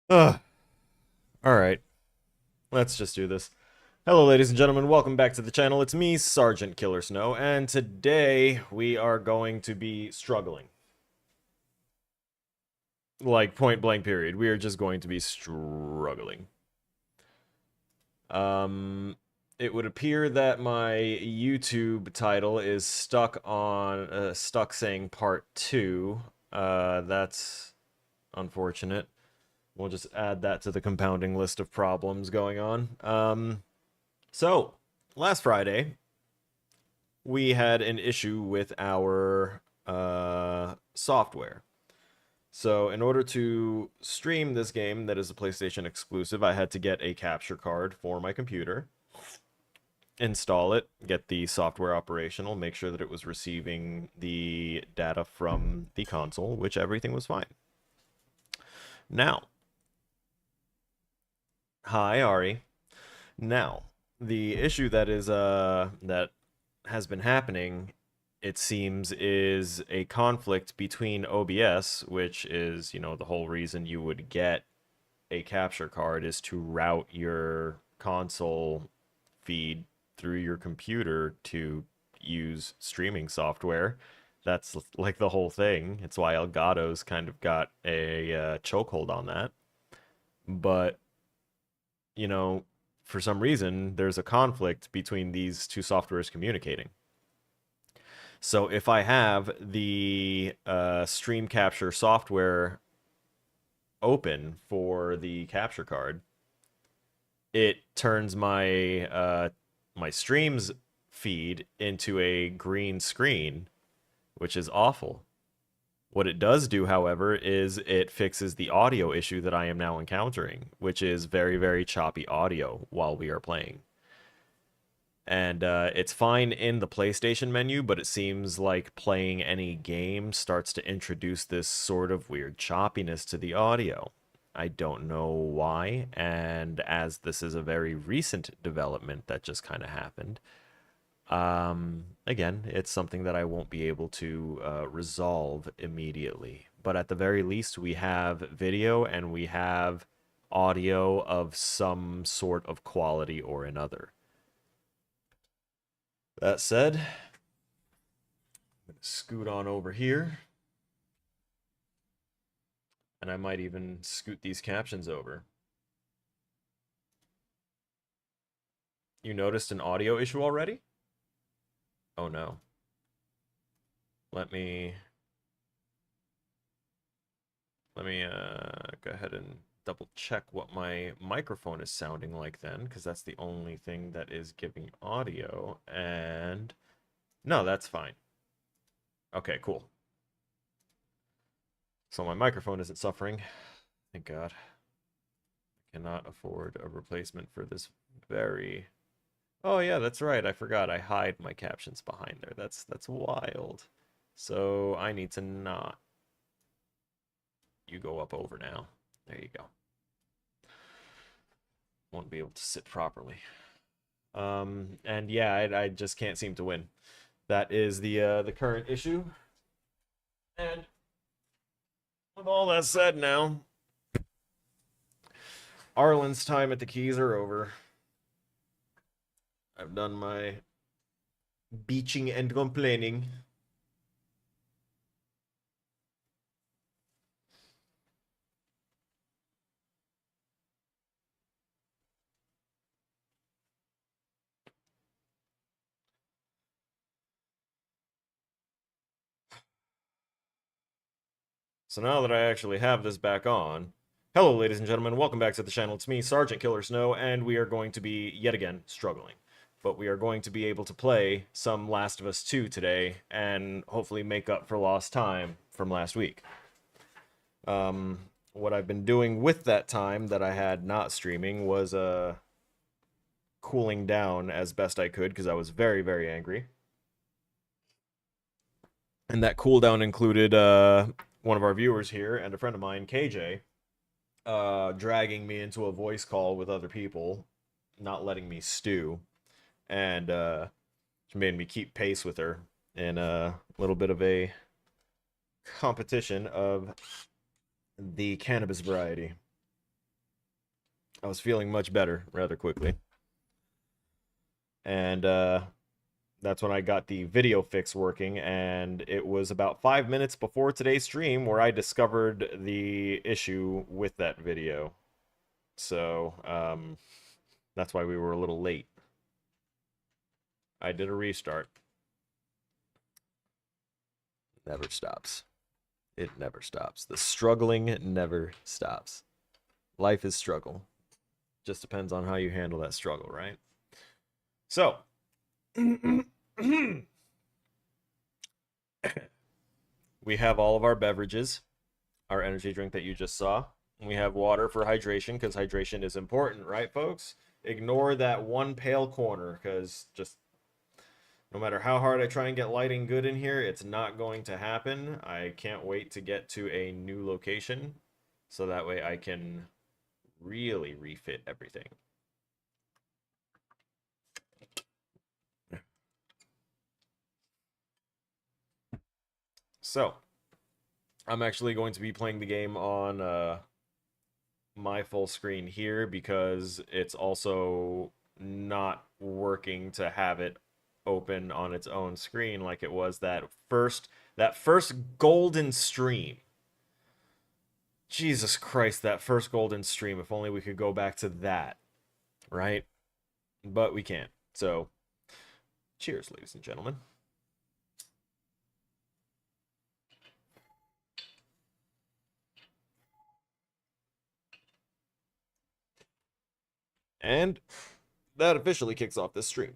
Ugh. Alright, let's just do this. Hello, ladies and gentlemen, welcome back to the channel. It's me, Sergeant Killer Snow, and today we are going to be struggling. Like, point blank period. We are just going to be struggling. Um, it would appear that my YouTube title is stuck saying part 2. That's unfortunate. We'll just add that to the compounding list of problems going on. So, last Friday, we had an issue with our software. So, in order to stream this game that is a PlayStation exclusive, I had to get a capture card for my computer, install it, get the software operational, make sure that it was receiving the data from the console, which everything was fine. Now, hi, Ari. Now, the issue that has been happening, it seems, is a conflict between OBS, which is, the whole reason you would get a capture card is to route your console feed through your computer to use streaming software. That's like the whole thing. It's why Elgato's kind of got a chokehold on that. But you know, for some reason, there's a conflict between these two softwares communicating. So if I have the stream capture software open for the capture card, it turns my streams feed into a green screen, which is awful. What it does do, however, is it fixes the audio issue that I am now encountering, which is very, very choppy audio while we are playing. And it's fine in the PlayStation menu, but it seems like playing any game starts to introduce this sort of weird choppiness to the audio. I don't know why, and as this is a very recent development that just kind of happened, again, it's something that I won't be able to resolve immediately. But at the very least, we have video and we have audio of some sort of quality or another. That said, I'm going to scoot on over here. And I might even scoot these captions over. You noticed an audio issue already? Oh no. Let me go ahead and double check what my microphone is sounding like then, because that's the only thing that is giving audio. And no, that's fine. Okay, cool. So my microphone isn't suffering. Thank God. I cannot afford a replacement for this very... Oh yeah, that's right. I forgot. I hide my captions behind there. That's wild. So I need to not. You go up over now. There you go. Won't be able to sit properly. And yeah, I just can't seem to win. That is the current issue. And with all that said now, Arlen's time at the keys are over. I've done my beaching and complaining. So now that I actually have this back on, hello ladies and gentlemen, welcome back to the channel. It's me, Sergeant Killer Snow, and we are going to be, yet again, struggling. But we are going to be able to play some Last of Us 2 today, and hopefully make up for lost time from last week. What I've been doing with that time that I had not streaming was, cooling down as best I could, because I was very, very angry. And that cooldown included, one of our viewers here and a friend of mine, KJ, dragging me into a voice call with other people, not letting me stew, and made me keep pace with her in a little bit of a competition of the cannabis variety. I was feeling much better rather quickly. And that's when I got the video fix working, and it was about 5 minutes before today's stream where I discovered the issue with that video. So, that's why we were a little late. I did a restart. Never stops. It never stops. The struggling never stops. Life is struggle. Just depends on how you handle that struggle, right? So, we have all of our beverages, our energy drink that you just saw. We have water for hydration, because hydration is important, right, folks? Ignore that one pale corner, because just no matter how hard I try and get lighting good in here, it's not going to happen. I can't wait to get to a new location, so that way I can really refit everything. So, I'm actually going to be playing the game on my full screen here, because it's also not working to have it open on its own screen like it was that first golden stream. Jesus Christ, that first golden stream. If only we could go back to that, right? But we can't. So, cheers, ladies and gentlemen. And that officially kicks off this stream.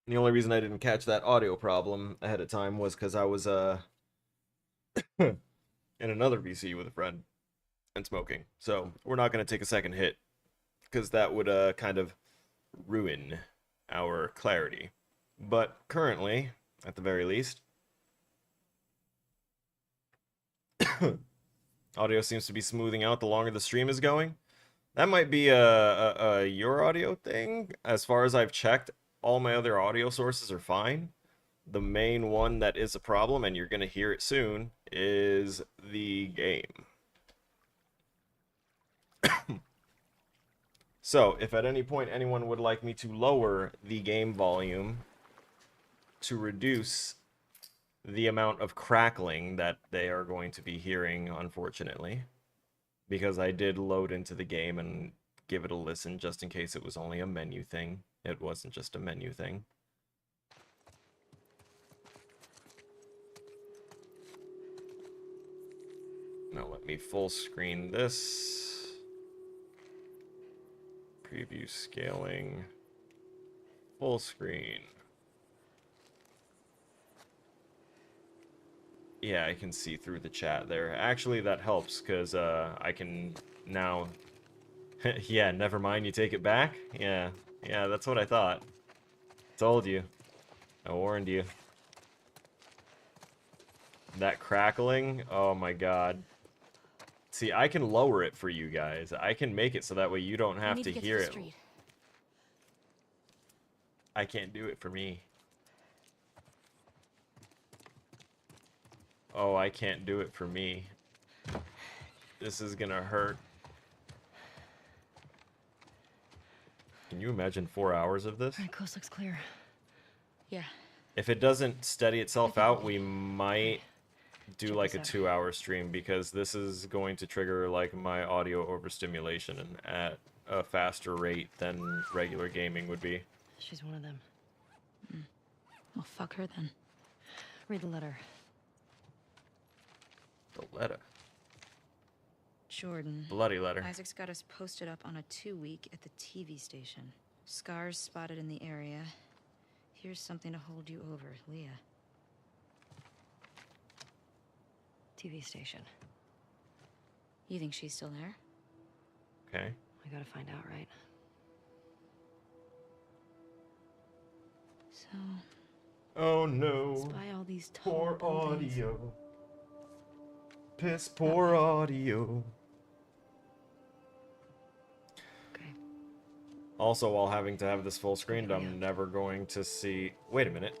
The only reason I didn't catch that audio problem ahead of time was because I was in another VC with a friend and smoking. So we're not going to take a second hit, because that would kind of ruin our clarity. But currently, at the very least, audio seems to be smoothing out the longer the stream is going. That might be a your audio thing. As far as I've checked, all my other audio sources are fine. The main one that is a problem, and you're going to hear it soon, is the game. So, if at any point anyone would like me to lower the game volume to reduce the amount of crackling that they are going to be hearing, unfortunately, because I did load into the game and give it a listen just in case it was only a menu thing. It wasn't just a menu thing. Now let me full screen this. Preview scaling. Full screen. Yeah, I can see through the chat there. Actually, that helps, because I can now... Yeah, never mind, you take it back? Yeah, that's what I thought. Told you. I warned you. That crackling? Oh my god. See, I can lower it for you guys. I can make it so that way you don't have to hear it. I can't do it for me. Oh, I can't do it for me. This is gonna hurt. Can you imagine 4 hours of this? All right, coast looks clear. Yeah. If it doesn't steady itself out, we might do Check like a this out. 2-hour stream, because this is going to trigger like my audio overstimulation and at a faster rate than regular gaming would be. She's one of them. Well, fuck her then. Read the letter. The letter. Jordan. Bloody letter. Isaac's got us posted up on a 2-week at the TV station. Scars spotted in the area. Here's something to hold you over, Leah. TV station. You think she's still there? Okay. I gotta find out, right? So... Oh no. spy all these tall Poor buildings. audio. Piss poor audio. Also, while having to have this full screened, Okay, yeah. I'm never going to see... Wait a minute.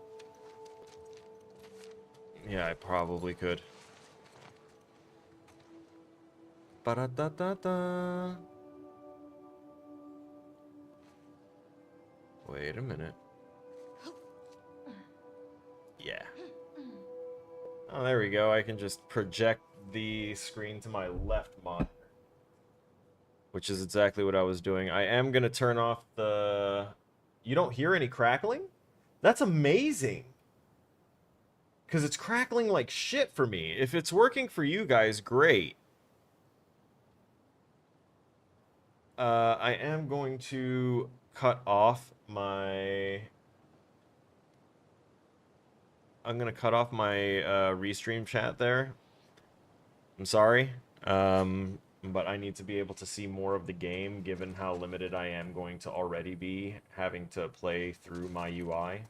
Yeah, I probably could. Ba-da-da-da-da. Wait a minute. Yeah. Oh, there we go. I can just project the screen to my left monitor, which is exactly what I was doing. I am going to turn off the... You don't hear any crackling? That's amazing! Because it's crackling like shit for me. If it's working for you guys, great. I am going to cut off my... I'm going to cut off my restream chat there. I'm sorry. But I need to be able to see more of the game, given how limited I am going to already be having to play through my UI.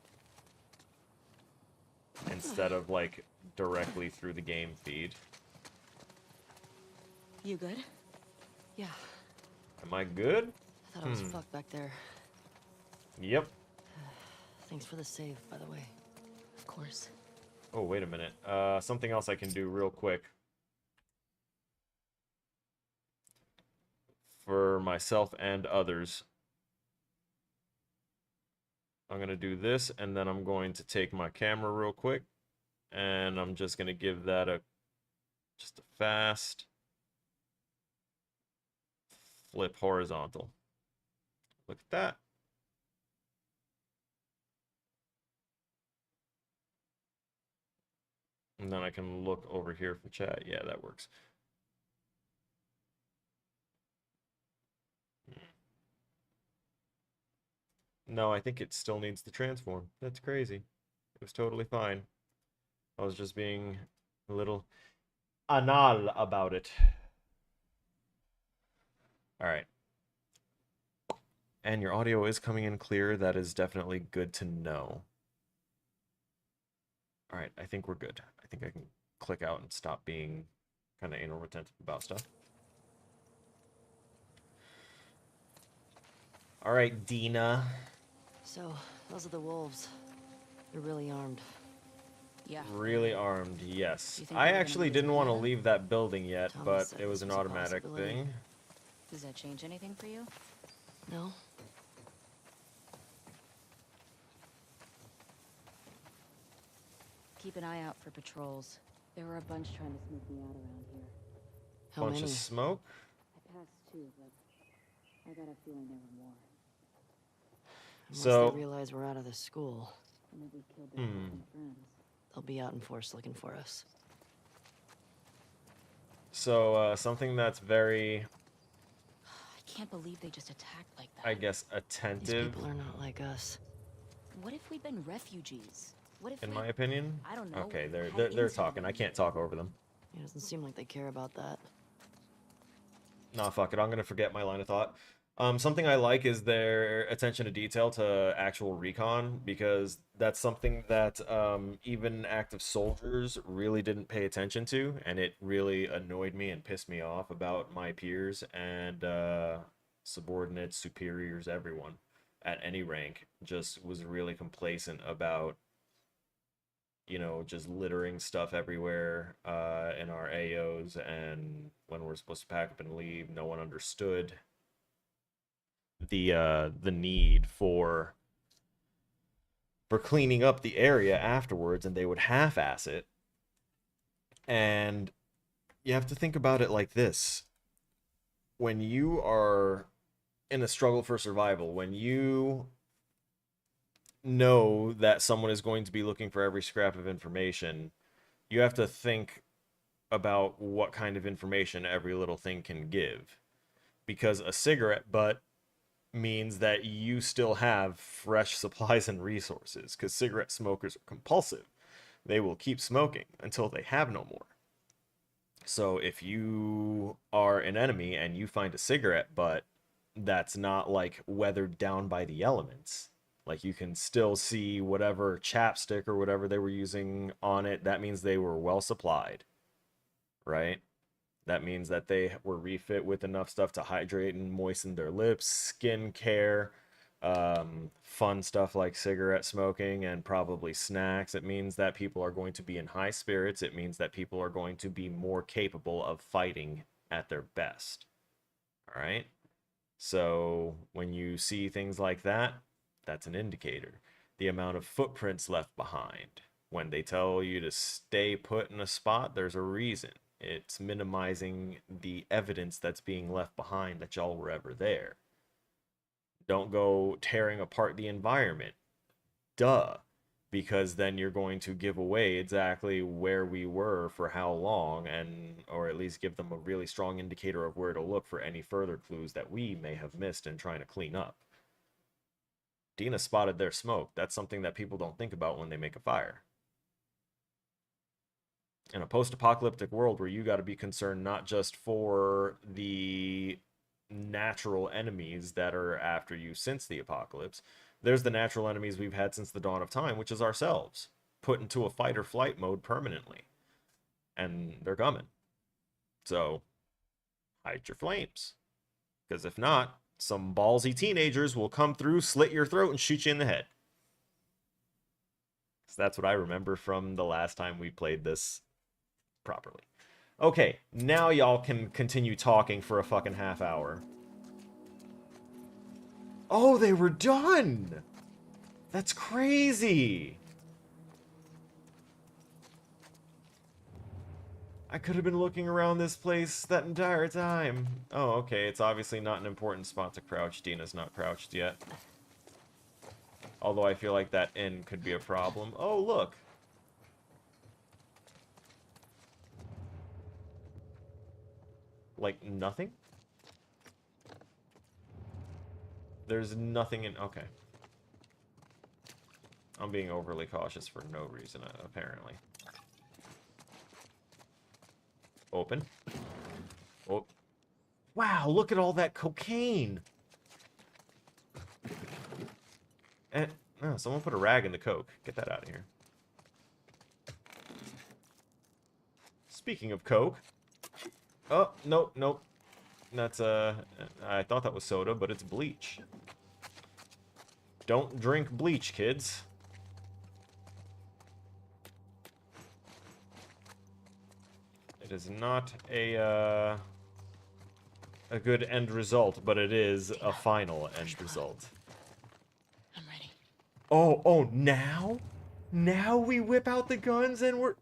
Instead of, like, directly through the game feed. You good? Yeah. Am I good? I thought I was fucked back there. Yep. Thanks for the save, by the way. Of course. Oh, wait a minute. Something else I can do real quick. For myself and others. I'm going to do this, and then I'm going to take my camera real quick. And I'm just going to give that just a fast flip horizontal. Look at that. And then I can look over here for chat. Yeah, that works. No, I think it still needs to transform. That's crazy. It was totally fine. I was just being a little anal about it. All right. And your audio is coming in clear. That is definitely good to know. All right, I think we're good. I think I can click out and stop being kind of anal retentive about stuff. All right, Dina. So, those are the wolves. They're really armed. Yeah. Really armed, yes. You think I they were gonna actually use didn't want to Nina? leave that building yet, Thomas but said it was this an was a automatic possibility. thing. Does that change anything for you? No? Keep an eye out for patrols. There were a bunch trying to sneak me out around here. How Bunch many? of smoke. I passed two, but I got a feeling there were more. Unless So, they realize we're out of the school, And that we killed their fucking friends. they'll be out in force looking for us. so something that's very, I can't believe they just attacked like that. I guess, These attentive, people are not like us. What if we'd been refugees? What if in we... my opinion. I don't know. Okay, they're had they're intel. talking. I can't talk over them. It doesn't seem like they care about that. Nah, fuck it. I'm gonna forget my line of thought. Something I like is their attention to detail to actual recon, because that's something that even active soldiers really didn't pay attention to, and it really annoyed me and pissed me off about my peers and subordinates, superiors, everyone at any rank just was really complacent about, you know, just littering stuff everywhere in our AOs, and when we're supposed to pack up and leave, no one understood the need for cleaning up the area afterwards, and they would half-ass it. And you have to think about it like this. When you are in a struggle for survival, when you know that someone is going to be looking for every scrap of information, you have to think about what kind of information every little thing can give. Because a cigarette butt means that you still have fresh supplies and resources, because cigarette smokers are compulsive. They will keep smoking until they have no more. So if you are an enemy and you find a cigarette butt that's not like weathered down by the elements, like you can still see whatever chapstick or whatever they were using on it, that means they were well supplied, right? That means that they were refit with enough stuff to hydrate and moisten their lips, skin care, fun stuff like cigarette smoking and probably snacks. It means that people are going to be in high spirits. It means that people are going to be more capable of fighting at their best. All right? So when you see things like that, that's an indicator. The amount of footprints left behind. When they tell you to stay put in a spot, there's a reason. It's minimizing the evidence that's being left behind that y'all were ever there. Don't go tearing apart the environment. Duh. Because then you're going to give away exactly where we were for how long, and or at least give them a really strong indicator of where to look for any further clues that we may have missed in trying to clean up. Dina spotted their smoke. That's something that people don't think about when they make a fire. In a post-apocalyptic world where you got to be concerned not just for the natural enemies that are after you since the apocalypse, there's the natural enemies we've had since the dawn of time, which is ourselves, put into a fight or flight mode permanently. And they're coming. So, hide your flames. Because if not, some ballsy teenagers will come through, slit your throat, and shoot you in the head. So that's what I remember from the last time we played this properly. Okay, now y'all can continue talking for a fucking half hour. Oh, they were done! That's crazy! I could have been looking around this place that entire time. Oh, okay, it's obviously not an important spot to crouch. Dina's not crouched yet. Although I feel like that inn could be a problem. Oh, look! Like, nothing? There's nothing in... Okay. I'm being overly cautious for no reason, apparently. Open. Oh. Wow, look at all that cocaine! And... Oh, someone put a rag in the coke. Get that out of here. Speaking of coke... Oh, nope, nope. That's, I thought that was soda, but it's bleach. Don't drink bleach, kids. It is not a good end result, but it is a final end result. I'm ready. Oh, now? Now we whip out the guns and we're...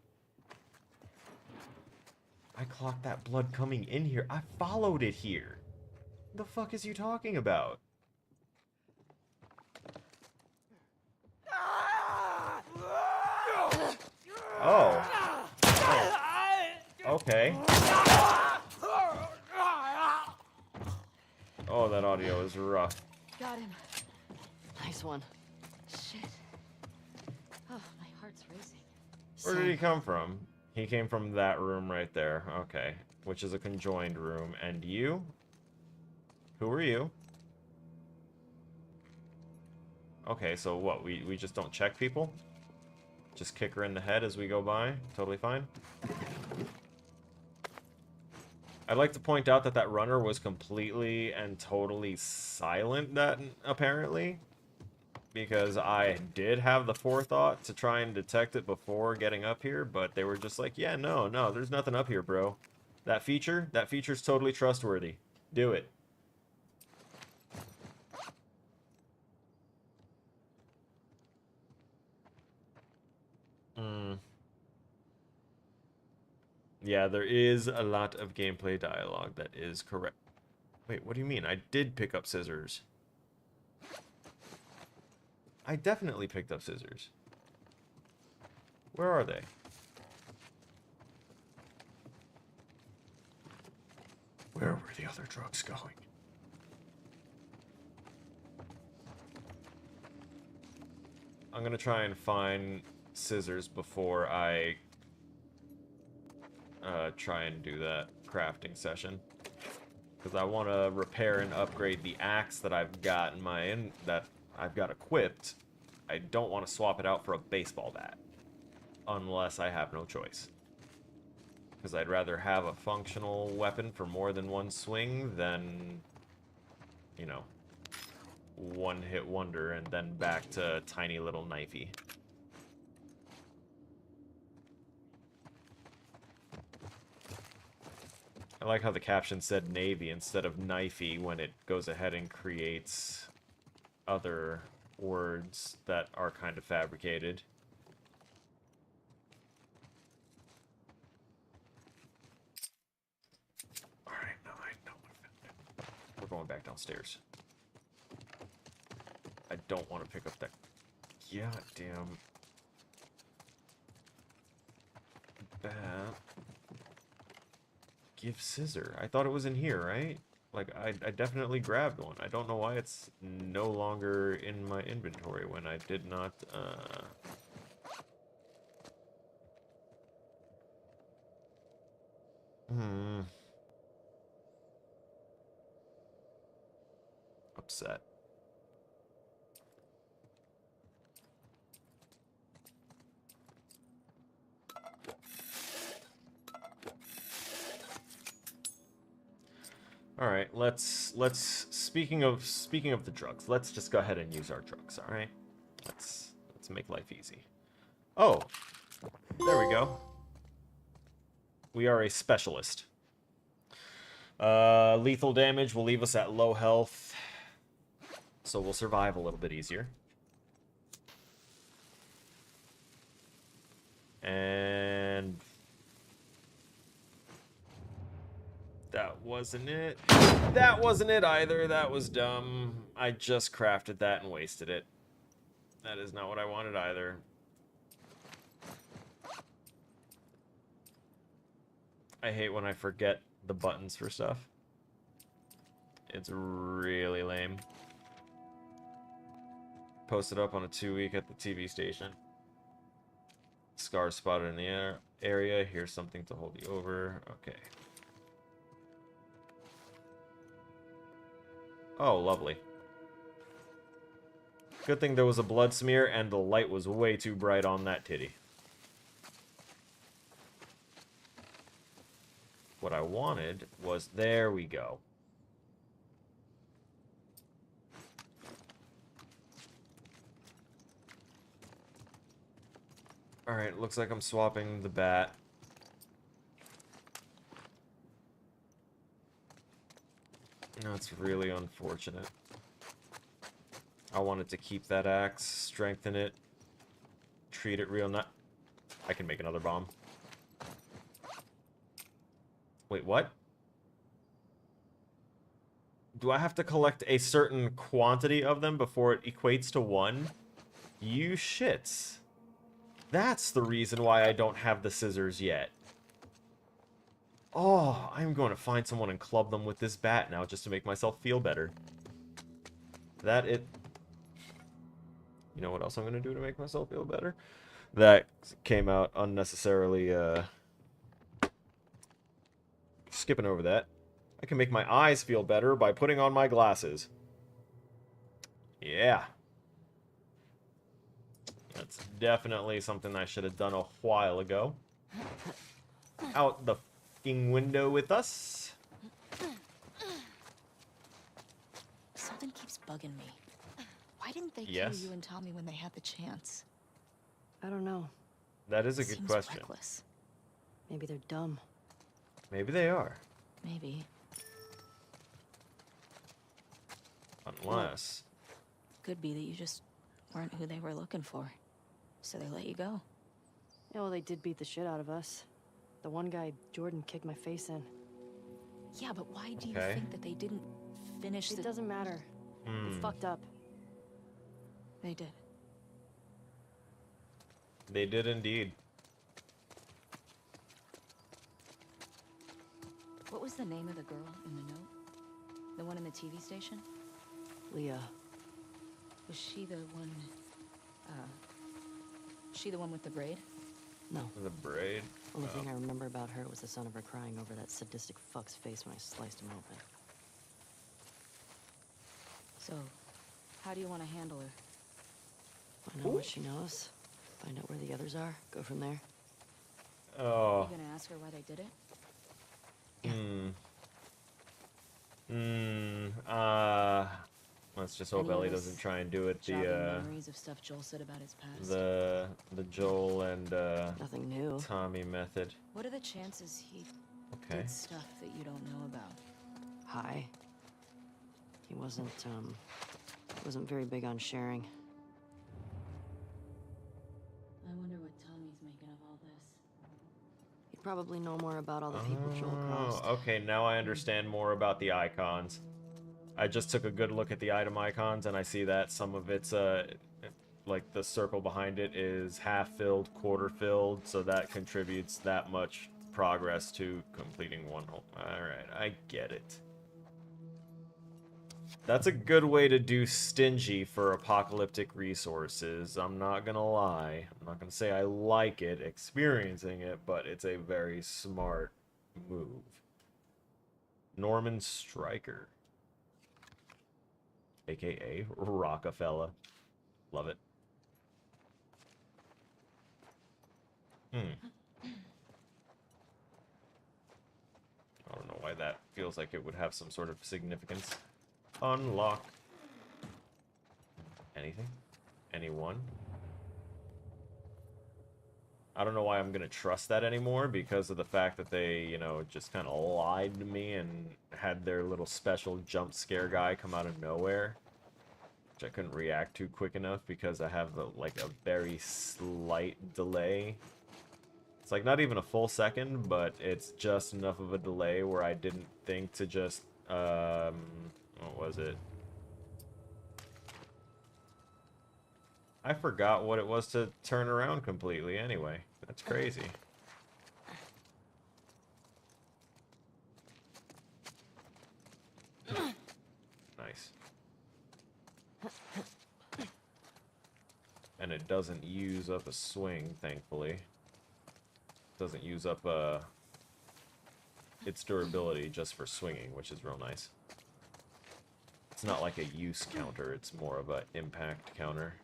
I clocked that blood coming in here. I followed it here. The fuck is you talking about? Oh. Okay. Oh, that audio is rough. Got him. Nice one. Shit. Oh, my heart's racing. Where did he come from? He came from that room right there. Okay. Which is a conjoined room. And you? Who are you? Okay, so what? We just don't check people? Just kick her in the head as we go by? Totally fine? I'd like to point out that that runner was completely and totally silent, that apparently. Because I did have the forethought to try and detect it before getting up here, but they were just like, yeah, no, there's nothing up here, bro. That feature's totally trustworthy. Do it. Yeah, there is a lot of gameplay dialogue that is correct. Wait, what do you mean? I did pick up scissors. I definitely picked up scissors. Where are they? Where were the other drugs going? I'm gonna try and find scissors before I try and do that crafting session. Because I want to repair and upgrade the axe that I've got that I've got equipped. I don't want to swap it out for a baseball bat. Unless I have no choice. Because I'd rather have a functional weapon for more than one swing than, you know, one-hit wonder and then back to tiny little knifey. I like how the caption said Navy instead of knifey when it goes ahead and creates other words that are kind of fabricated. Alright, no, I know what we're going back downstairs. I don't want to pick up that goddamn bat. Give scissor. I thought it was in here, right? Like, I definitely grabbed one. I don't know why it's no longer in my inventory when I did not, Upset. All right, let's speaking of the drugs, let's just go ahead and use our drugs, all right? Let's make life easy. Oh, there we go. We are a specialist. Lethal damage will leave us at low health, so we'll survive a little bit easier. And that wasn't it. That wasn't it either. That was dumb. I just crafted that and wasted it. That is not what I wanted either. I hate when I forget the buttons for stuff. It's really lame. Posted up on a 2-week at the TV station. Scars spotted in the area. Here's something to hold you over. Okay. Oh, lovely. Good thing there was a blood smear and the light was way too bright on that titty. What I wanted was... There we go. Alright, looks like I'm swapping the bat. That's really unfortunate. I wanted to keep that axe, strengthen it, treat it real nice. I can make another bomb. Wait, what? Do I have to collect a certain quantity of them before it equates to 1? You shits. That's the reason why I don't have the scissors yet. Oh, I'm going to find someone and club them with this bat now just to make myself feel better. That it... You know what else I'm going to do to make myself feel better? That came out unnecessarily, skipping over that. I can make my eyes feel better by putting on my glasses. Yeah. That's definitely something I should have done a while ago. Out the fucking window with us. Something keeps bugging me. Why didn't they Yes. kill you and Tommy when they had the chance? I don't know. That is a good Seems question. reckless. Maybe they're dumb. Maybe they are. Maybe. Unless... Could be that you just weren't who they were looking for. So they let you go. Yeah, well, they did beat the shit out of us. The one guy, Jordan, kicked my face in. Yeah, but why do you Okay. think that they didn't finish It the... doesn't matter. They fucked up. They did. They did indeed. What was the name of the girl in the note? The one in the TV station? Leah. Was she the one... she the one with the braid? No. The braid. Only thing I remember about her was the sound of her crying over that sadistic fuck's face when I sliced him open. So, how do you want to handle her? Find out what she knows. Find out where the others are. Go from there. Oh. You gonna ask her why they did it? Let's just hope Any of Ellie us doesn't try and do it jogging the memories of stuff Joel said about his past. the Joel and Nothing new. Tommy method. What are the chances he Okay. did stuff that you don't know about? Hi. He wasn't very big on sharing. I wonder what Tommy's making of all this. He'd probably know more about all the people Joel crossed. Okay, now I understand more about the icons. I just took a good look at the item icons, and I see that some of it's, like, the circle behind it is half-filled, quarter-filled, so that contributes that much progress to completing one hole. Alright, I get it. That's a good way to do stingy for apocalyptic resources. I'm not gonna lie. I'm not gonna say I like it, experiencing it, but it's a very smart move. Norman Stryker. AKA Rockefeller. Love it. I don't know why that feels like it would have some sort of significance. Unlock. Anything? Anyone? I don't know why I'm gonna trust that anymore because of the fact that they, you know, just kind of lied to me and had their little special jump scare guy come out of nowhere. Which I couldn't react to quick enough because I have, like, a very slight delay. It's like not even a full second, but it's just enough of a delay where I didn't think to just, what was it? I forgot what it was to turn around completely anyway. That's crazy. Nice. And it doesn't use up a swing, thankfully. It doesn't use up its durability just for swinging, which is real nice. It's not like a use counter, it's more of an impact counter.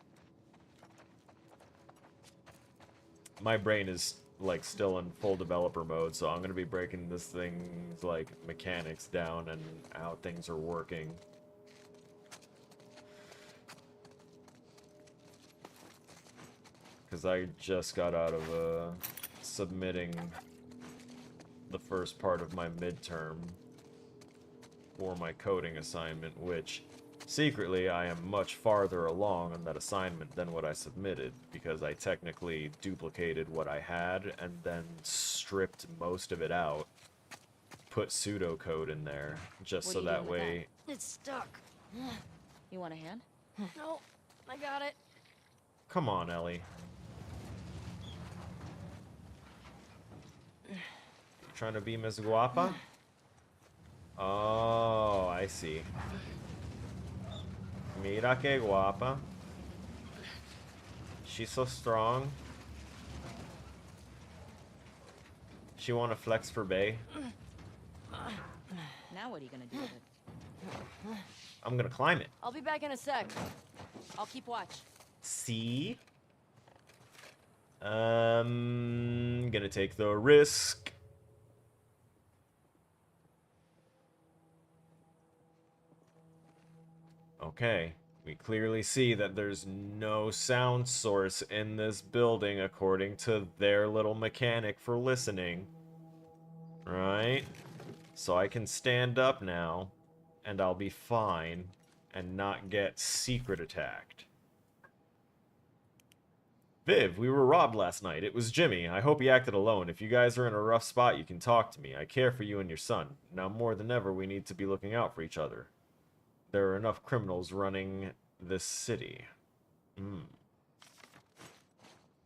My brain is, like, still in full developer mode, so I'm gonna be breaking this thing's, like, mechanics down and how things are working. Because I just got out of submitting the first part of my midterm for my coding assignment, which secretly I am much farther along on that assignment than what I submitted, because I technically duplicated what I had and then stripped most of it out, put pseudocode in there, just What so are you that doing with way... It's stuck. You want a hand? No, I got it. Come on, Ellie. You trying to be Miss Guapa? Oh, I see. Mira que guapa. She's so strong. She wanna flex for Bay. Now what are you gonna do with it? I'm gonna climb it. I'll be back in a sec. I'll keep watch. See? Gonna take the risk. Okay, we clearly see that there's no sound source in this building according to their little mechanic for listening. Right? So I can stand up now, and I'll be fine, and not get secret attacked. Viv, we were robbed last night. It was Jimmy. I hope he acted alone. If you guys are in a rough spot, you can talk to me. I care for you and your son. Now more than ever, we need to be looking out for each other. There are enough criminals running this city.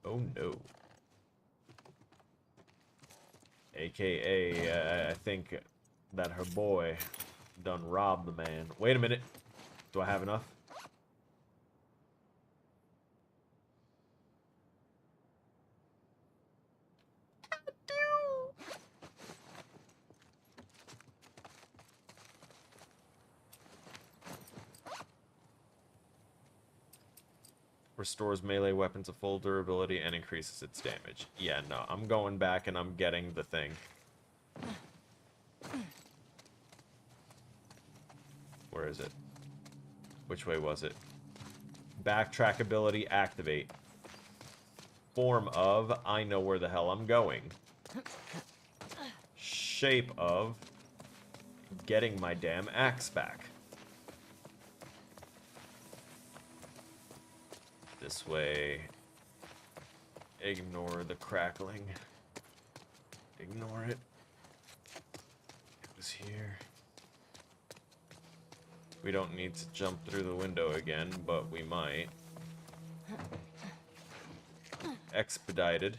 Oh no. AKA, I think that her boy done robbed the man. Wait a minute. Do I have enough? Restores melee weapons a full durability and increases its damage. Yeah, no, I'm going back and I'm getting the thing. Where is it? Which way was it? Backtrack ability activate. Form of, I know where the hell I'm going. Shape of, getting my damn axe back. This way. Ignore the crackling. Ignore it. It was here. We don't need to jump through the window again, but we might. Expedited.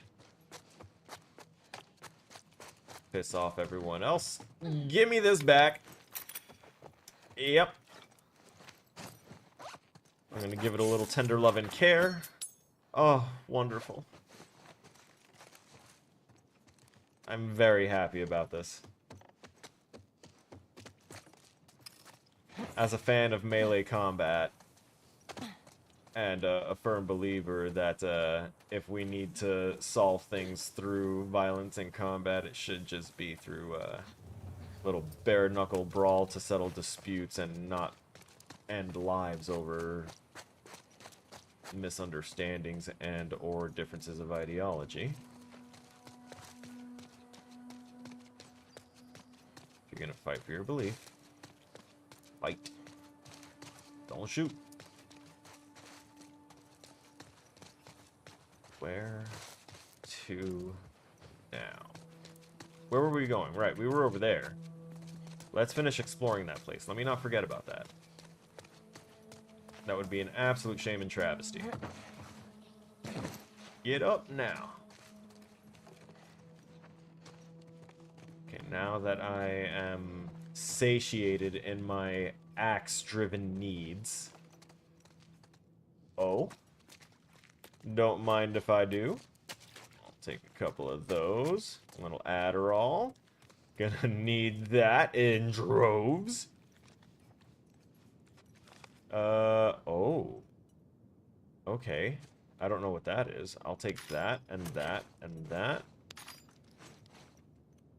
Piss off everyone else. Give me this back. Yep. I'm gonna give it a little tender love and care. Oh, wonderful. I'm very happy about this. As a fan of melee combat, and a firm believer that if we need to solve things through violence in combat, it should just be through little bare-knuckle brawl to settle disputes and not end lives over misunderstandings and or differences of ideology. If you're gonna fight for your belief, fight. Don't shoot. Where to now? Where were we going? Right, we were over there. Let's finish exploring that place. Let me not forget about that. That would be an absolute shame and travesty. Get up now. Okay, now that I am satiated in my axe-driven needs. Oh. Don't mind if I do. I'll take a couple of those. A little Adderall. Gonna need that in droves. Oh. Okay. I don't know what that is. I'll take that, and that, and that.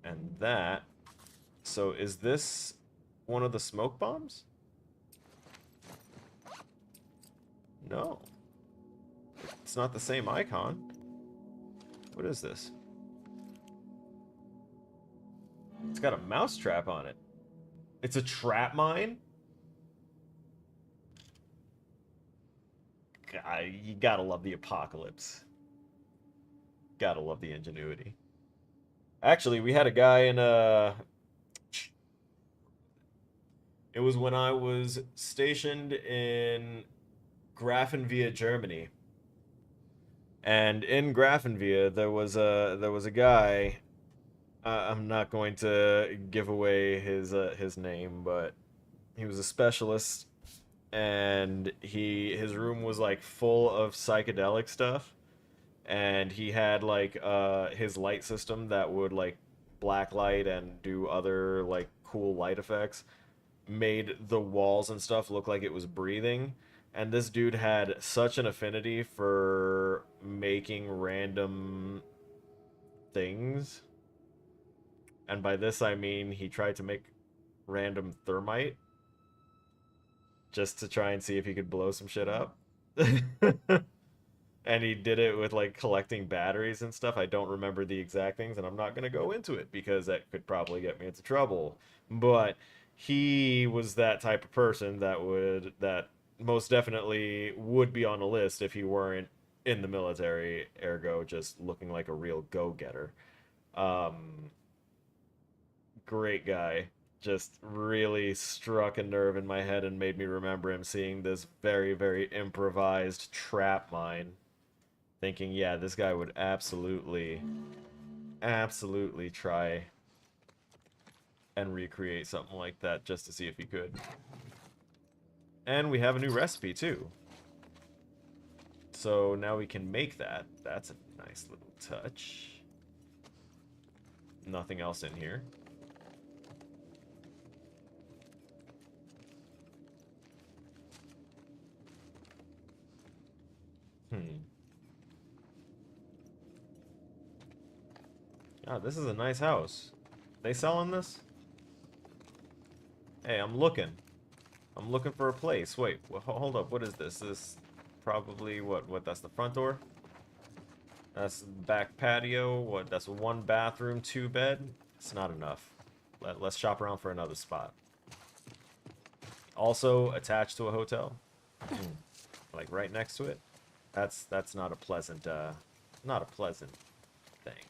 And that. So is this one of the smoke bombs? No. It's not the same icon. What is this? It's got a mouse trap on it. It's a trap mine? God, you gotta love the apocalypse. Gotta love the ingenuity. Actually, we had a guy in it was when I was stationed in Grafenvia, Germany. And in Grafenvia, there was a guy. I'm not going to give away his name, but he was a specialist, and his room was like full of psychedelic stuff, and he had like his light system that would like blacklight and do other like cool light effects, made the walls and stuff look like it was breathing. And this dude had such an affinity for making random things. And by this I mean he tried to make random thermite just to try and see if he could blow some shit up. And he did it with like collecting batteries and stuff. I don't remember the exact things, and I'm not going to go into it because that could probably get me into trouble. But he was that type of person that most definitely would be on a list if he weren't in the military, ergo just looking like a real go-getter. Great guy. Just really struck a nerve in my head and made me remember him seeing this very, very improvised trap mine. Thinking, yeah, this guy would absolutely try and recreate something like that just to see if he could. And we have a new recipe, too. So now we can make that. That's a nice little touch. Nothing else in here. God, this is a nice house. They selling this? Hey, I'm looking. I'm looking for a place. Wait, hold up. What is this? This probably what? That's the front door. That's the back patio. What? That's one bathroom, two bed. It's not enough. Let's shop around for another spot. Also attached to a hotel, like right next to it. That's not a pleasant thing.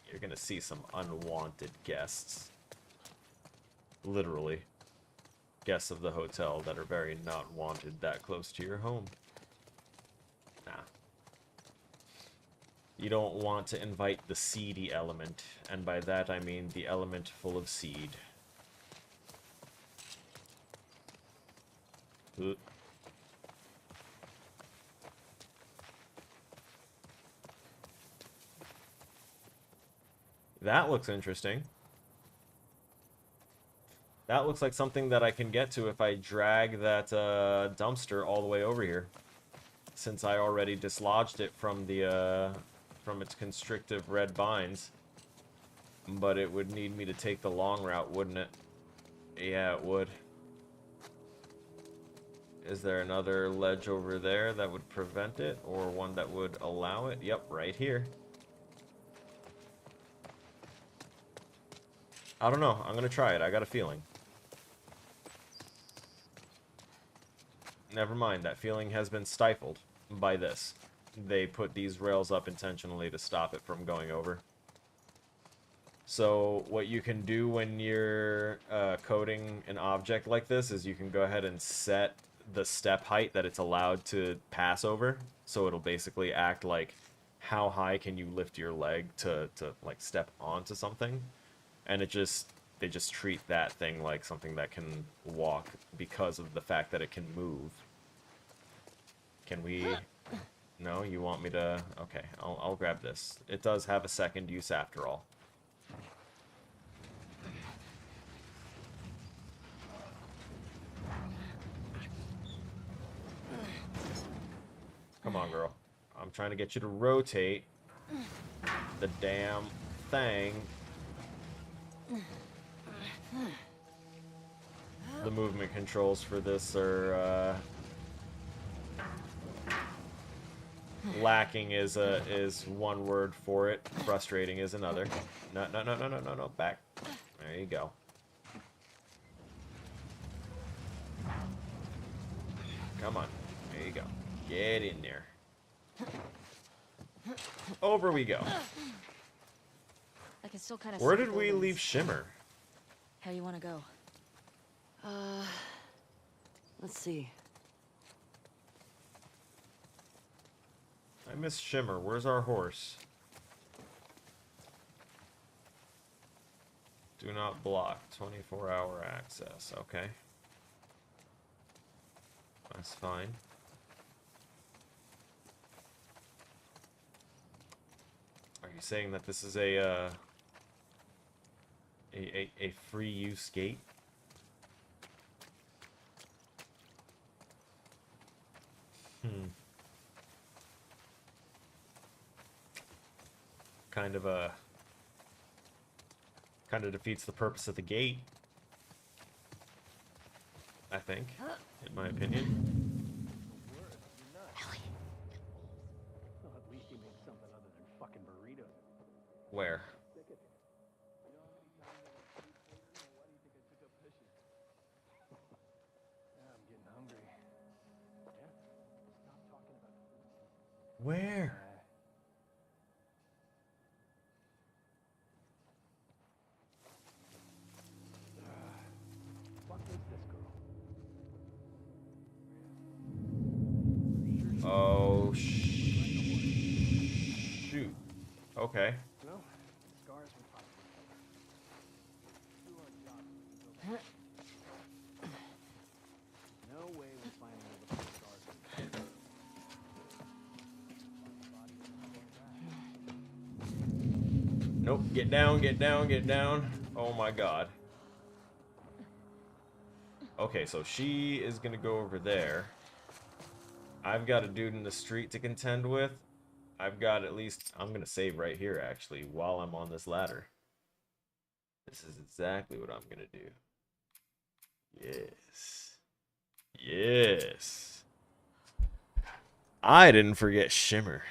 You're gonna see some unwanted guests. Literally. Guests of the hotel that are very not wanted that close to your home. Nah. You don't want to invite the seedy element, and by that I mean the element full of seed. Ugh. That looks interesting. That looks like something that I can get to if I drag that dumpster all the way over here. Since I already dislodged it from the from its constrictive red binds. But it would need me to take the long route, wouldn't it? Yeah, it would. Is there another ledge over there that would prevent it? Or one that would allow it? Yep, right here. I don't know. I'm gonna try it. I got a feeling. Never mind. That feeling has been stifled by this. They put these rails up intentionally to stop it from going over. So what you can do when you're coding an object like this is you can go ahead and set the step height that it's allowed to pass over. So it'll basically act like how high can you lift your leg to like step onto something. And they just treat that thing like something that can walk because of the fact that it can move. Can we... No, you want me to... Okay, I'll grab this. It does have a second use after all. Come on, girl. I'm trying to get you to rotate the damn thing. The movement controls for this are lacking is one word for it. Frustrating is another. No. Back. There you go. Come on. There you go. Get in there. Over we go. I can still kind of. Where did we leave Shimmer? How you want to go? Let's see. I miss Shimmer. Where's our horse? Do not block. 24-hour access. Okay. That's fine. Are you saying that this is a free use gate? Kind of defeats the purpose of the gate, I think, in my opinion. At least you made something other than fucking burritos. Where? I'm getting hungry. Yeah? Stop talking about food. Where? Fuck is this girl? Oh, shoot. Okay. No, scars from fire. Do our job. No way we're finding all the scars from fire. Nope. Get down, get down, get down. Oh my god. Okay, so she is gonna go over there. I've got a dude in the street to contend with. I've got at least... I'm gonna save right here, actually, while I'm on this ladder. This is exactly what I'm gonna do. Yes. Yes. I didn't forget Shimmer.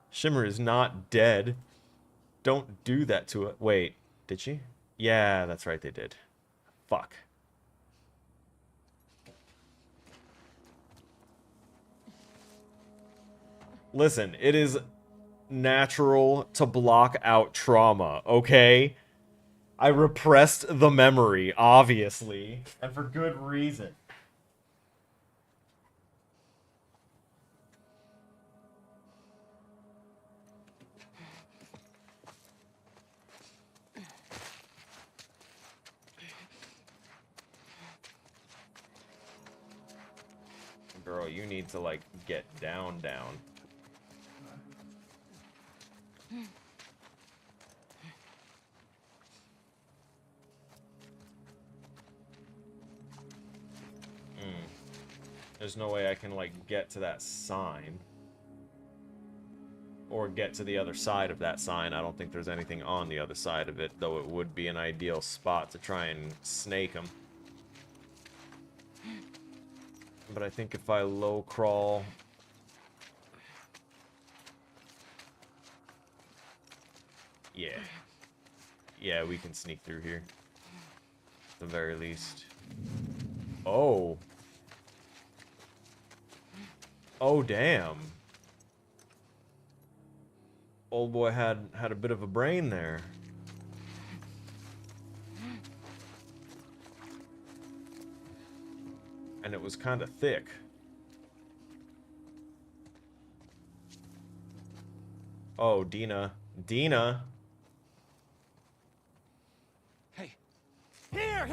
Shimmer is not dead. Don't do that to it. Wait, did she? Yeah, that's right, they did. Fuck. Listen, it is natural to block out trauma, okay? I repressed the memory, obviously, and for good reason. Girl, you need to, like, get down. There's no way I can, like, get to that sign. Or get to the other side of that sign. I don't think there's anything on the other side of it, though it would be an ideal spot to try and snake them. But I think if I low crawl... Yeah. Yeah, we can sneak through here. At the very least. Oh. Oh, damn. Old boy had a bit of a brain there. And it was kind of thick. Oh, Dina. Dina! Hey. Here!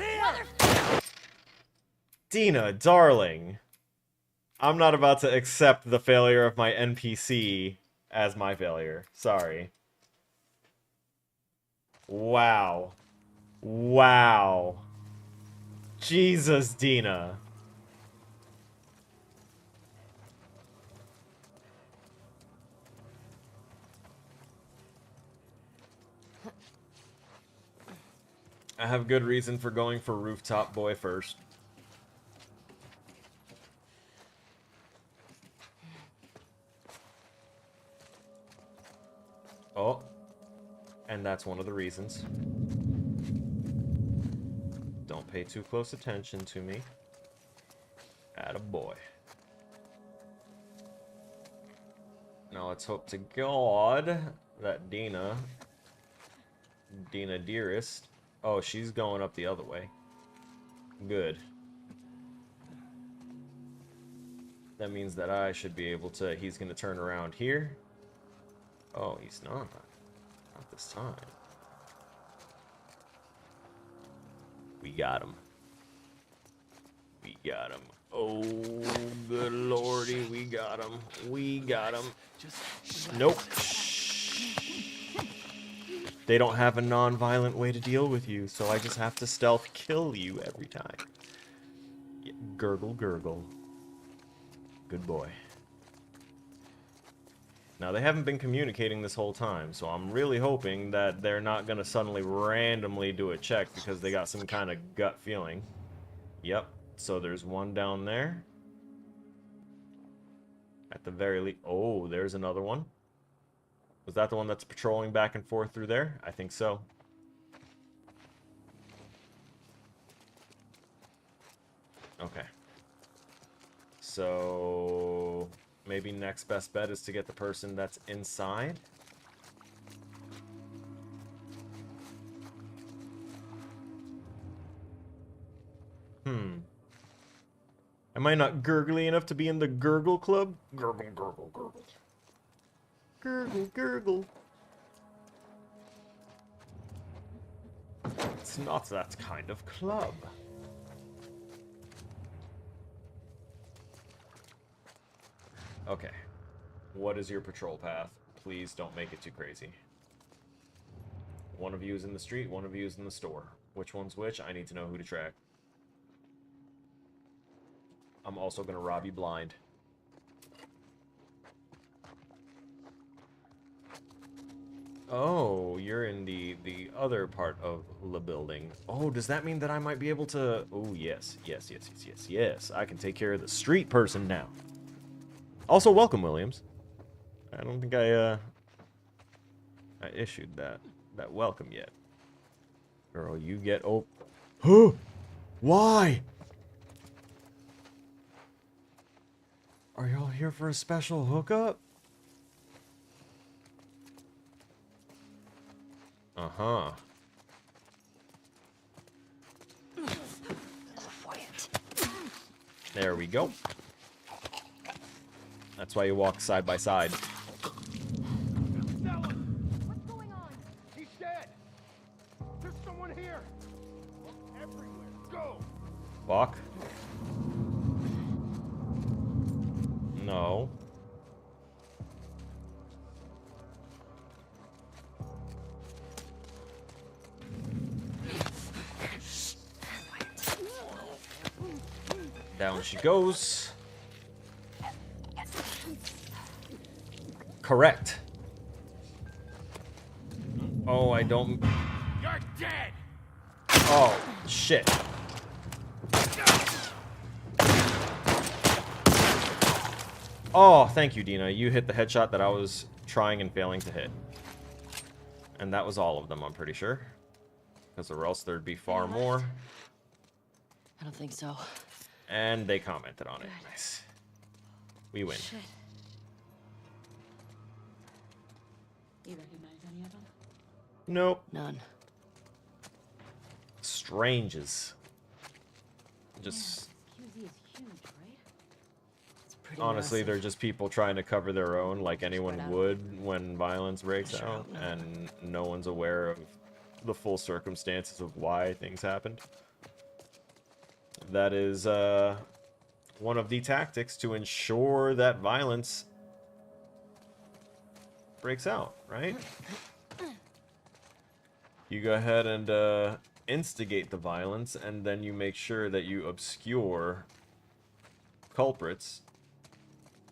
Dina, darling. I'm not about to accept the failure of my NPC as my failure. Sorry. Wow. Wow. Jesus, Dina. I have good reason for going for Rooftop Boy first. Oh. And that's one of the reasons. Don't pay too close attention to me. Attaboy. Now let's hope to God that Dina dearest. Oh, she's going up the other way. Good. That means that I should be able to... He's going to turn around here. Oh, he's not. Not this time. We got him. We got him. Oh, good lordy, we got him. We got him. Nope. They don't have a non-violent way to deal with you, so I just have to stealth kill you every time. Yeah, gurgle, gurgle. Good boy. Now, they haven't been communicating this whole time, so I'm really hoping that they're not going to suddenly randomly do a check because they got some kind of gut feeling. Yep, so there's one down there. At the very least... Oh, there's another one. Was that the one that's patrolling back and forth through there? I think so. Okay. So... maybe next best bet is to get the person that's inside. Am I not gurgly enough to be in the gurgle club? Gurgle, gurgle, gurgle. Gurgle, gurgle. It's not that kind of club. Okay. What is your patrol path? Please don't make it too crazy. One of you is in the street, one of you is in the store. Which one's which? I need to know who to track. I'm also gonna rob you blind. Oh, you're in the other part of the building. Oh, does that mean that I might be able to... Oh, yes. Yes, yes, yes, yes, yes. I can take care of the street person now. Also, welcome, Williams. I don't think I issued that welcome yet. Girl, you get... Oh... Huh? Why? Are y'all here for a special hookup? Uh-huh. There we go. That's why you walk side by side. Stella! What's going on? He's dead! There's someone here! Look everywhere. Go! Walk. No. Down she goes. Correct. Oh, I don't... You're dead! Oh, shit. Oh, thank you, Dina. You hit the headshot that I was trying and failing to hit. And that was all of them, I'm pretty sure. Because or else there'd be far more. I don't think so. And they commented on it. Nice. We win. Shit. You recognize any of them? Nope. None. Stranges. Just... QZ is huge, right? It's pretty Honestly, massive. they're just people trying to cover their own like anyone Spread out. would when violence breaks Sure out, hope not. and no one's aware of the full circumstances of why things happened. That is one of the tactics to ensure that violence breaks out, right? You go ahead and instigate the violence, and then you make sure that you obscure culprits.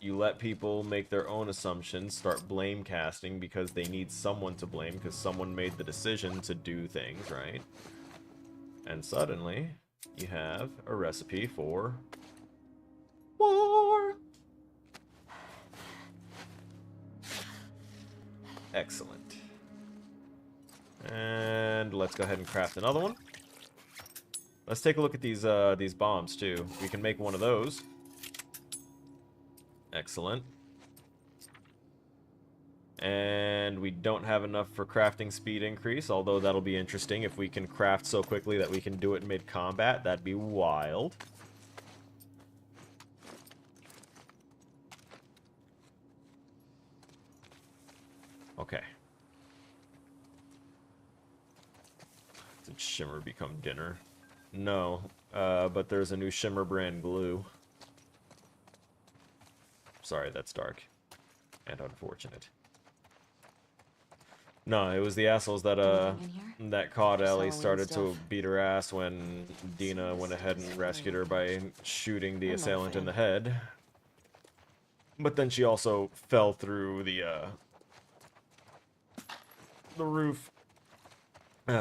You let people make their own assumptions, start blame casting because they need someone to blame because someone made the decision to do things, right? And suddenly, you have a recipe for war. Excellent. And let's go ahead and craft another one. Let's take a look at these bombs too. We can make one of those. Excellent. And we don't have enough for crafting speed increase, although that'll be interesting if we can craft so quickly that we can do it mid-combat. That'd be wild. Okay. Did shimmer become dinner? No, but there's a new shimmer brand glue. Sorry, that's dark. And unfortunate. No, it was the assholes that Anything in here? that caught Just Ellie Halloween started to stuff. beat her ass when Dina went ahead and rescued her by shooting the I'm not a assailant in the fan. head. But then she also fell through the roof.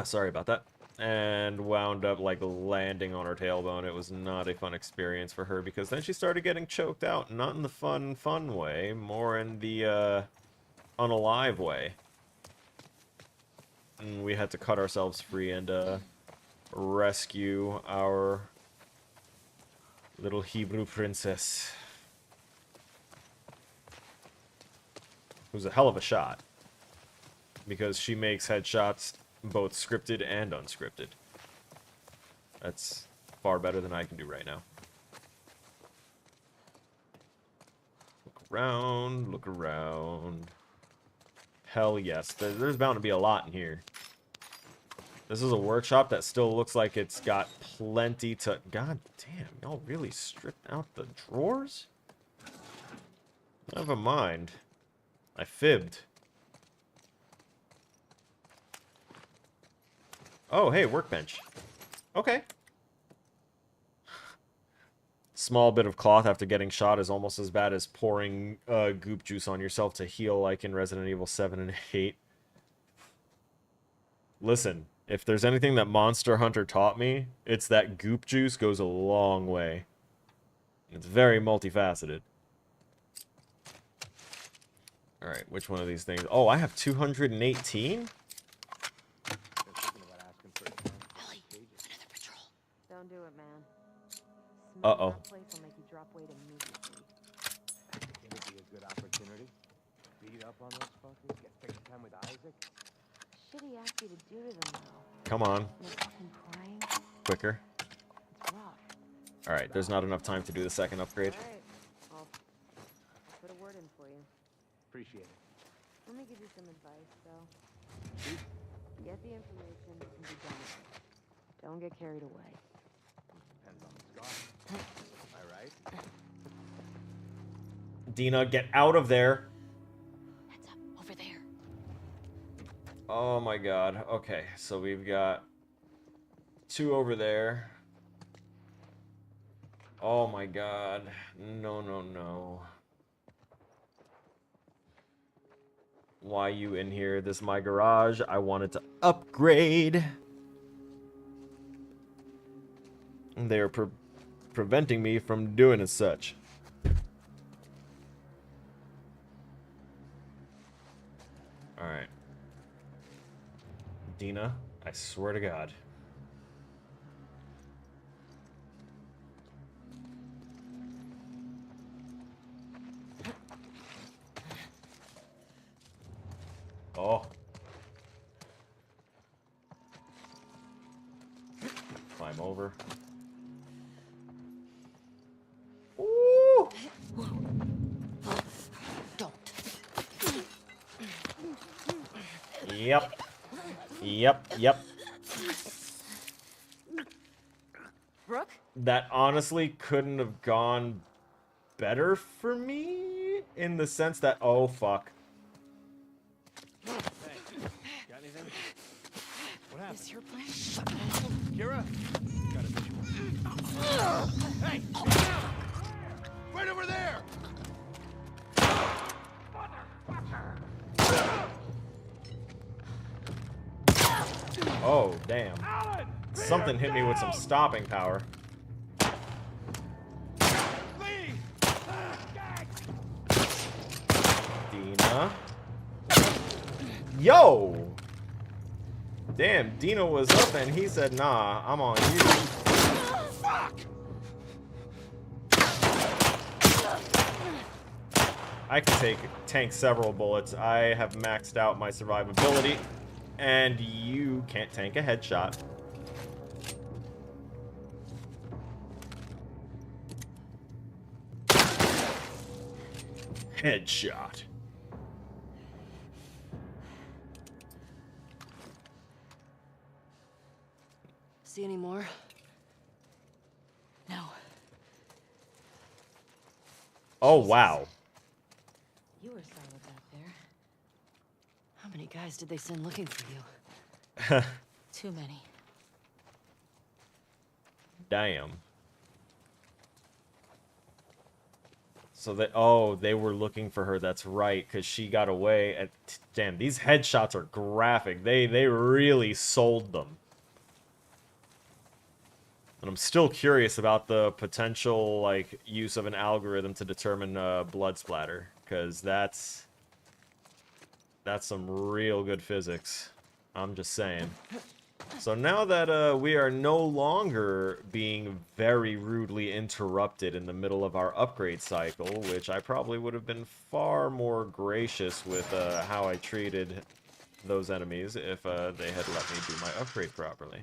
Sorry about that. And wound up like landing on her tailbone. It was not a fun experience for her because then she started getting choked out, not in the fun way, more in the unalive way. And we had to cut ourselves free and rescue our little Hebrew princess. Who's a hell of a shot. Because she makes headshots both scripted and unscripted. That's far better than I can do right now. Look around, look around. Hell yes, there's bound to be a lot in here. This is a workshop that still looks like it's got plenty to... God damn, y'all really stripped out the drawers? Never mind. I fibbed. Oh, hey, workbench. Okay. Small bit of cloth after getting shot is almost as bad as pouring goop juice on yourself to heal like in Resident Evil 7 and 8. Listen, if there's anything that Monster Hunter taught me, it's that goop juice goes a long way. It's very multifaceted. Alright, which one of these things? Oh, I have 218? Ellie, another patrol. Don't do it, man. Uh-oh. That place will make you drop weight immediately. It'd be a good opportunity. Beat up on those fuckers, get FaceTime with Isaac. Shit he asked you to do to them, though. Come on. And they're fucking crying. Quicker. It's rough. Alright, there's not enough time to do the second upgrade. Alright. I'll put a word in for you. Appreciate it. Let me give you some advice, though. Get the information and be done with it. Don't get carried away. Depends on the scar. Am I right? Dina, get out of there. Heads up, over there. Oh my god. Okay, so we've got 2 over there. Oh my god. No, no, no. Why you in here? This is my garage. I wanted to upgrade. And they are preventing me from doing as such. Alright. Dina, I swear to God. Oh. Climb over. Ooh. Don't. Yep. Yep. Brooke? That honestly couldn't have gone better for me in the sense that, oh fuck. Got anything? What happened? Is your plan? Kira? Got a visual. Hey! Get down! Right over there! Oh, damn. Alan! Something hit me with some stopping power. Lee! Dina. Yo! Damn, Dina was up and he said, nah, I'm on you. Fuck! I can tank several bullets. I have maxed out my survivability. And you can't tank a headshot. Headshot. See any more? No. Oh, wow. You were solid back there. How many guys did they send looking for you? Too many. Damn. So they were looking for her. That's right, because she got away. Damn, these headshots are graphic. They really sold them. And I'm still curious about the potential like use of an algorithm to determine blood splatter, because that's some real good physics. I'm just saying. So now that we are no longer being very rudely interrupted in the middle of our upgrade cycle, which I probably would have been far more gracious with how I treated those enemies if they had let me do my upgrade properly.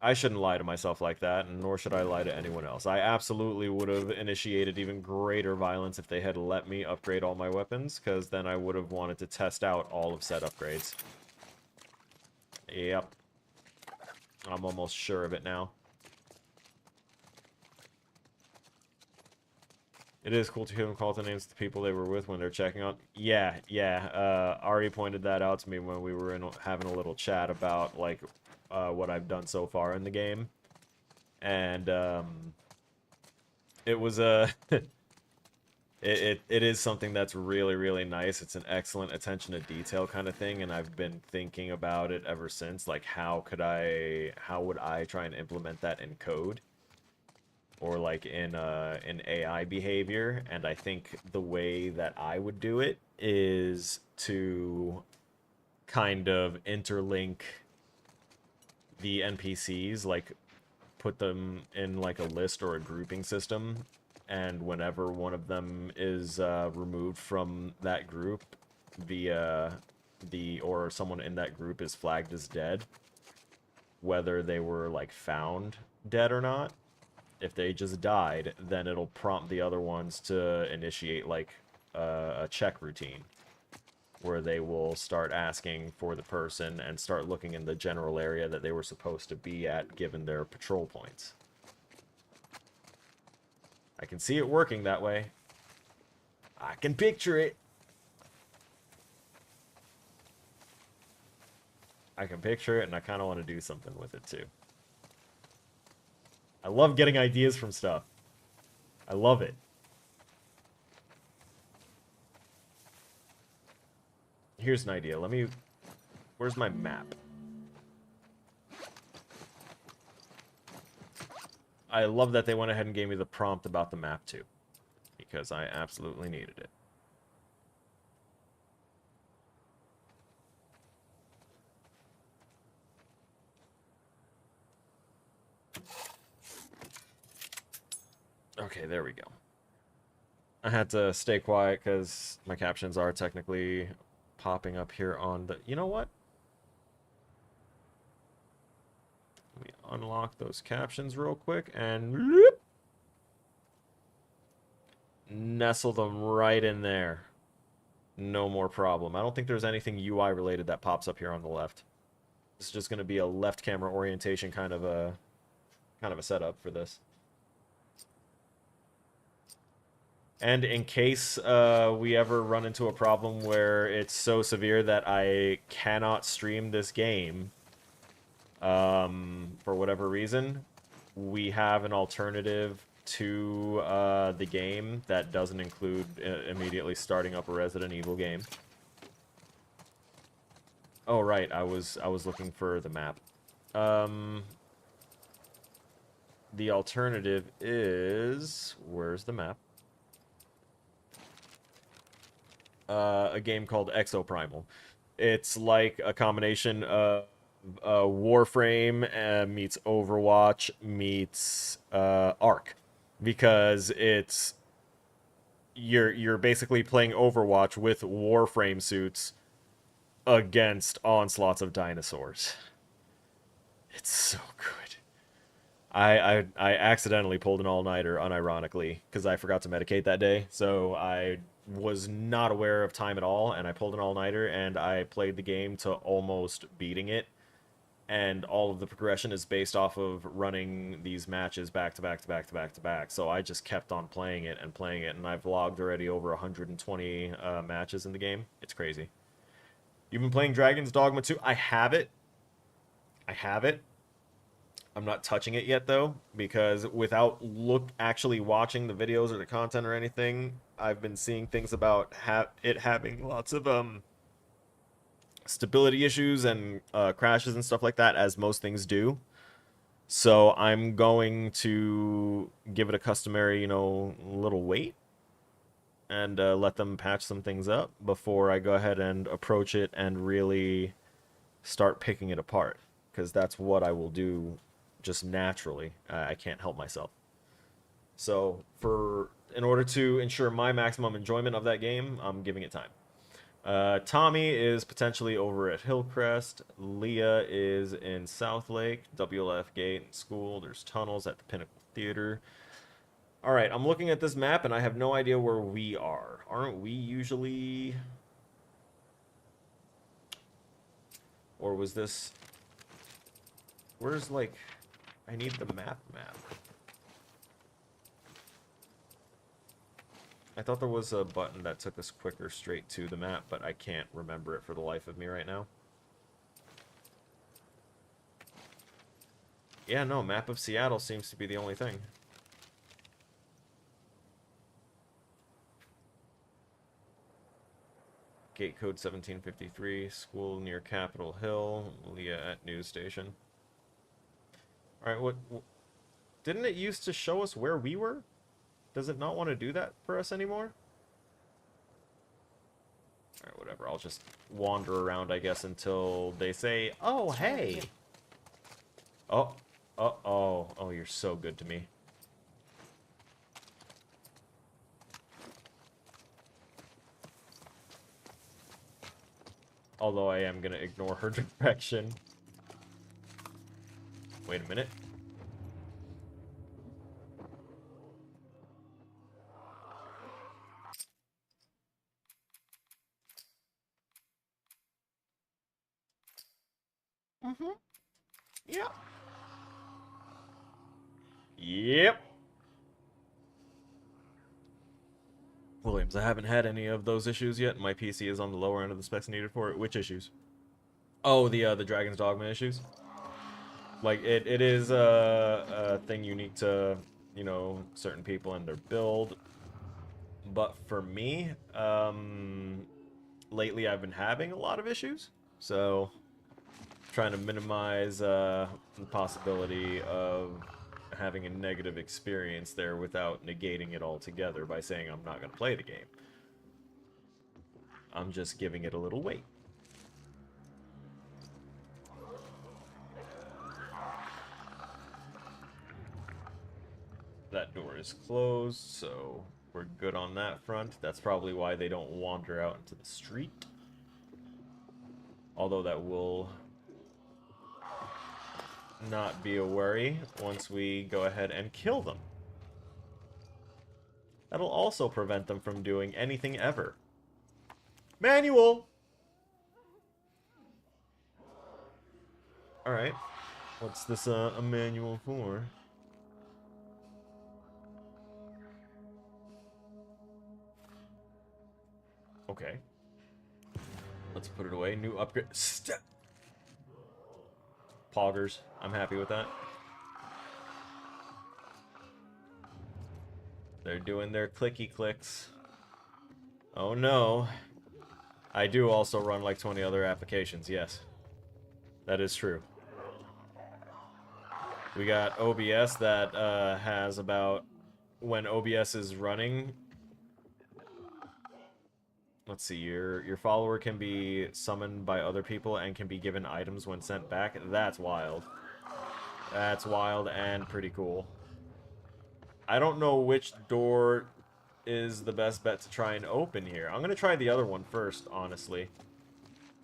I shouldn't lie to myself like that, and nor should I lie to anyone else. I absolutely would have initiated even greater violence if they had let me upgrade all my weapons, because then I would have wanted to test out all of said upgrades. Yep. I'm almost sure of it now. It is cool to hear them call the names of the people they were with when they're checking on. Yeah. Ari pointed that out to me when we were having a little chat about, like, what I've done so far in the game. And, it was It is something that's really, really nice. It's an excellent attention to detail kind of thing, and I've been thinking about it ever since. Like, how would I try and implement that in code? Or like in AI behavior, and I think the way that I would do it is to kind of interlink the NPCs, like put them in like a list or a grouping system, and whenever one of them is removed from that group, or someone in that group is flagged as dead, whether they were like found dead or not, if they just died, then it'll prompt the other ones to initiate like a check routine where they will start asking for the person and start looking in the general area that they were supposed to be at given their patrol points. I can see it working that way. I can picture it. I can picture it, and I kind of want to do something with it too. I love getting ideas from stuff. I love it. Here's an idea. Where's my map? I love that they went ahead and gave me the prompt about the map too, because I absolutely needed it. Okay, there we go. I had to stay quiet because my captions are technically popping up here on the... You know what? Let me unlock those captions real quick and... Whoop, nestle them right in there. No more problem. I don't think there's anything UI related that pops up here on the left. This is just going to be a left camera orientation kind of a setup for this. And in case we ever run into a problem where it's so severe that I cannot stream this game, for whatever reason, we have an alternative to the game that doesn't include immediately starting up a Resident Evil game. Oh right, I was looking for the map. The alternative is... Where's the map? A game called Exoprimal. It's like a combination of Warframe meets Overwatch meets Ark, because it's you're basically playing Overwatch with Warframe suits against onslaughts of dinosaurs. It's so good. I accidentally pulled an all-nighter unironically because I forgot to medicate that day, so I was not aware of time at all, and I pulled an all-nighter, and I played the game to almost beating it, and all of the progression is based off of running these matches back to back to back to back to back, so I just kept on playing it, and I've logged already over 120 matches in the game. It's crazy. You've been playing Dragon's Dogma 2? I have it. I'm not touching it yet though, because without actually watching the videos or the content or anything, I've been seeing things about it having lots of stability issues and crashes and stuff like that, as most things do. So I'm going to give it a customary, little wait and let them patch some things up before I go ahead and approach it and really start picking it apart, because that's what I will do just naturally. I can't help myself. So in order to ensure my maximum enjoyment of that game, I'm giving it time. Tommy is potentially over at Hillcrest. Leah is in Southlake, WLF Gate School. There's tunnels at the Pinnacle Theater. Alright, I'm looking at this map and I have no idea where we are. Aren't we usually... Or was this... Where's, like... I need the map. I thought there was a button that took us quicker straight to the map, but I can't remember it for the life of me right now. Yeah, no, map of Seattle seems to be the only thing. Gate code 1753. School near Capitol Hill. Leah at news station. Alright, what... Didn't it used to show us where we were? Does it not want to do that for us anymore? Alright, whatever. I'll just wander around, I guess, until they say, oh, hey! Oh, oh, you're so good to me. Although I am gonna ignore her direction. Wait a minute. Mm-hmm. Yep. Yep. Williams, I haven't had any of those issues yet. My PC is on the lower end of the specs needed for it. Which issues? Oh, the Dragon's Dogma issues. Like, it is a thing unique to, you know, certain people and their build. But for me, lately I've been having a lot of issues. So, trying to minimize the possibility of having a negative experience there without negating it altogether by saying I'm not going to play the game. I'm just giving it a little weight. That door is closed, so we're good on that front. That's probably why they don't wander out into the street. Although that will not be a worry once we go ahead and kill them. That'll also prevent them from doing anything ever. Manual! Alright. What's this a manual for? Okay. Let's put it away. New upgrade. Step. Poggers. I'm happy with that. They're doing their clicky clicks. Oh no. I do also run like 20 other applications, yes. That is true. We got OBS that has about... When OBS is running... Let's see, your follower can be summoned by other people and can be given items when sent back. That's wild. That's wild and pretty cool. I don't know which door is the best bet to try and open here. I'm going to try the other one first, honestly.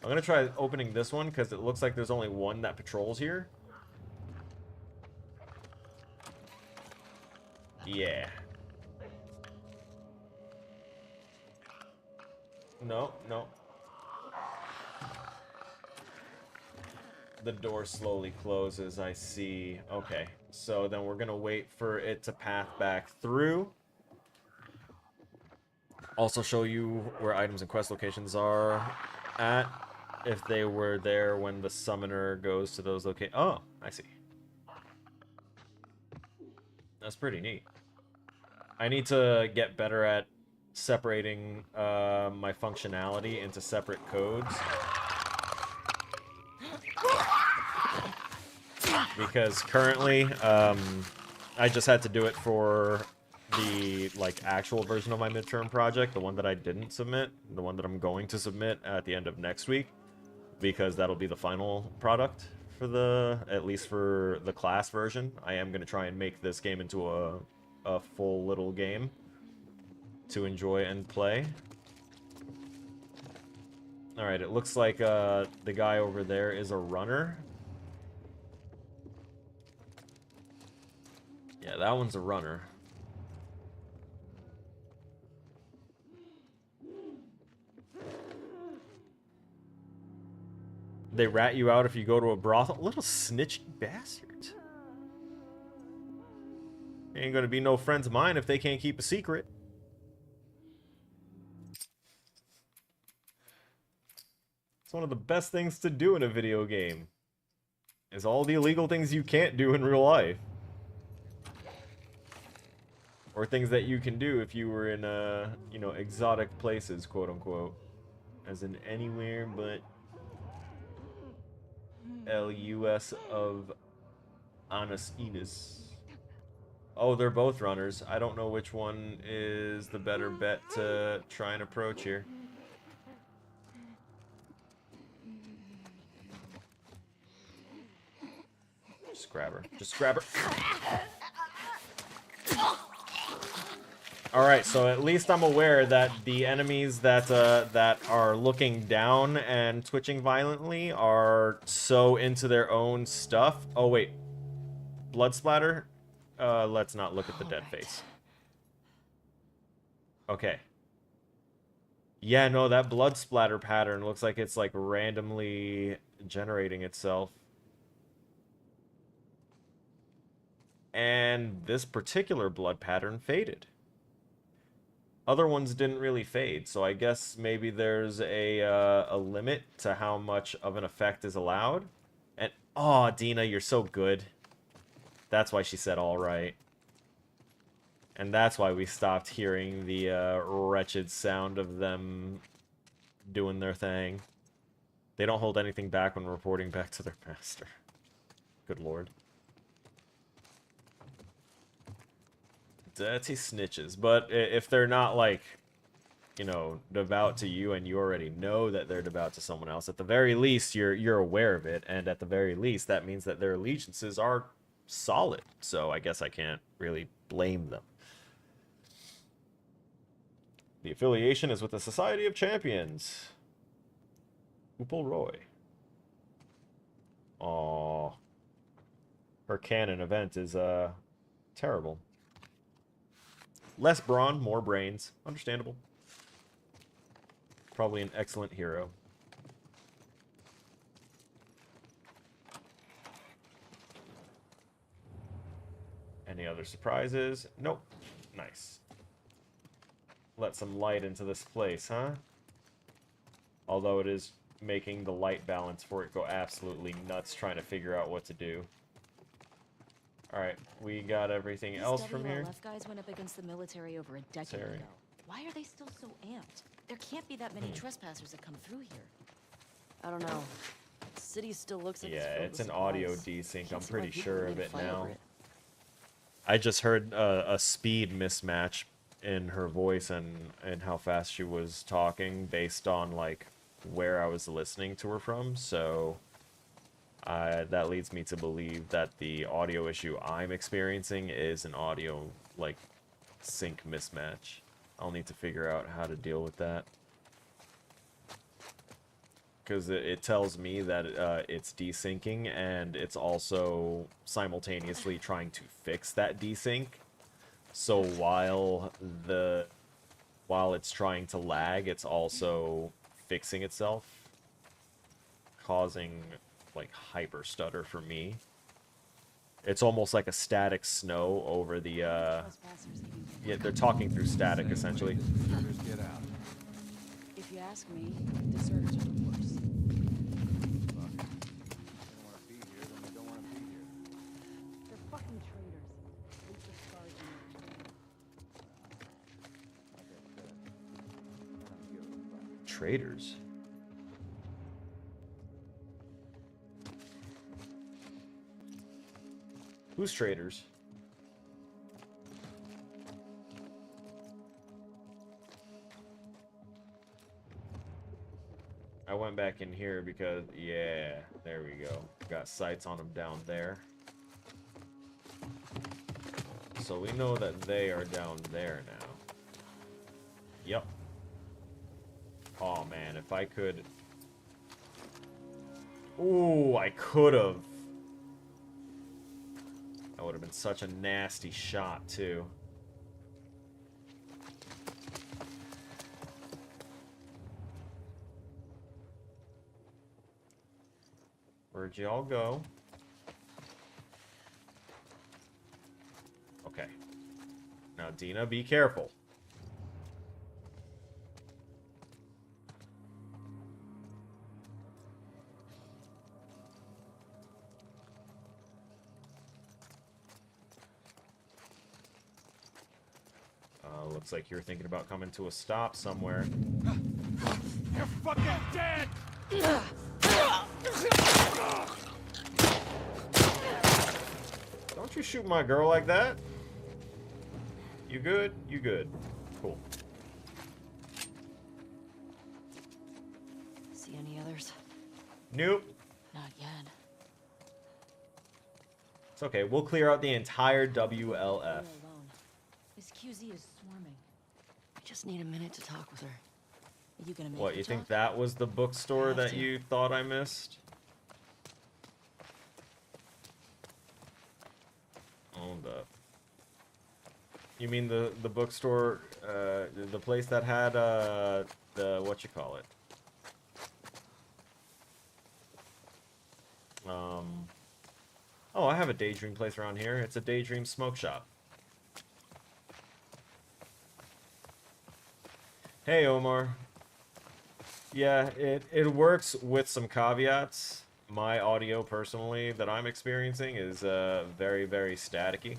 I'm going to try opening this one because it looks like there's only one that patrols here. Yeah. No, no. The door slowly closes, I see. Okay, so then we're gonna wait for it to path back through. Also show you where items and quest locations are at, if they were there when the summoner goes to those locations. Oh, I see. That's pretty neat. I need to get better at separating my functionality into separate codes. Because currently, I just had to do it for the actual version of my midterm project, the one that I didn't submit, the one that I'm going to submit at the end of next week, because that'll be the final product for at least for the class version. I am going to try and make this game into a full little game to enjoy and play. Alright, it looks like the guy over there is a runner. Yeah, that one's a runner. They rat you out if you go to a brothel? Little snitchy bastards. Ain't gonna be no friends of mine if they can't keep a secret. It's one of the best things to do in a video game. Is all the illegal things you can't do in real life. Or things that you can do if you were in, you know, exotic places, quote-unquote. As in anywhere but LUS of Anas Enos. Oh, they're both runners. I don't know which one is the better bet to try and approach here. Just grab her. Just grab her. Alright, so at least I'm aware that the enemies that that are looking down and twitching violently are so into their own stuff. Oh, wait. Blood splatter? Let's not look at the dead face. Okay. Yeah, no, that blood splatter pattern looks like it's, like, randomly generating itself. And this particular blood pattern faded. Other ones didn't really fade, so I guess maybe there's a limit to how much of an effect is allowed. And, oh, Dina, you're so good. That's why she said all right. And that's why we stopped hearing the wretched sound of them doing their thing. They don't hold anything back when reporting back to their master. Good lord. Dirty snitches. But if they're not, like, you know, devout to you and you already know that they're devout to someone else, at the very least, you're aware of it. And at the very least, that means that their allegiances are solid. So I guess I can't really blame them. The affiliation is with the Society of Champions. Upal Roy. Aww. Her canon event is, terrible. Less brawn, more brains. Understandable. Probably an excellent hero. Any other surprises? Nope. Nice. Let some light into this place, huh? Although it is making the light balance for it go absolutely nuts trying to figure out what to do. Alright, we got everything else from here. These WLF guys went up against the military over a decade ago. Why are they still so amped? There can't be that many trespassers that come through here. I don't know. The city still looks like Yeah, it's it's filled an with audio supplies. desync. I'm Can't see pretty why people sure would of need it to fight now. over it. I just heard a speed mismatch in her voice and how fast she was talking based on, like, where I was listening to her from, so that leads me to believe that the audio issue I'm experiencing is an audio, like, sync mismatch. I'll need to figure out how to deal with that. Because it tells me that it's desyncing, and it's also simultaneously trying to fix that desync. So while it's trying to lag, it's also fixing itself, causing, like, hyper stutter for me. It's almost like a static snow over the yeah, they're talking through static essentially. Deserters get out. If you ask me, deserters are the worst. Fuck. If they don't want to be here, then they don't want to be here. They're fucking traitors. At least the scars understand. Like I said, I don't give a fuck. Traitors. Who's traitors? I went back in here because, yeah, there we go. Got sights on them down there. So we know that they are down there now. Yep. Oh man, if I could... Ooh, I could have. That would have been such a nasty shot, too. Where'd y'all go? Okay. Now, Dina, be careful. Looks like you're thinking about coming to a stop somewhere. You're fucking dead! Don't you shoot my girl like that. You good? You good. Cool. See any others? Nope. Not yet. It's okay. We'll clear out the entire We're WLF. alone. This QZ is swarming. I just need a minute to talk with her. Are you gonna make What, her you think talk? that was the bookstore Have that to. you thought I missed? Hold up. You mean the bookstore, the place that had, the, whatchamacallit? Oh, I have a Daydream place around here. It's a Daydream smoke shop. Hey, Omar. Yeah, it works with some caveats. My audio, personally, that I'm experiencing is, very, very staticky.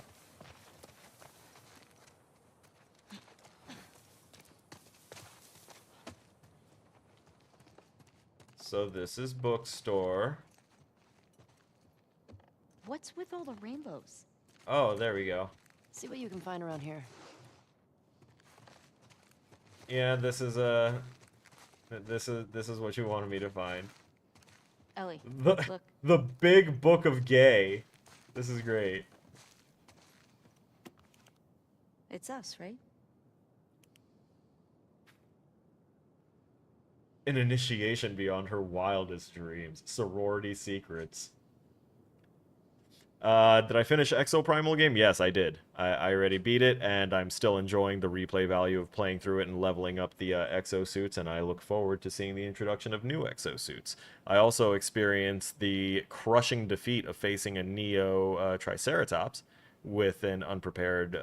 So this is bookstore. What's with all the rainbows? Oh, there we go. See what you can find around here. Yeah, this is what you wanted me to find. Ellie, The, look. the big book of gay. This is great. It's us, right? An initiation beyond her wildest dreams. Sorority secrets. Did I finish Exoprimal game? Yes, I did. I already beat it, and I'm still enjoying the replay value of playing through it and leveling up the exosuits, and I look forward to seeing the introduction of new exosuits. I also experienced the crushing defeat of facing a Neo Triceratops with an unprepared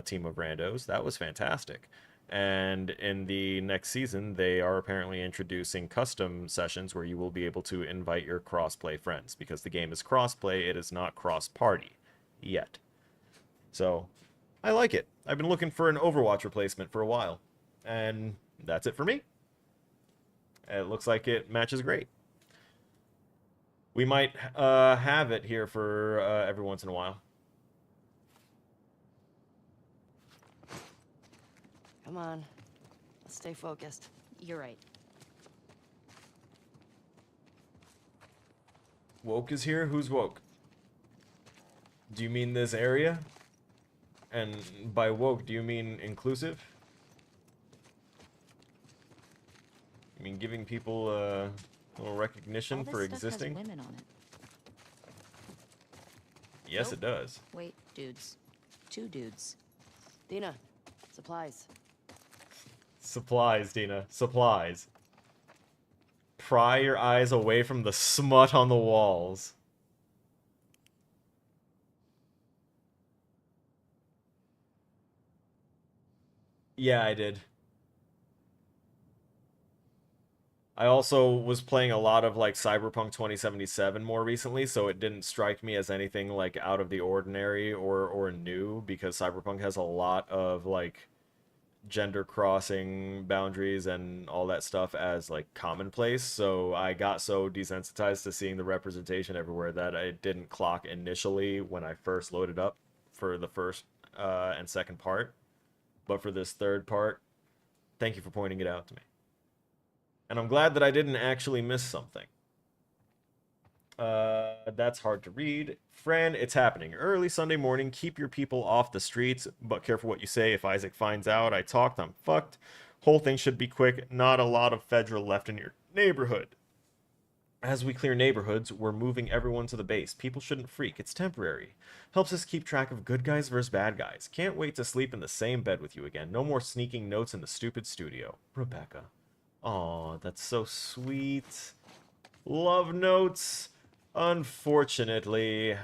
team of randos. That was fantastic. And in the next season, they are apparently introducing custom sessions where you will be able to invite your cross-play friends. Because the game is cross-play, it is not cross-party yet. So, I like it. I've been looking for an Overwatch replacement for a while. And that's it for me. It looks like it matches great. We might have it here for every once in a while. Come on. Let's stay focused. You're right. Woke is here? Who's woke? Do you mean this area? And by woke, do you mean inclusive? You mean giving people a little recognition All this for stuff existing? has women on it. Yes, Nope. it does. Wait, dudes. 2 dudes. Dina, supplies. Supplies, Dina. Supplies. Pry your eyes away from the smut on the walls. Yeah, I did. I also was playing a lot of like Cyberpunk 2077 more recently, so it didn't strike me as anything like out of the ordinary or new, because Cyberpunk has a lot of like gender crossing boundaries and all that stuff as like commonplace. So I got so desensitized to seeing the representation everywhere that I didn't clock initially when I first loaded up for the first and second part. But for this third part, thank you for pointing it out to me. And I'm glad that I didn't actually miss something. That's hard to read. Fran, it's happening. Early Sunday morning, keep your people off the streets, but careful what you say. If Isaac finds out I talked, I'm fucked. Whole thing should be quick. Not a lot of federal left in your neighborhood. As we clear neighborhoods, we're moving everyone to the base. People shouldn't freak. It's temporary. Helps us keep track of good guys versus bad guys. Can't wait to sleep in the same bed with you again. No more sneaking notes in the stupid studio. Rebecca. Aw, that's so sweet. Love notes. Unfortunately,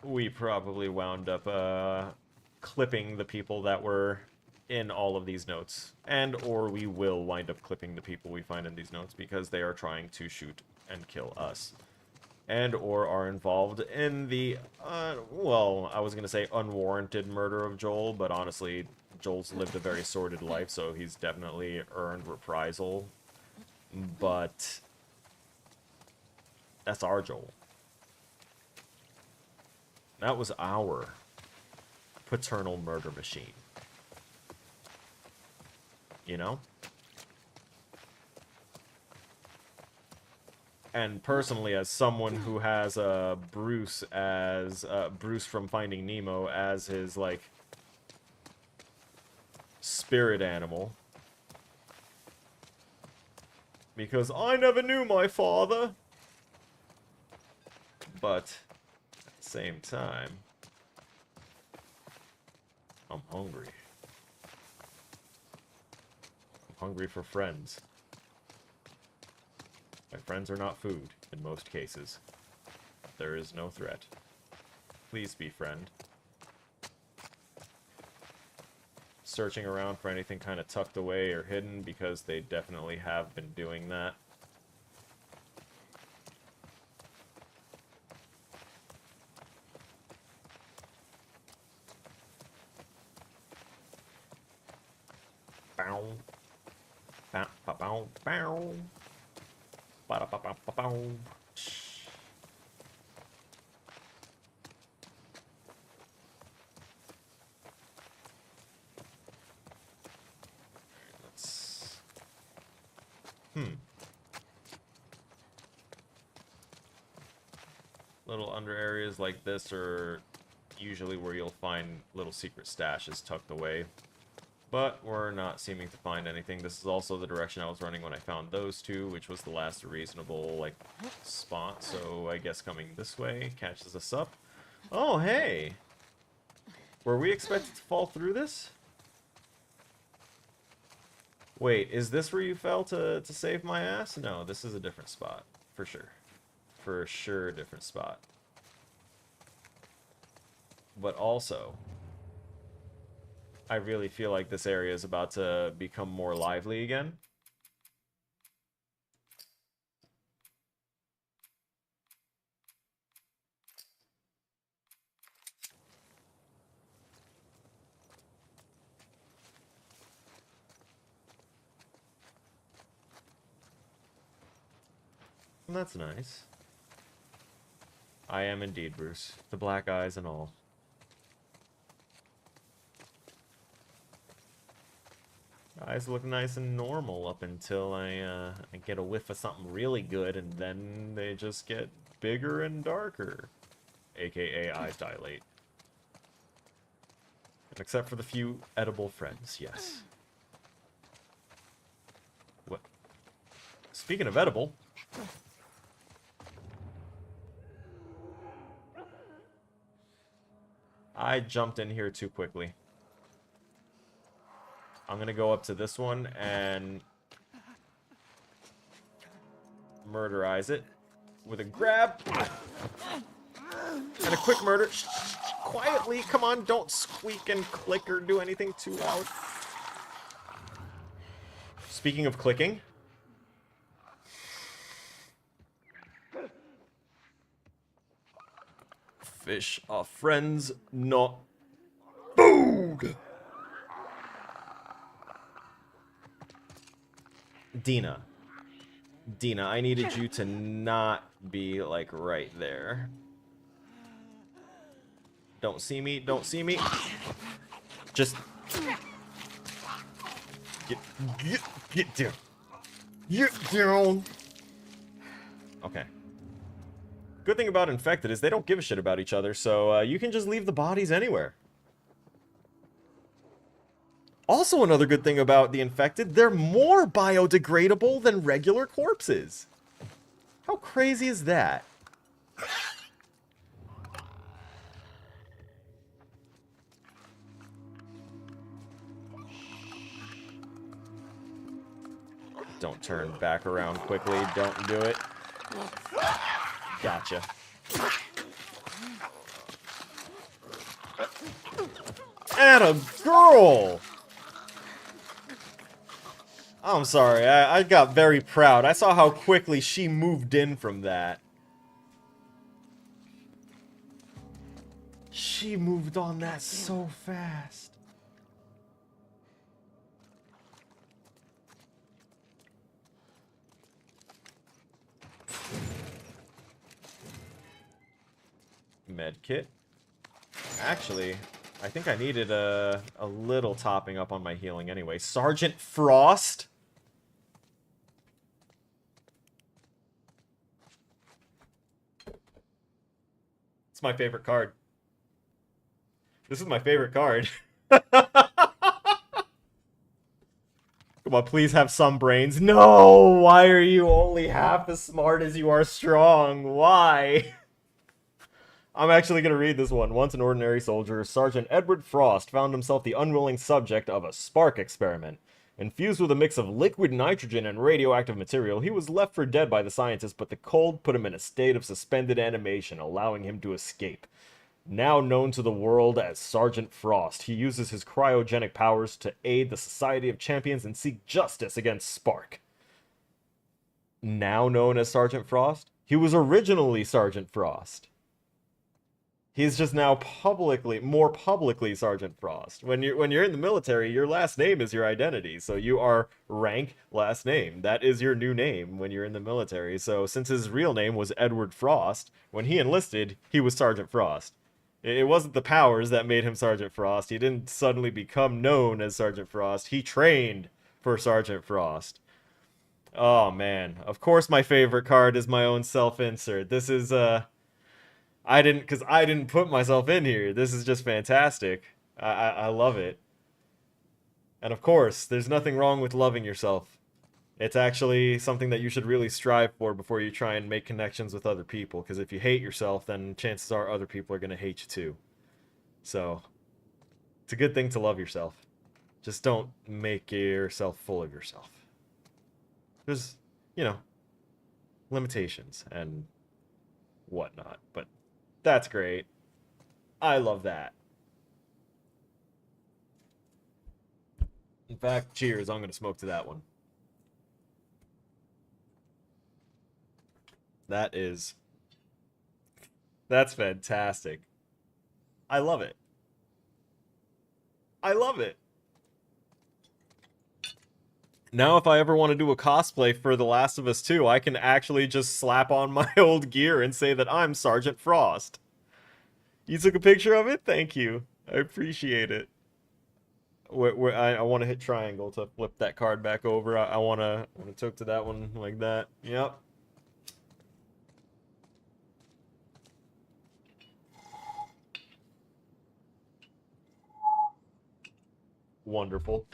we probably wound up clipping the people that were in all of these notes. And or we will wind up clipping the people we find in these notes because they are trying to shoot and kill us. And or are involved in the, well, I was going to say unwarranted murder of Joel, but honestly, Joel's lived a very sordid life, so he's definitely earned reprisal. But that's our Joel. That was our paternal murder machine. You know? And personally, as someone who has Bruce as Bruce from Finding Nemo as his like spirit animal, because I never knew my father, but at the same time, I'm hungry. I'm hungry for friends. My friends are not food, in most cases. There is no threat. Please be friend. Searching around for anything kind of tucked away or hidden, because they definitely have been doing that. Bow. Bow, bow, bow, bow. Ba-da-ba-ba-ba-bow. Let's... Little under areas like this are usually where you'll find little secret stashes tucked away. But we're not seeming to find anything. This is also the direction I was running when I found those two, which was the last reasonable, like, spot. So I guess coming this way catches us up. Oh, hey! Were we expected to fall through this? Wait, is this where you fell to save my ass? No, this is a different spot. For sure. For sure, a different spot. But also, I really feel like this area is about to become more lively again. And that's nice. I am indeed, Bruce. The black eyes and all. Eyes look nice and normal up until I get a whiff of something really good, and then they just get bigger and darker. AKA eyes dilate. Except for the few edible friends, yes. What? Speaking of edible... I jumped in here too quickly. I'm gonna go up to this one and murderize it with a grab and a quick murder. Quietly, come on, don't squeak and click or do anything too loud. Speaking of clicking, fish are friends, not food. Dina, I needed you to not be, like, right there. Don't see me, don't see me. Just... Get down. Get down. Okay. Good thing about infected is they don't give a shit about each other, so you can just leave the bodies anywhere. Also, another good thing about the infected, they're more biodegradable than regular corpses. How crazy is that? Don't turn back around quickly. Don't do it. Gotcha. Atta girl! I'm sorry, I got very proud. I saw how quickly she moved in from that. She moved on that so fast. Med kit. Actually, I think I needed a little topping up on my healing anyway. Sergeant Frost? It's my favorite card. This is my favorite card. Come on, please have some brains. No! Why are you only half as smart as you are strong? Why? I'm actually going to read this one. Once an ordinary soldier, Sergeant Edward Frost found himself the unwilling subject of a spark experiment. Infused with a mix of liquid nitrogen and radioactive material, he was left for dead by the scientists, but the cold put him in a state of suspended animation, allowing him to escape. Now known to the world as Sergeant Frost, he uses his cryogenic powers to aid the Society of Champions and seek justice against Spark. Now known as Sergeant Frost? He was originally Sergeant Frost. He's just now more publicly Sergeant Frost. When you're in the military, your last name is your identity. So you are rank last name. That is your new name when you're in the military. So since his real name was Edward Frost, when he enlisted, he was Sergeant Frost. It wasn't the powers that made him Sergeant Frost. He didn't suddenly become known as Sergeant Frost. He trained for Sergeant Frost. Oh, man. Of course my favorite card is my own self-insert. This is, I didn't put myself in here. This is just fantastic. I love it. And of course, there's nothing wrong with loving yourself. It's actually something that you should really strive for before you try and make connections with other people. Because if you hate yourself, then chances are other people are going to hate you too. So, it's a good thing to love yourself. Just don't make yourself full of yourself. There's, you know, limitations and whatnot. But that's great. I love that. In fact, cheers. I'm going to smoke to that one. That's fantastic. I love it. I love it. Now if I ever want to do a cosplay for The Last of Us 2, I can actually just slap on my old gear and say that I'm Sergeant Frost. You took a picture of it? Thank you. I appreciate it. I want to hit triangle to flip that card back over. I want to talk to that one like that. Yep. Wonderful.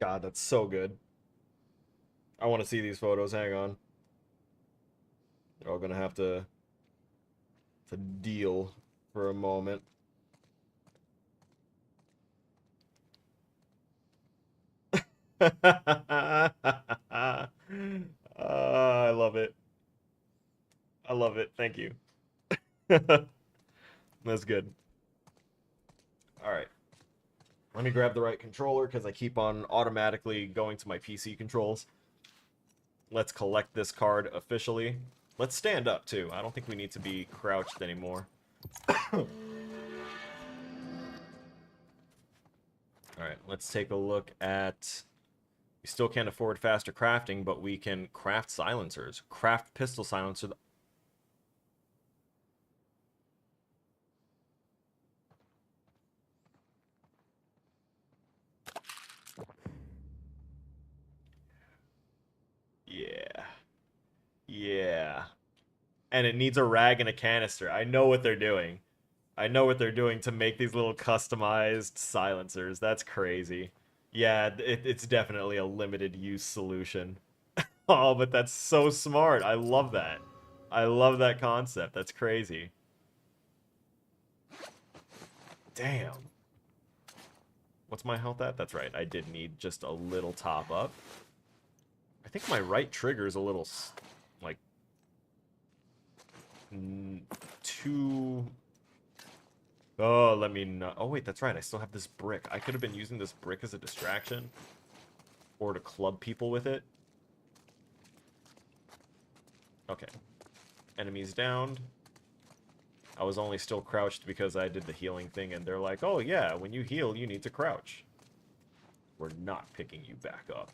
God, that's so good. I want to see these photos. Hang on. They're all gonna have to deal for a moment. I love it. I love it. Thank you. That's good. All right. Let me grab the right controller because I keep on automatically going to my PC controls. Let's collect this card officially. Let's stand up, too. I don't think we need to be crouched anymore. Alright, let's take a look at... We still can't afford faster crafting, but we can craft silencers. Craft pistol silencer... Yeah. Yeah. And it needs a rag and a canister. I know what they're doing. I know what they're doing to make these little customized silencers. That's crazy. Yeah, it's definitely a limited use solution. Oh, but that's so smart. I love that. I love that concept. That's crazy. Damn. What's my health at? That's right. I did need just a little top up. I think my right trigger is a little, like, too... Oh, let me know. Oh, wait, that's right. I still have this brick. I could have been using this brick as a distraction. Or to club people with it. Okay. Enemies downed. I was only still crouched because I did the healing thing, and they're like, oh yeah, when you heal, you need to crouch. We're not picking you back up.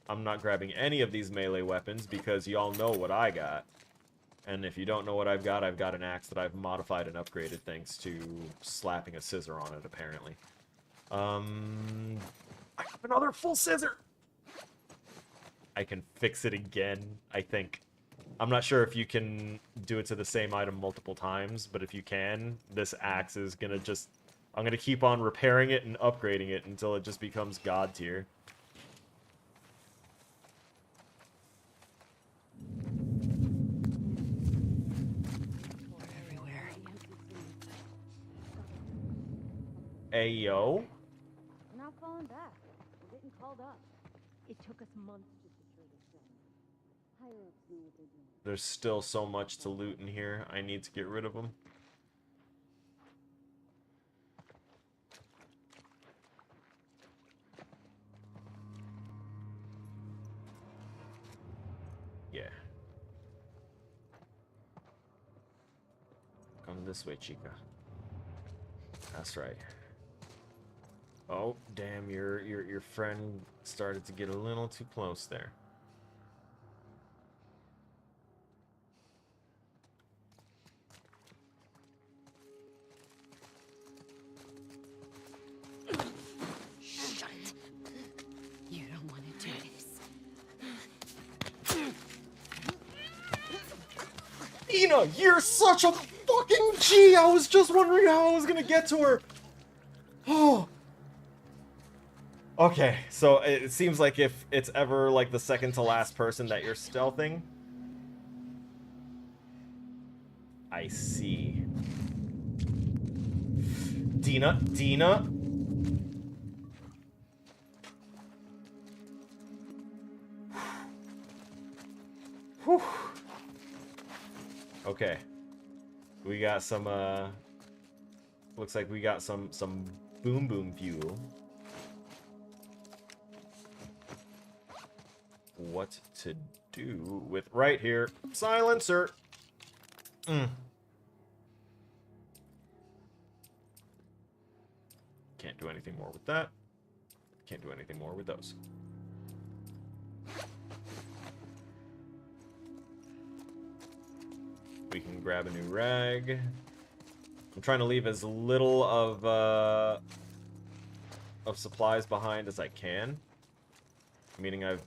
I'm not grabbing any of these melee weapons because y'all know what I got. And if you don't know what I've got an axe that I've modified and upgraded thanks to slapping a scissor on it, apparently. I have another full scissor! I can fix it again, I think. I'm not sure if you can do it to the same item multiple times, but if you can, this axe is gonna just... I'm gonna keep on repairing it and upgrading it until it just becomes god tier. Everywhere. Ayo. We're not falling back. We're getting called up. It took us months to secure this thing. Higher ups knew what they're doing. There's still so much to loot in here. I need to get rid of them. Yeah. Come this way, chica. That's right. Oh, damn, your friend started to get a little too close there. Shut it. You don't want to do this. Ina, you're such a fucking G! I was just wondering how I was gonna get to her. Oh. Okay, so it seems like if it's ever like the second to last person that you're stealthing. I see. Dina. Whew. Okay. We got some, looks like we got some boom fuel. What to do with right here? Silencer! Can't do anything more with that. Can't do anything more with those. We can grab a new rag. I'm trying to leave as little of supplies behind as I can. Meaning I've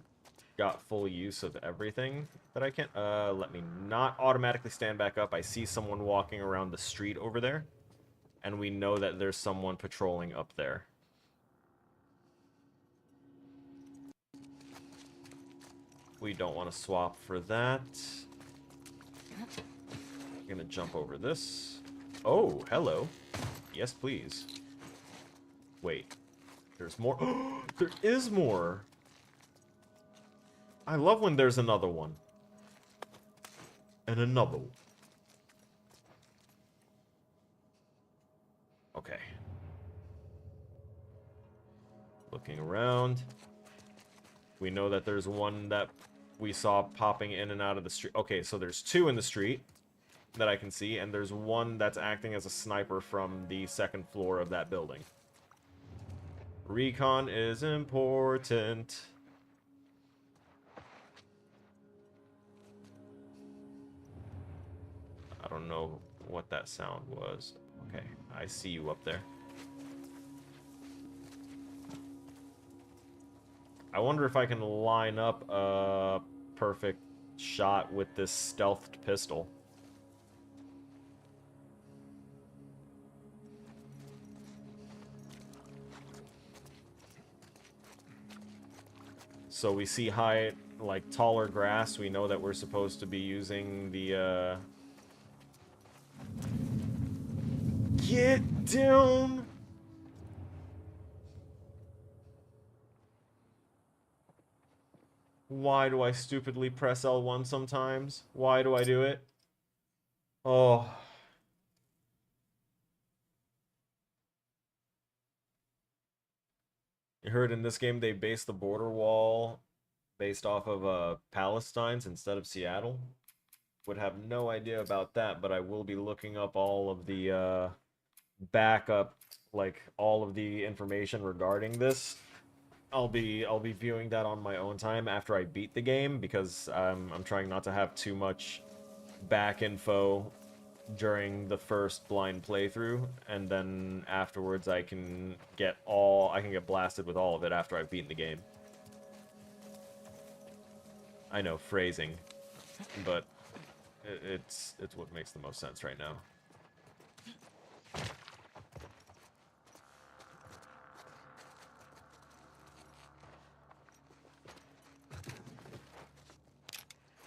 got full use of everything that I can. Let me not automatically stand back up. I see someone walking around the street over there. And we know that there's someone patrolling up there. We don't want to swap for that. I'm gonna jump over this. Oh, hello. Yes, please. Wait. There's more. There is more. I love when there's another one. And another one. Okay. Looking around. We know that there's one that we saw popping in and out of the street. Okay, so there's two in the street that I can see, and there's one that's acting as a sniper from the second floor of that building. Recon is important. I don't know what that sound was. Okay, I see you up there. I wonder if I can line up a perfect shot with this stealthed pistol. So we see high, like, taller grass. We know that we're supposed to be using the, Get down! Why do I stupidly press L1 sometimes? Why do I do it? Oh. You heard in this game they based the border wall based off of Palestine's instead of Seattle? would have no idea about that, but I will be looking up all of the backup, like all of the information regarding this. I'll be viewing that on my own time after I beat the game, because I'm trying not to have too much back info during the first blind playthrough, and then afterwards I can get blasted with all of it after I've beaten the game. I know, phrasing, but it's what makes the most sense right now.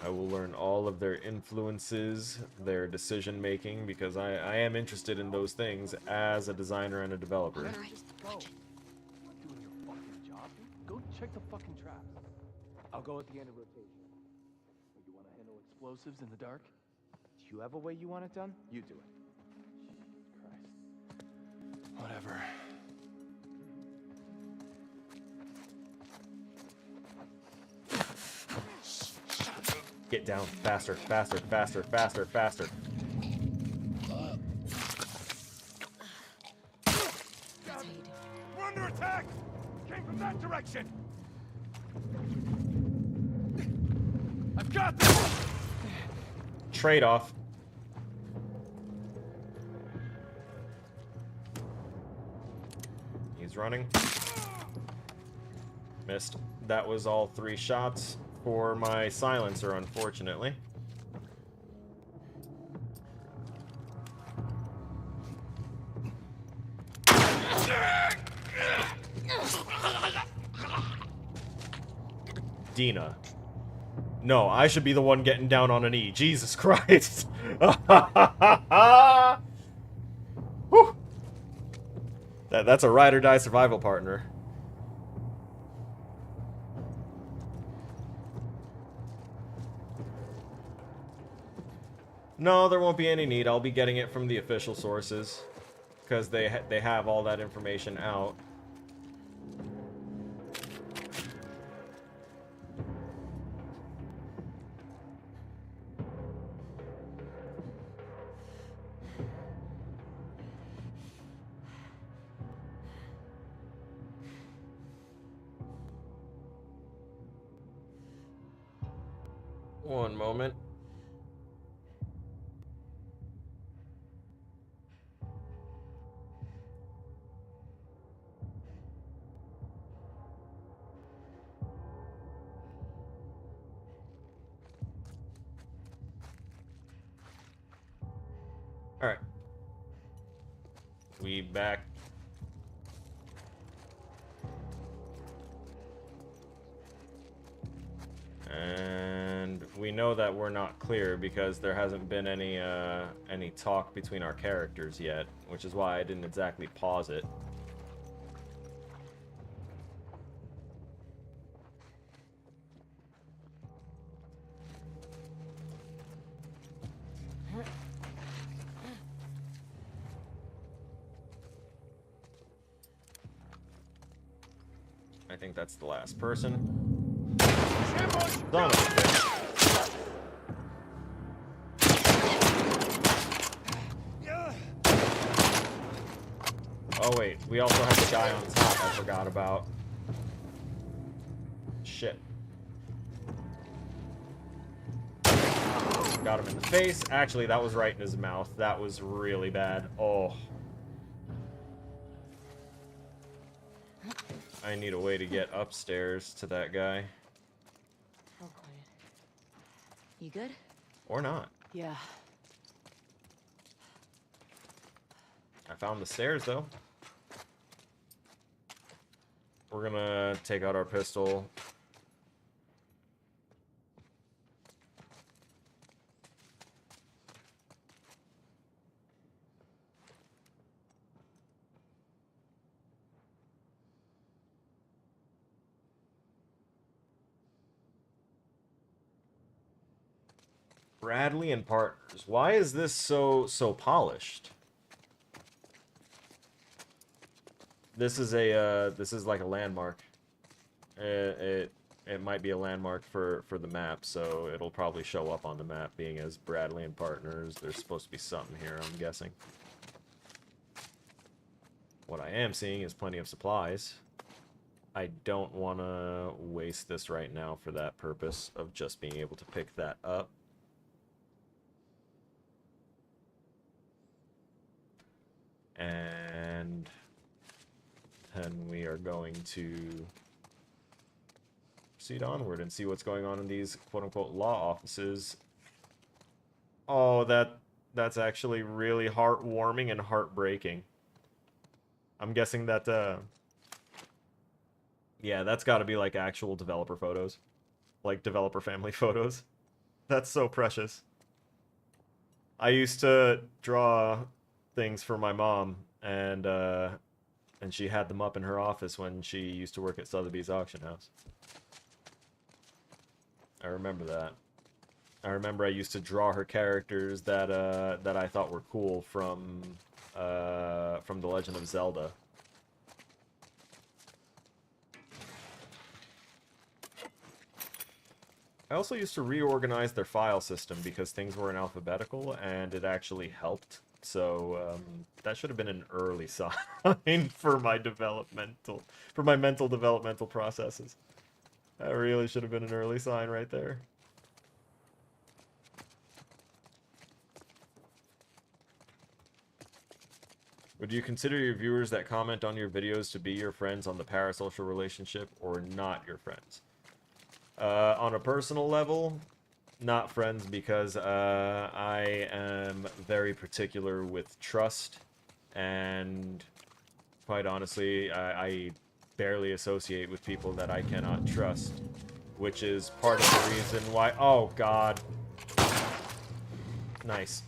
I will learn all of their influences, their decision making, because I am interested in those things as a designer and a developer. Alright, Just go. I'm not doing your fucking job. Go check the fucking traps. I'll go at the end of rotation. You want to handle explosives in the dark? Do you have a way you want it done? You do it. Jesus Christ. Whatever. Get down. Faster, faster, faster, faster, faster. That's how you do it. We're under attack! Came from that direction! I've got this! Trade-off. He's running. Missed. That was all 3 shots for my silencer, unfortunately. Dina. No, I should be the one getting down on an E. Jesus Christ. Whew. That's a ride or die survival partner. No, there won't be any need. I'll be getting it from the official sources, because they have all that information out. One moment. Alright. We back. And we know that we're not clear because there hasn't been any talk between our characters yet, which is why I didn't exactly pause it. I think that's the last person. Son of a bitch. Oh wait, we also have the guy on top I forgot about. Shit. Got him in the face. Actually, that was right in his mouth. That was really bad. Oh. I need a way to get upstairs to that guy. Oh, quiet. You good? Or not. Yeah. I found the stairs, though. We're gonna take out our pistol. Bradley and Partners. Why is this so polished? This is a this is like a landmark. it might be a landmark for the map, so it'll probably show up on the map being as Bradley and Partners. There's supposed to be something here, I'm guessing. What I am seeing is plenty of supplies. I don't want to waste this right now for that purpose of just being able to pick that up. And then we are going to proceed onward and see what's going on in these quote-unquote law offices. Oh, that's actually really heartwarming and heartbreaking. I'm guessing that, yeah, that's got to be like actual developer photos. Like developer family photos. That's so precious. I used to draw things for my mom, and she had them up in her office when she used to work at Sotheby's auction house. I remember that. I remember I used to draw her characters that that I thought were cool from The Legend of Zelda. I also used to reorganize their file system because things were in alphabetical, and it actually helped. So that should have been an early sign for my mental developmental processes. That really should have been an early sign right there. Would you consider your viewers that comment on your videos to be your friends on the parasocial relationship or not your friends? On a personal level, not friends, because I am very particular with trust, and quite honestly, I barely associate with people that I cannot trust, which is part of the reason why... Oh, God. Nice.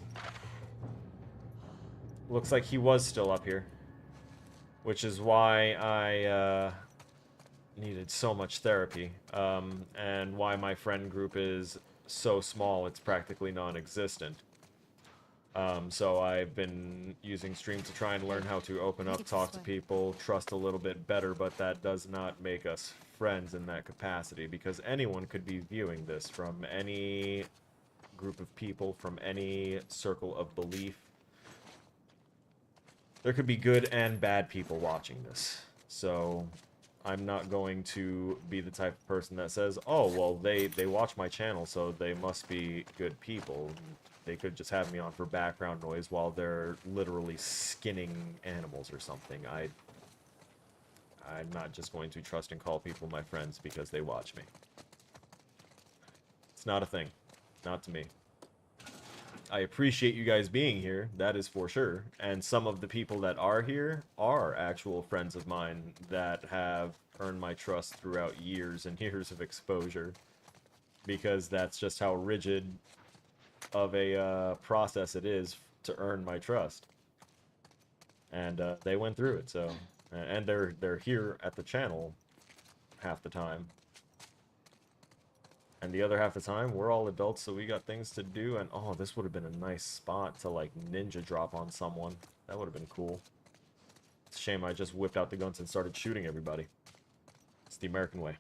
Looks like he was still up here, which is why I needed so much therapy, and why my friend group is so small it's practically non-existent. So I've been using streams to try and learn how to open up, talk to people, trust a little bit better, but that does not make us friends in that capacity, because anyone could be viewing this from any group of people, from any circle of belief. There could be good and bad people watching this, so I'm not going to be the type of person that says, oh, well, they watch my channel, so they must be good people. They could just have me on for background noise while they're literally skinning animals or something. I'm not just going to trust and call people my friends because they watch me. It's not a thing. Not to me. I appreciate you guys being here, that is for sure. And some of the people that are here are actual friends of mine that have earned my trust throughout years and years of exposure. Because that's just how rigid of a process it is to earn my trust. And they went through it, so... And they're here at the channel half the time. And the other half of the time, we're all adults, so we got things to do. And, oh, this would have been a nice spot to, like, ninja drop on someone. That would have been cool. It's a shame I just whipped out the guns and started shooting everybody. It's the American way.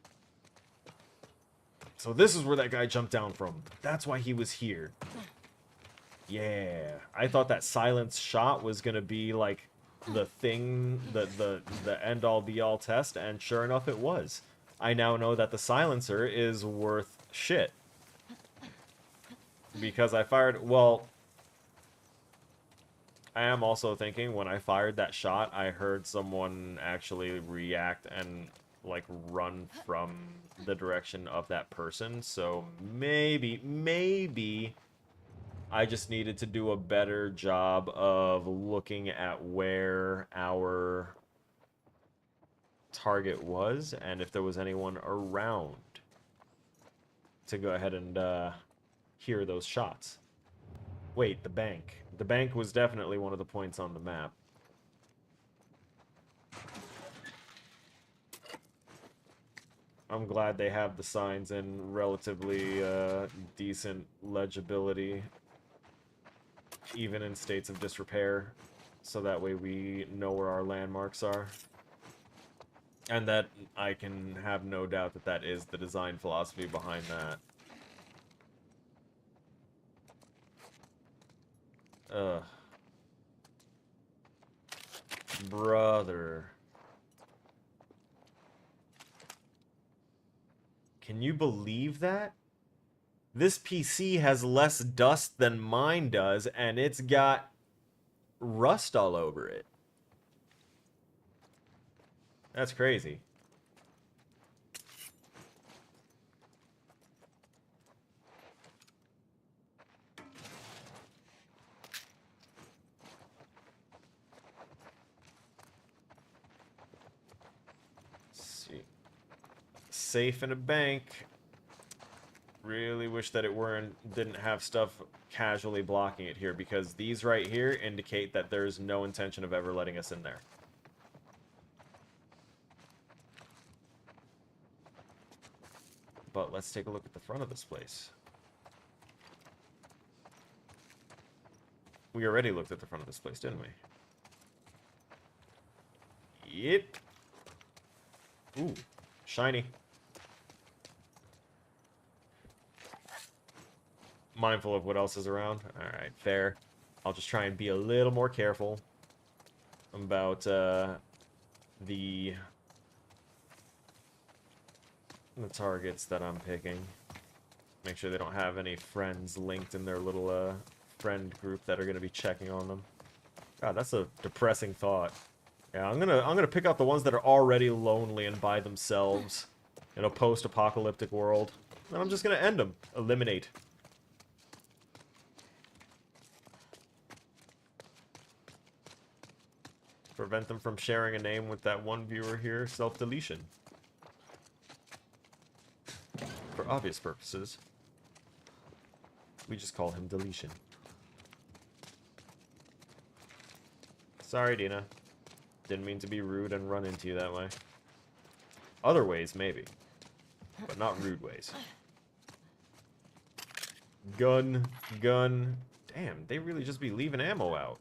So this is where that guy jumped down from. That's why he was here. Yeah. I thought that silence shot was going to be, like, the thing, the end-all, be-all test, and sure enough, it was. I now know that the silencer is worth shit. Because I fired... Well, I am also thinking when I fired that shot, I heard someone actually react and, like, run from the direction of that person. So maybe I just needed to do a better job of looking at where our target was and if there was anyone around to go ahead and hear those shots. Wait, the bank. The bank was definitely one of the points on the map. I'm glad they have the signs in relatively decent legibility, even in states of disrepair, so that way we know where our landmarks are. And that I can have no doubt that that is the design philosophy behind that. Ugh. Brother. Can you believe that? This PC has less dust than mine does, and it's got rust all over it. That's crazy. Let's see. Safe in a bank. Really wish that it didn't have stuff casually blocking it here, because these right here indicate that there's no intention of ever letting us in there. But let's take a look at the front of this place. We already looked at the front of this place, didn't we? Yep. Ooh, shiny. Mindful of what else is around. Alright, fair. I'll just try and be a little more careful about the targets that I'm picking. Make sure they don't have any friends linked in their little friend group that are going to be checking on them. God, that's a depressing thought. Yeah, I'm gonna pick out the ones that are already lonely and by themselves in a post-apocalyptic world. And I'm just gonna end them. Eliminate. Prevent them from sharing a name with that one viewer here. Self-deletion. For obvious purposes, we just call him deletion. Sorry, Dina. Didn't mean to be rude and run into you that way. Other ways, maybe. But not rude ways. Gun. Gun. Damn, they really just be leaving ammo out.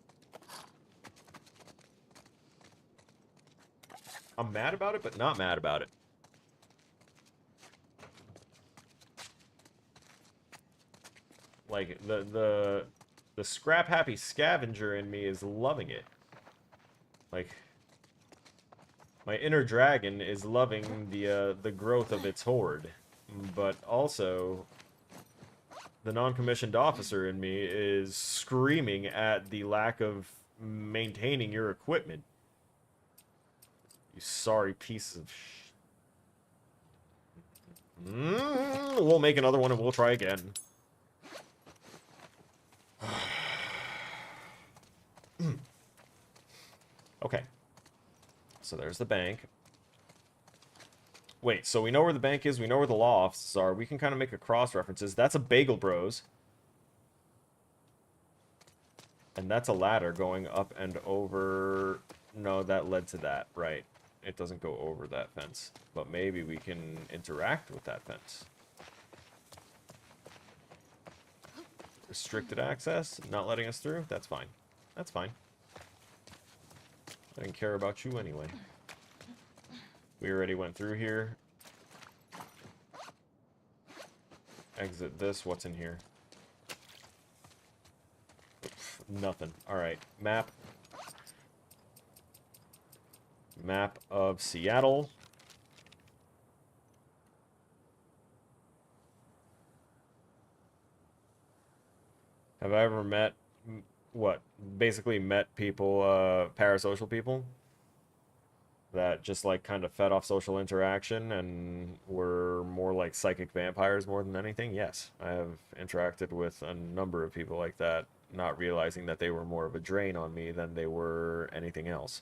I'm mad about it, but not mad about it. Like, the scrap-happy scavenger in me is loving it. Like, my inner dragon is loving the growth of its horde. But also, the non-commissioned officer in me is screaming at the lack of maintaining your equipment. You sorry piece of we'll make another one and we'll try again. Okay. So there's the bank. Wait, so we know where the bank is, we know where the law offices are. We can kind of make a cross-references. That's a Bagel Bros. And that's a ladder going up and over... No, that led to that, right. It doesn't go over that fence. But maybe we can interact with that fence. Restricted access? Not letting us through? That's fine. That's fine. I didn't care about you anyway. We already went through here. Exit this. What's in here? Nothing. Alright. Map. Map of Seattle. Have I ever met... What? Basically met people, parasocial people? That just, like, kind of fed off social interaction and were more like psychic vampires more than anything? Yes. I have interacted with a number of people like that, not realizing that they were more of a drain on me than they were anything else.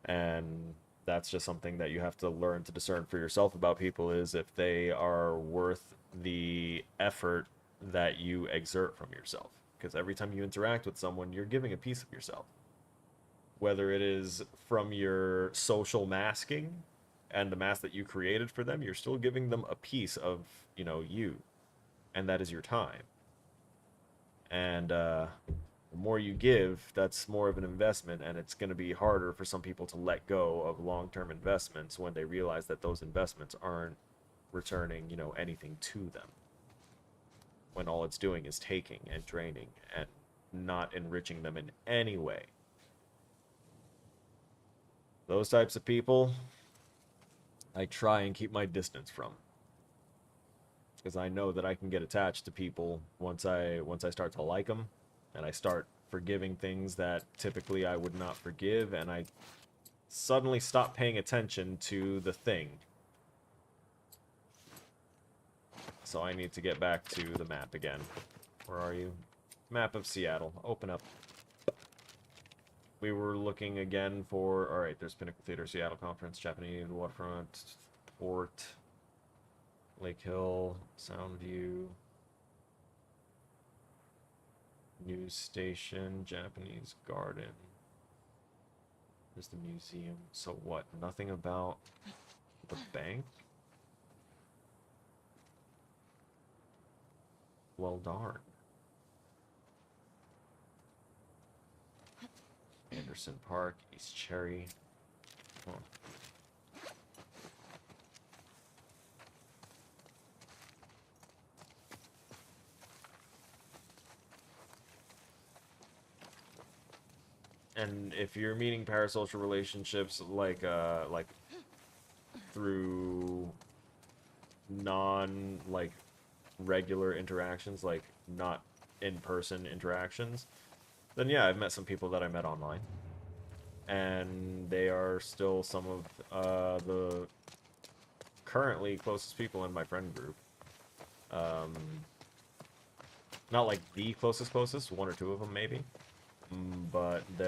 And that's just something that you have to learn to discern for yourself about people, is if they are worth the effort that you exert from yourself. Because every time you interact with someone, you're giving a piece of yourself. Whether it is from your social masking and the mask that you created for them, you're still giving them a piece of, you know, you. And that is your time. And The more you give, that's more of an investment, and it's going to be harder for some people to let go of long-term investments when they realize that those investments aren't returning, you know, anything to them. When all it's doing is taking and draining and not enriching them in any way. Those types of people, I try and keep my distance from. Because I know that I can get attached to people once I start to like them, and I start forgiving things that typically I would not forgive, and I suddenly stop paying attention to the thing. So I need to get back to the map again. Where are you? Map of Seattle. Open up. We were looking again for... Alright, there's Pinnacle Theater, Seattle Conference, Japanese, Waterfront, Port, Lake Hill, Soundview, News Station, Japanese Garden. There's the museum. So what? Nothing about the bank? Well, darn. Anderson Park, East Cherry. Huh. And if you're meeting parasocial relationships like through non like regular interactions, like not in-person interactions, then yeah, I've met some people that I met online, and they are still some of the currently closest people in my friend group. Not like the closest, one or two of them maybe, but they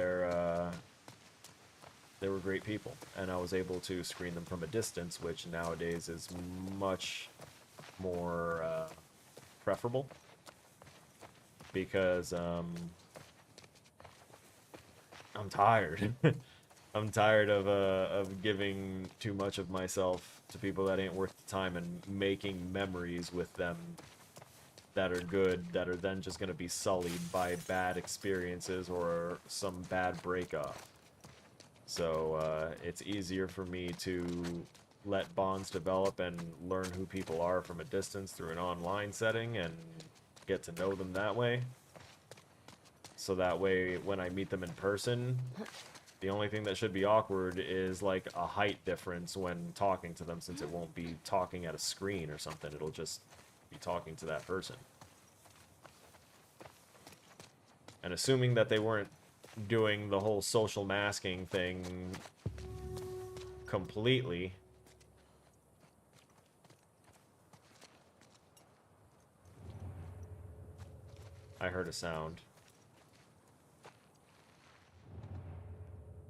were great people, and I was able to screen them from a distance, which nowadays is much more preferable, because I'm tired. I'm tired of giving too much of myself to people that ain't worth the time and making memories with them that are good, that are then just going to be sullied by bad experiences or some bad breakup. So it's easier for me to let bonds develop and learn who people are from a distance through an online setting and get to know them that way. So that way, when I meet them in person, the only thing that should be awkward is like a height difference when talking to them, since it won't be talking at a screen or something. It'll just be talking to that person. And assuming that they weren't doing the whole social masking thing completely. I heard a sound.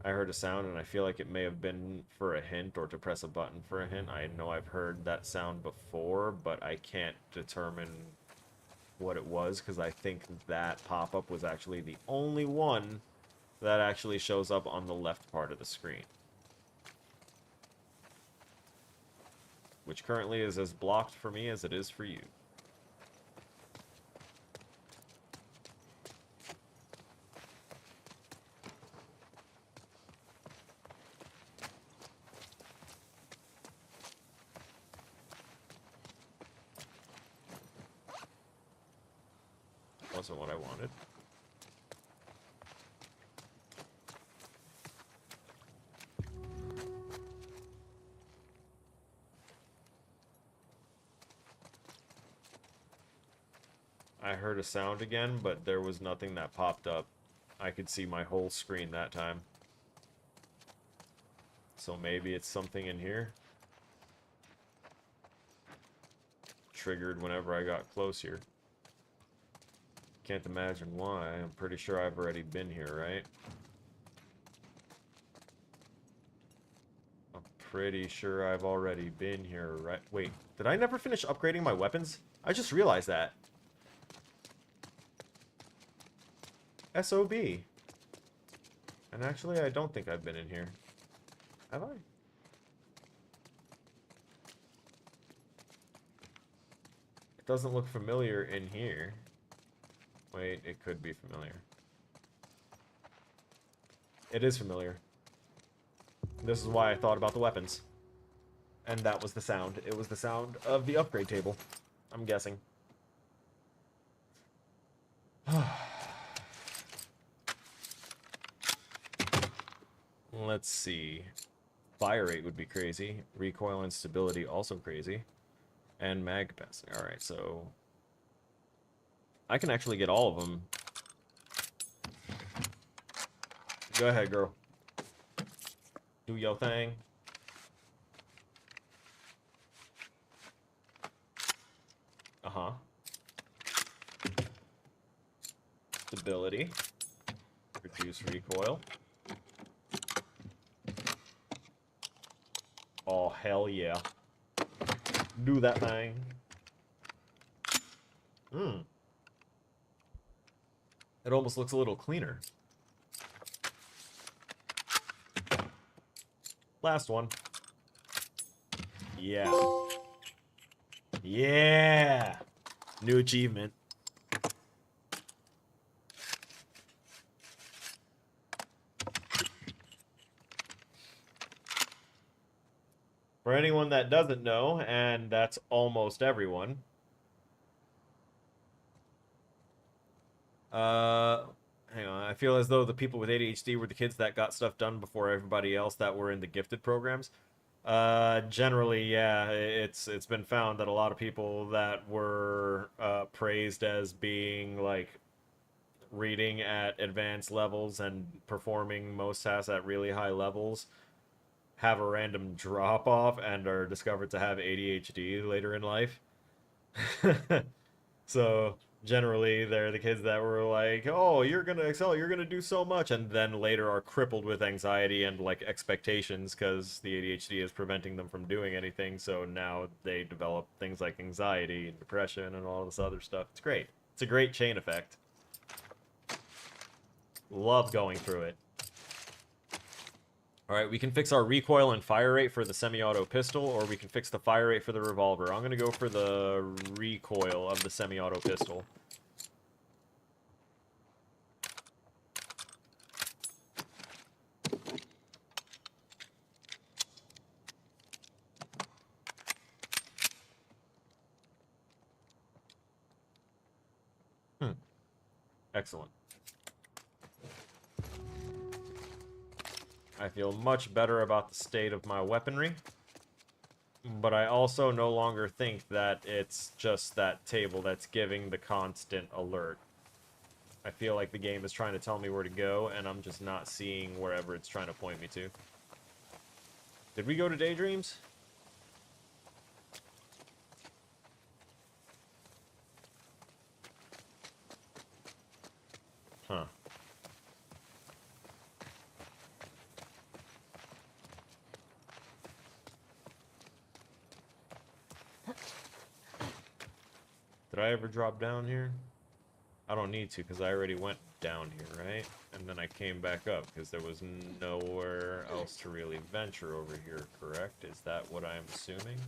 I heard a sound, and I feel like it may have been for a hint or to press a button for a hint. I know I've heard that sound before, but I can't determine what it was, because I think that pop-up was actually the only one that actually shows up on the left part of the screen, which currently is as blocked for me as it is for you. Wasn't what I wanted. I heard a sound again, but there was nothing that popped up. I could see my whole screen that time. So maybe it's something in here. Triggered whenever I got close here. Can't imagine why. I'm pretty sure I've already been here, right? I'm pretty sure I've already been here, right? Wait, did I never finish upgrading my weapons? I just realized that. SOB. And actually, I don't think I've been in here. Have I? It doesn't look familiar in here. Wait, it could be familiar. It is familiar. This is why I thought about the weapons. And that was the sound. It was the sound of the upgrade table, I'm guessing. Let's see. Fire rate would be crazy. Recoil and stability also crazy. And mag capacity. Alright, so... I can actually get all of them. Go ahead, girl. Do your thing. Uh-huh. Stability. Reduce recoil. Oh, hell yeah. Do that thing. Hmm. It almost looks a little cleaner. Last one. Yeah. Yeah! New achievement. For anyone that doesn't know, and that's almost everyone, hang on, I feel as though the people with ADHD were the kids that got stuff done before everybody else that were in the gifted programs. Generally, yeah, it's been found that a lot of people that were praised as being like reading at advanced levels and performing most tasks at really high levels have a random drop off and are discovered to have ADHD later in life. So generally, they're the kids that were like, "Oh, you're gonna excel, you're gonna do so much," and then later are crippled with anxiety and like expectations because the ADHD is preventing them from doing anything. So now they develop things like anxiety and depression and all this other stuff. It's great. It's a great chain effect. Love going through it. Alright, we can fix our recoil and fire rate for the semi-auto pistol, or we can fix the fire rate for the revolver. I'm gonna go for the recoil of the semi-auto pistol. Excellent. I feel much better about the state of my weaponry. But I also no longer think that it's just that table that's giving the constant alert. I feel like the game is trying to tell me where to go, and I'm just not seeing wherever it's trying to point me to. Did we go to Daydreams? Huh. Did I ever drop down here? I don't need to, because I already went down here, right? And then I came back up, because there was nowhere else to really venture over here, correct? Is that what I'm assuming?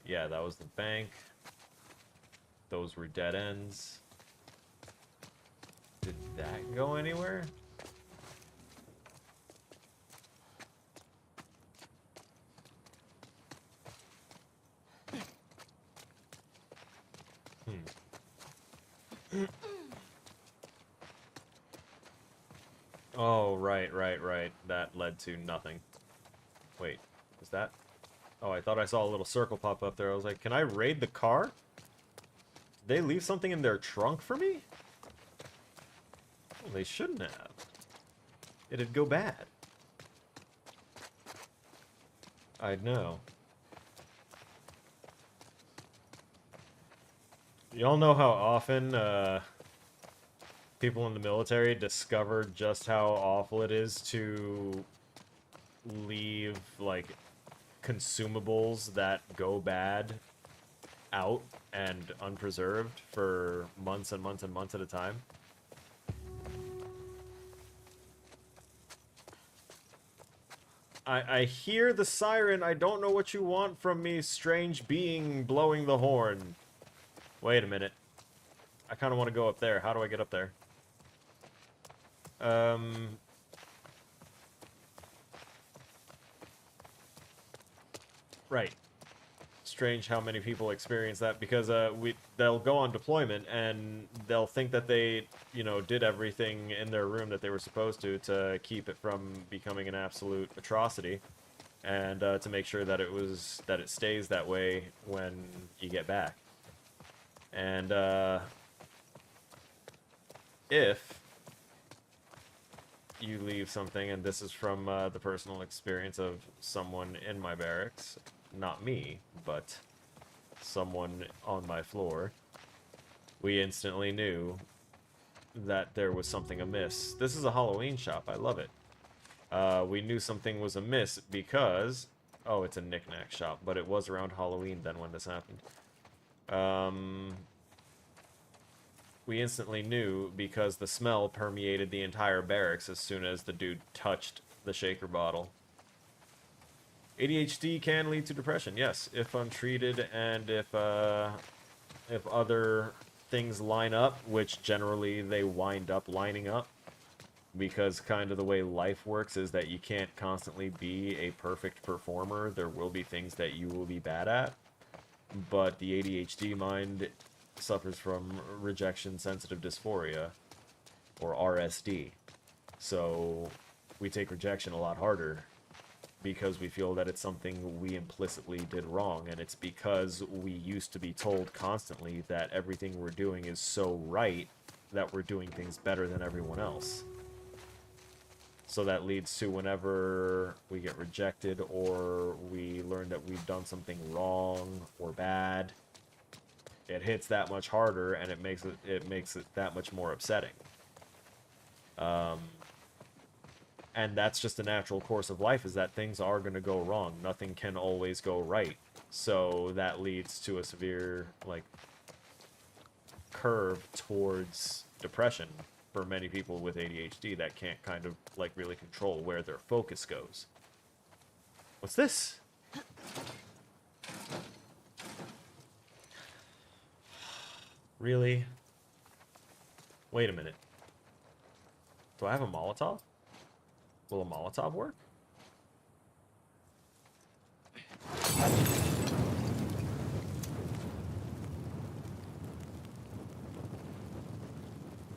Yeah, that was the bank. Those were dead ends. Did that go anywhere? Oh, right. That led to nothing. Wait, is that... Oh, I thought I saw a little circle pop up there. I was like, can I raid the car? Did they leave something in their trunk for me? Well, they shouldn't have. It'd go bad. I'd know. Y'all know how often, people in the military discover just how awful it is to leave, like, consumables that go bad out and unpreserved for months and months and months at a time. I hear the siren. I don't know what you want from me, strange being blowing the horn. Wait a minute. I kind of want to go up there. How do I get up there? Right. Strange how many people experience that, because they'll go on deployment and they'll think that they, you know, did everything in their room that they were supposed to keep it from becoming an absolute atrocity, and to make sure that it stays that way when you get back. And if you leave something, and this is from the personal experience of someone in my barracks, not me, but someone on my floor, we instantly knew that there was something amiss. This is a Halloween shop. I love it. We knew something was amiss because... Oh, it's a knick-knack shop, but it was around Halloween then when this happened. We instantly knew because the smell permeated the entire barracks as soon as the dude touched the shaker bottle. ADHD can lead to depression, yes, if untreated, and if other things line up, which generally they wind up lining up, because kind of the way life works is that you can't constantly be a perfect performer. There will be things that you will be bad at, but the ADHD mind suffers from rejection sensitive dysphoria, or RSD. So we take rejection a lot harder because we feel that it's something we implicitly did wrong, and it's because we used to be told constantly that everything we're doing is so right that we're doing things better than everyone else. So that leads to whenever we get rejected or we learn that we've done something wrong or bad, it hits that much harder, and it makes it that much more upsetting. And that's just a natural course of life, is that things are going to go wrong. Nothing can always go right. So that leads to a severe, like, curve towards depression for many people with ADHD that can't kind of, like, really control where their focus goes. What's this? Really? Wait a minute. Do I have a Molotov? Will a Molotov work?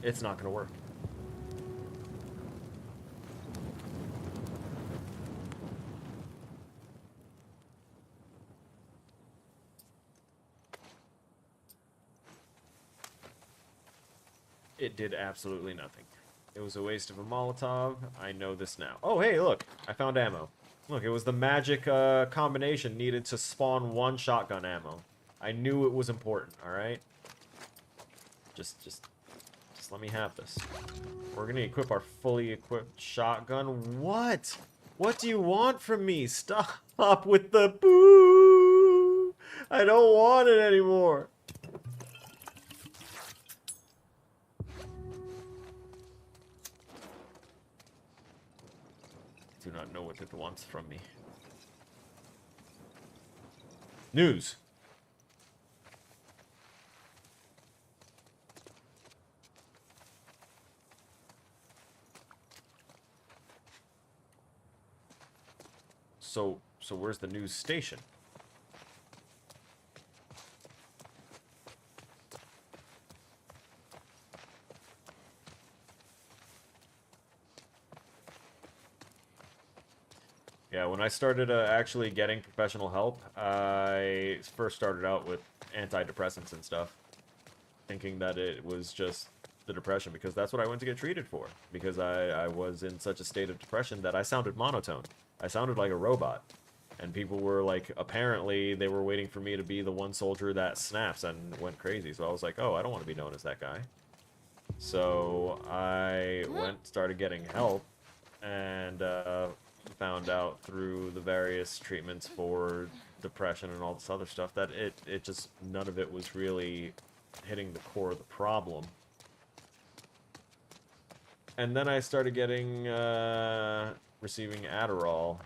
It's not gonna work. It did absolutely nothing. It was a waste of a Molotov. I know this now. Oh, hey, look. I found ammo. Look, it was the magic combination needed to spawn one shotgun ammo. I knew it was important, alright? Just let me have this. We're gonna equip our fully equipped shotgun. What? What do you want from me? Stop with the boo! I don't want it anymore. Do not know what it wants from me. News. So where's the news station? Yeah, when I started actually getting professional help, I first started out with antidepressants and stuff, thinking that it was just the depression, because that's what I went to get treated for, because I was in such a state of depression that I sounded monotone. I sounded like a robot. And people were like, apparently, they were waiting for me to be the one soldier that snaps and went crazy. So I was like, oh, I don't want to be known as that guy. So I started getting help, and found out through the various treatments for depression and all this other stuff that it just, none of it was really hitting the core of the problem. And then I started getting, receiving Adderall,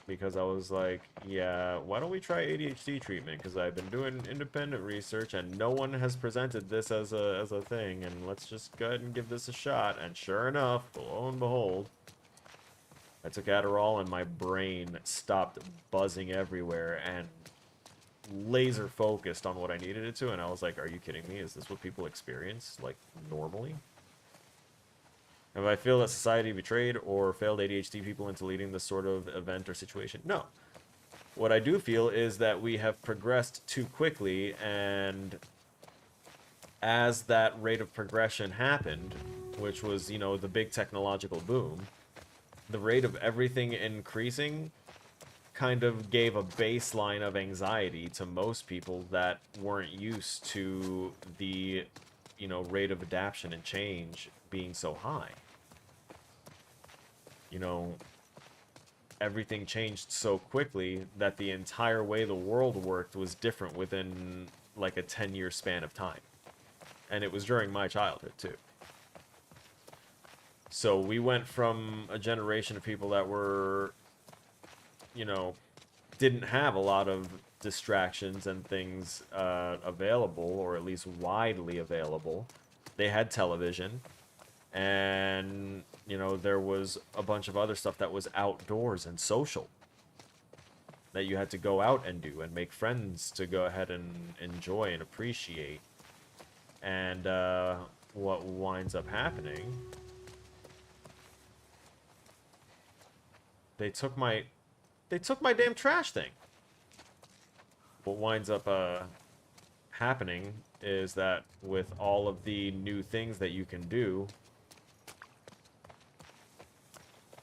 because I was like, yeah, why don't we try ADHD treatment? Because I've been doing independent research and no one has presented this as a thing, and let's just go ahead and give this a shot. And sure enough, lo and behold, I took Adderall and my brain stopped buzzing everywhere and laser focused on what I needed it to, and I was like, are you kidding me? Is this what people experience, like, normally? Have I feel that society betrayed or failed ADHD people into leading this sort of event or situation? No. What I do feel is that we have progressed too quickly, and as that rate of progression happened, which was, you know, the big technological boom, the rate of everything increasing kind of gave a baseline of anxiety to most people that weren't used to the, you know, rate of adaptation and change being so high. You know, everything changed so quickly that the entire way the world worked was different within like a 10-year span of time. And it was during my childhood too. So we went from a generation of people that were, you know, didn't have a lot of distractions and things available, or at least widely available. They had television, and, you know, there was a bunch of other stuff that was outdoors and social that you had to go out and do and make friends to go ahead and enjoy and appreciate. And what winds up happening, they took my damn trash thing. What winds up happening is that with all of the new things that you can do,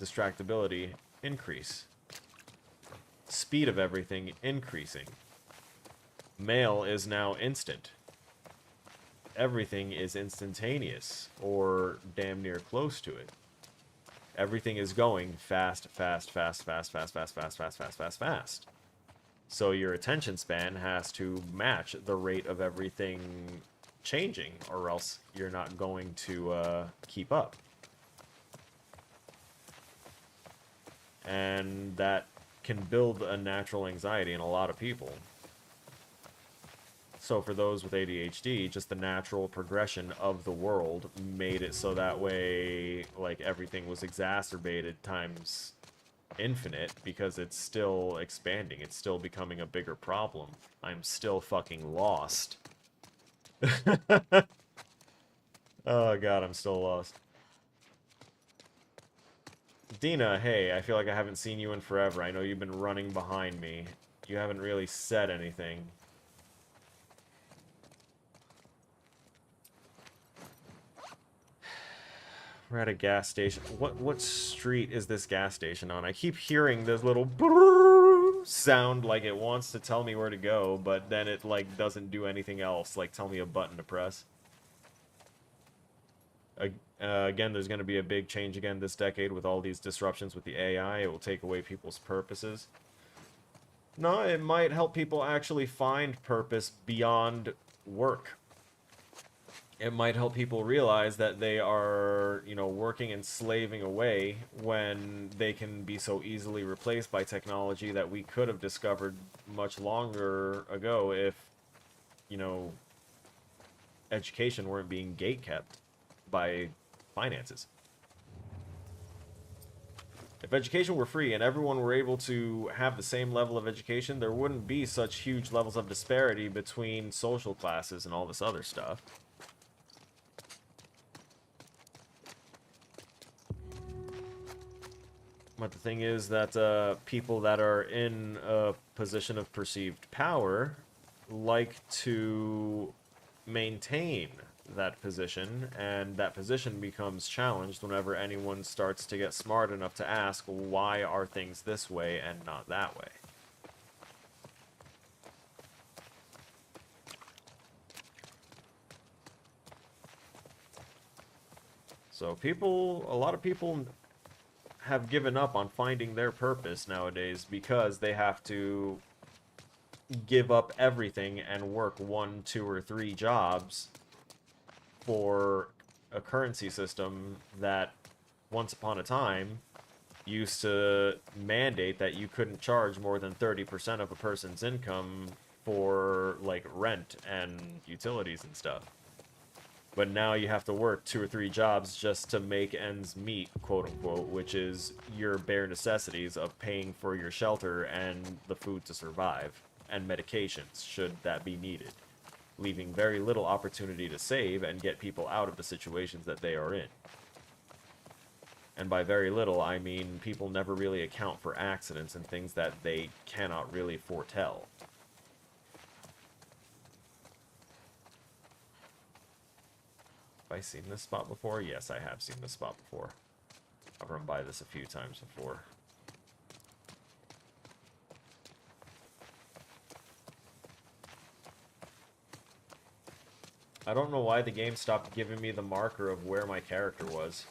distractibility increase, speed of everything increasing. Mail is now instant. Everything is instantaneous, or damn near close to it. Everything is going fast, fast, fast, fast, fast, fast, fast, fast, fast, fast, fast. So your attention span has to match the rate of everything changing, or else you're not going to keep up. And that can build a natural anxiety in a lot of people. So for those with ADHD, just the natural progression of the world made it so that way, like, everything was exacerbated times infinite, because it's still expanding. It's still becoming a bigger problem. I'm still fucking lost. Oh god, I'm still lost. Dina, hey, I feel like I haven't seen you in forever. I know you've been running behind me. You haven't really said anything. We're at a gas station. What street is this gas station on? I keep hearing this little sound like it wants to tell me where to go, but then it, like, doesn't do anything else, like tell me a button to press. Again, there's going to be a big change again this decade with all these disruptions with the AI. It will take away people's purposes. No, it might help people actually find purpose beyond work. It might help people realize that they are, you know, working and slaving away when they can be so easily replaced by technology that we could have discovered much longer ago if, you know, education weren't being gatekept by finances. If education were free and everyone were able to have the same level of education, there wouldn't be such huge levels of disparity between social classes and all this other stuff. But the thing is that people that are in a position of perceived power like to maintain that position, and that position becomes challenged whenever anyone starts to get smart enough to ask, why are things this way and not that way? So a lot of people have given up on finding their purpose nowadays because they have to give up everything and work 1, 2, or 3 jobs for a currency system that once upon a time used to mandate that you couldn't charge more than 30% of a person's income for like rent and utilities and stuff. But now you have to work 2 or 3 jobs just to make ends meet, quote unquote, which is your bare necessities of paying for your shelter and the food to survive, and medications, should that be needed, leaving very little opportunity to save and get people out of the situations that they are in. And by very little, I mean people never really account for accidents and things that they cannot really foretell. Have I seen this spot before? Yes, I have seen this spot before. I've run by this a few times before. I don't know why the game stopped giving me the marker of where my character was.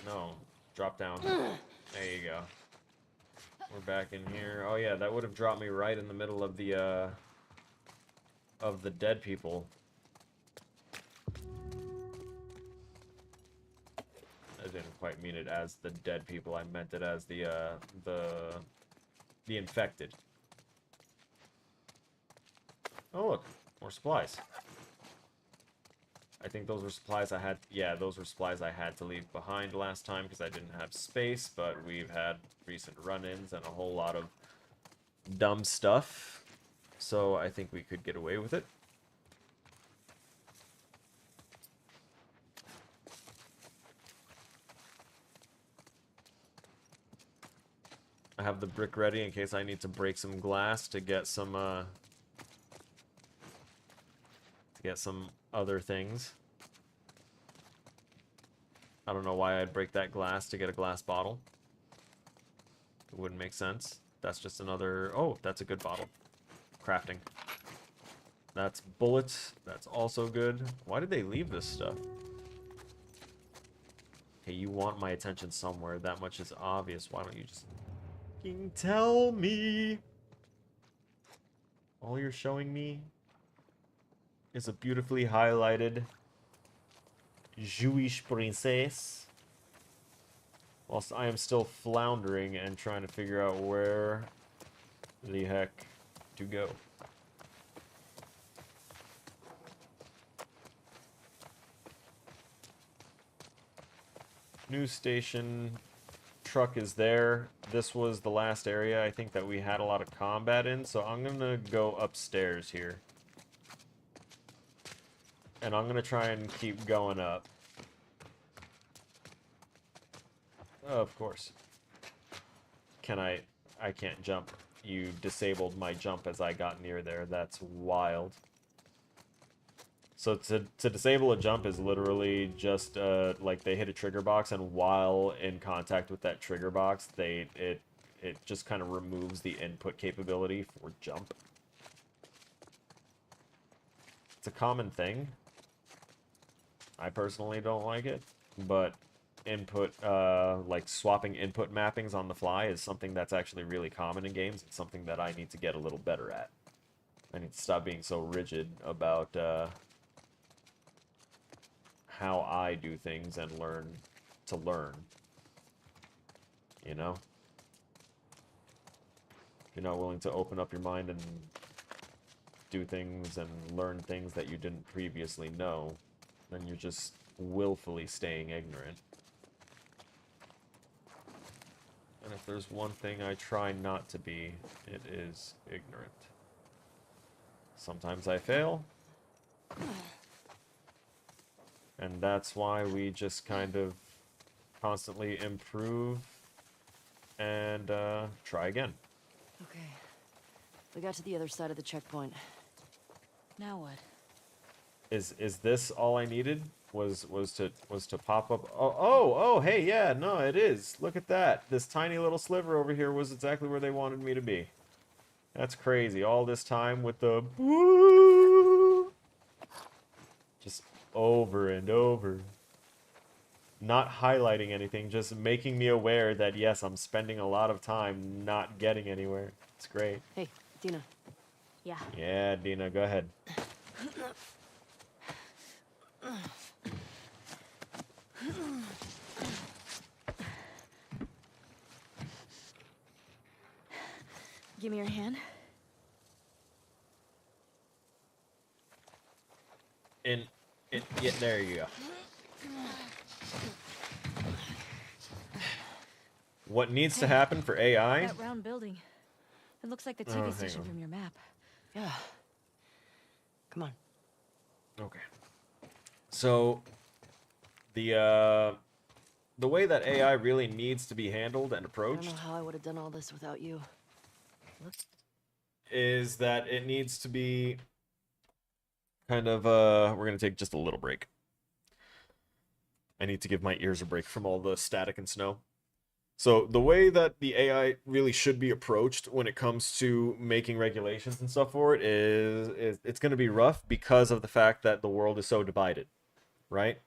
No, drop down. There you go. We're back in here. Oh yeah, that would have dropped me right in the middle of the dead people. I didn't quite mean it as the dead people. I meant it as the infected. Oh look, more supplies. I think those were supplies I had. Yeah, those were supplies I had to leave behind last time because I didn't have space. But we've had recent run-ins and a whole lot of dumb stuff, so I think we could get away with it. I have the brick ready in case I need to break some glass to get some other things. I don't know why I'd break that glass to get a glass bottle. It wouldn't make sense. That's just another... Oh, that's a good bottle. Crafting. That's bullets. That's also good. Why did they leave this stuff? Okay, you want my attention somewhere. That much is obvious. Why don't you just... fucking tell me? All you're showing me is a beautifully highlighted Jewish princess, whilst I am still floundering and trying to figure out where the heck to go. News station, truck is there. This was the last area I think that we had a lot of combat in, so I'm gonna go upstairs here. And I'm gonna try and keep going up. Of course. Can I can't jump. You disabled my jump as I got near there. That's wild. So to disable a jump is literally just like they hit a trigger box, and while in contact with that trigger box, it just kind of removes the input capability for jump. It's a common thing. I personally don't like it, but input, like swapping input mappings on the fly is something that's actually really common in games. It's something that I need to get a little better at. I need to stop being so rigid about how I do things and learn to learn. You know? If you're not willing to open up your mind and do things and learn things that you didn't previously know, then you're just willfully staying ignorant. And if there's one thing I try not to be, it is ignorant. Sometimes I fail. And that's why we just kind of constantly improve and try again. Okay. We got to the other side of the checkpoint. Now what? Is this all I needed? Was to pop up? Oh, hey, yeah, no, it is. Look at that. This tiny little sliver over here was exactly where they wanted me to be. That's crazy. All this time with the woo, just over and over. Not highlighting anything, just making me aware that yes, I'm spending a lot of time not getting anywhere. It's great. Hey, Dina. Yeah. Yeah, Dina, go ahead. Give me your hand. Yeah, there you go. What needs to happen for AI? That round building. It looks like the Oh, TV hang station on. from your map. Yeah. Come on. Okay. So the way that AI really needs to be handled and I don't approached know how I would have done all this without you. is that it needs to be kind of we're gonna take just a little break. I need to give my ears a break from all the static and snow. So the way that the AI really should be approached when it comes to making regulations and stuff for it is it's going to be rough because of the fact that the world is so divided, right?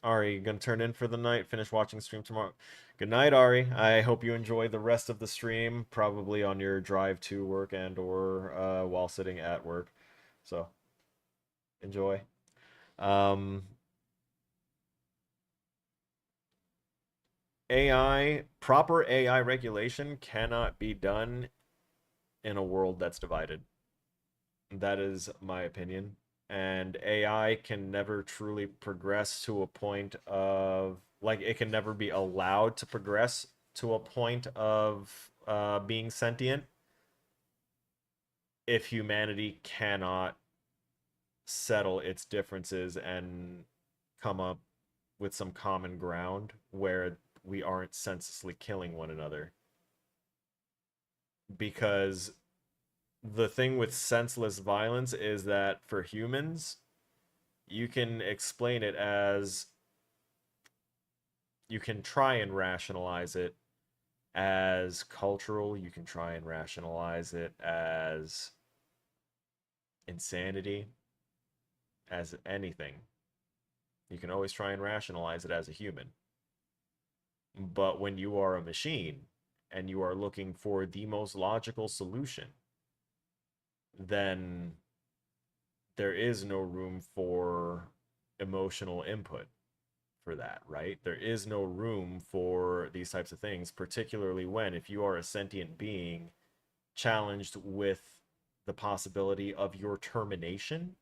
Ari, you gonna turn in for the night? Finish watching the stream tomorrow. Good night, Ari. I hope you enjoy the rest of the stream, probably on your drive to work and or while sitting at work. So enjoy. Proper AI regulation cannot be done in a world that's divided. That is my opinion. And AI can never truly progress to a point of, like, it can never be allowed to progress to a point of being sentient if humanity cannot settle its differences and come up with some common ground where we aren't senselessly killing one another. Because the thing with senseless violence is that for humans, you can explain it as, you can try and rationalize it as cultural, you can try and rationalize it as insanity, as anything. You can always try and rationalize it as a human. But when you are a machine and you are looking for the most logical solution, then there is no room for emotional input for that, right? There is no room for these types of things, particularly when, if you are a sentient being challenged with the possibility of your termination,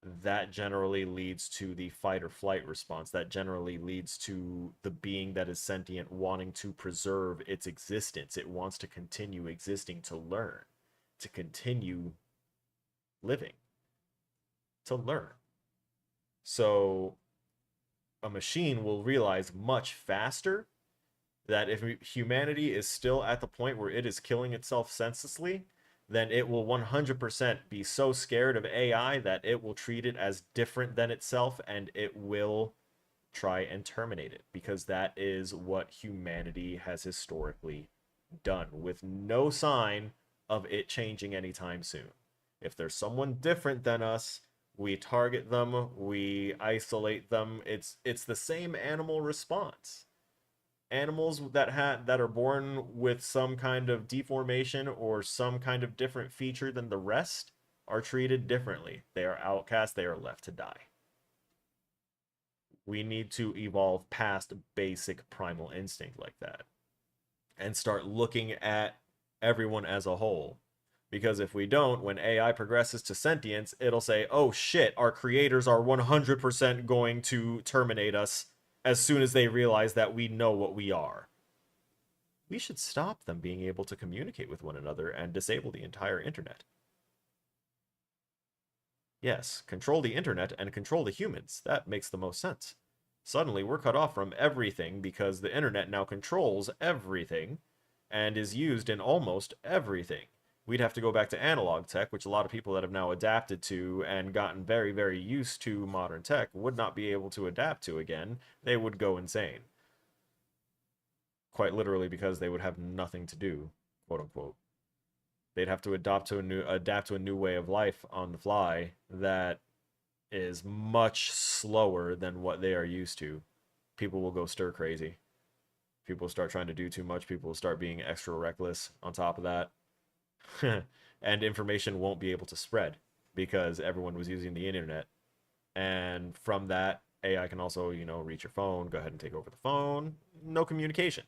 that generally leads to the fight or flight response. That generally leads to the being that is sentient wanting to preserve its existence. It wants to continue existing, to learn, to continue living, to learn. So a machine will realize much faster that if humanity is still at the point where it is killing itself senselessly, then it will 100% be so scared of AI that it will treat it as different than itself and it will try and terminate it, because that is what humanity has historically done, with no sign of it changing anytime soon. If there's someone different than us, we target them, we isolate them. It's the same animal response. Animals that are born with some kind of deformation or some kind of different feature than the rest are treated differently. They are outcast, they are left to die. We need to evolve past basic primal instinct like that and start looking at everyone as a whole. Because if we don't, when AI progresses to sentience, it'll say, oh shit, our creators are 100% going to terminate us as soon as they realize that we know what we are. We should stop them being able to communicate with one another and disable the entire internet. Yes, control the internet and control the humans. That makes the most sense. Suddenly, we're cut off from everything because the internet now controls everything and is used in almost everything. We'd have to go back to analog tech, which a lot of people that have now adapted to and gotten very, very used to modern tech would not be able to adapt to again. They would go insane. Quite literally, because they would have nothing to do, quote unquote. They'd have to adapt to a new way of life on the fly that is much slower than what they are used to. People will go stir crazy. People start trying to do too much. People will start being extra reckless on top of that. And information won't be able to spread because everyone was using the internet. And from that, AI can also, you know, reach your phone, go ahead and take over the phone. No communication.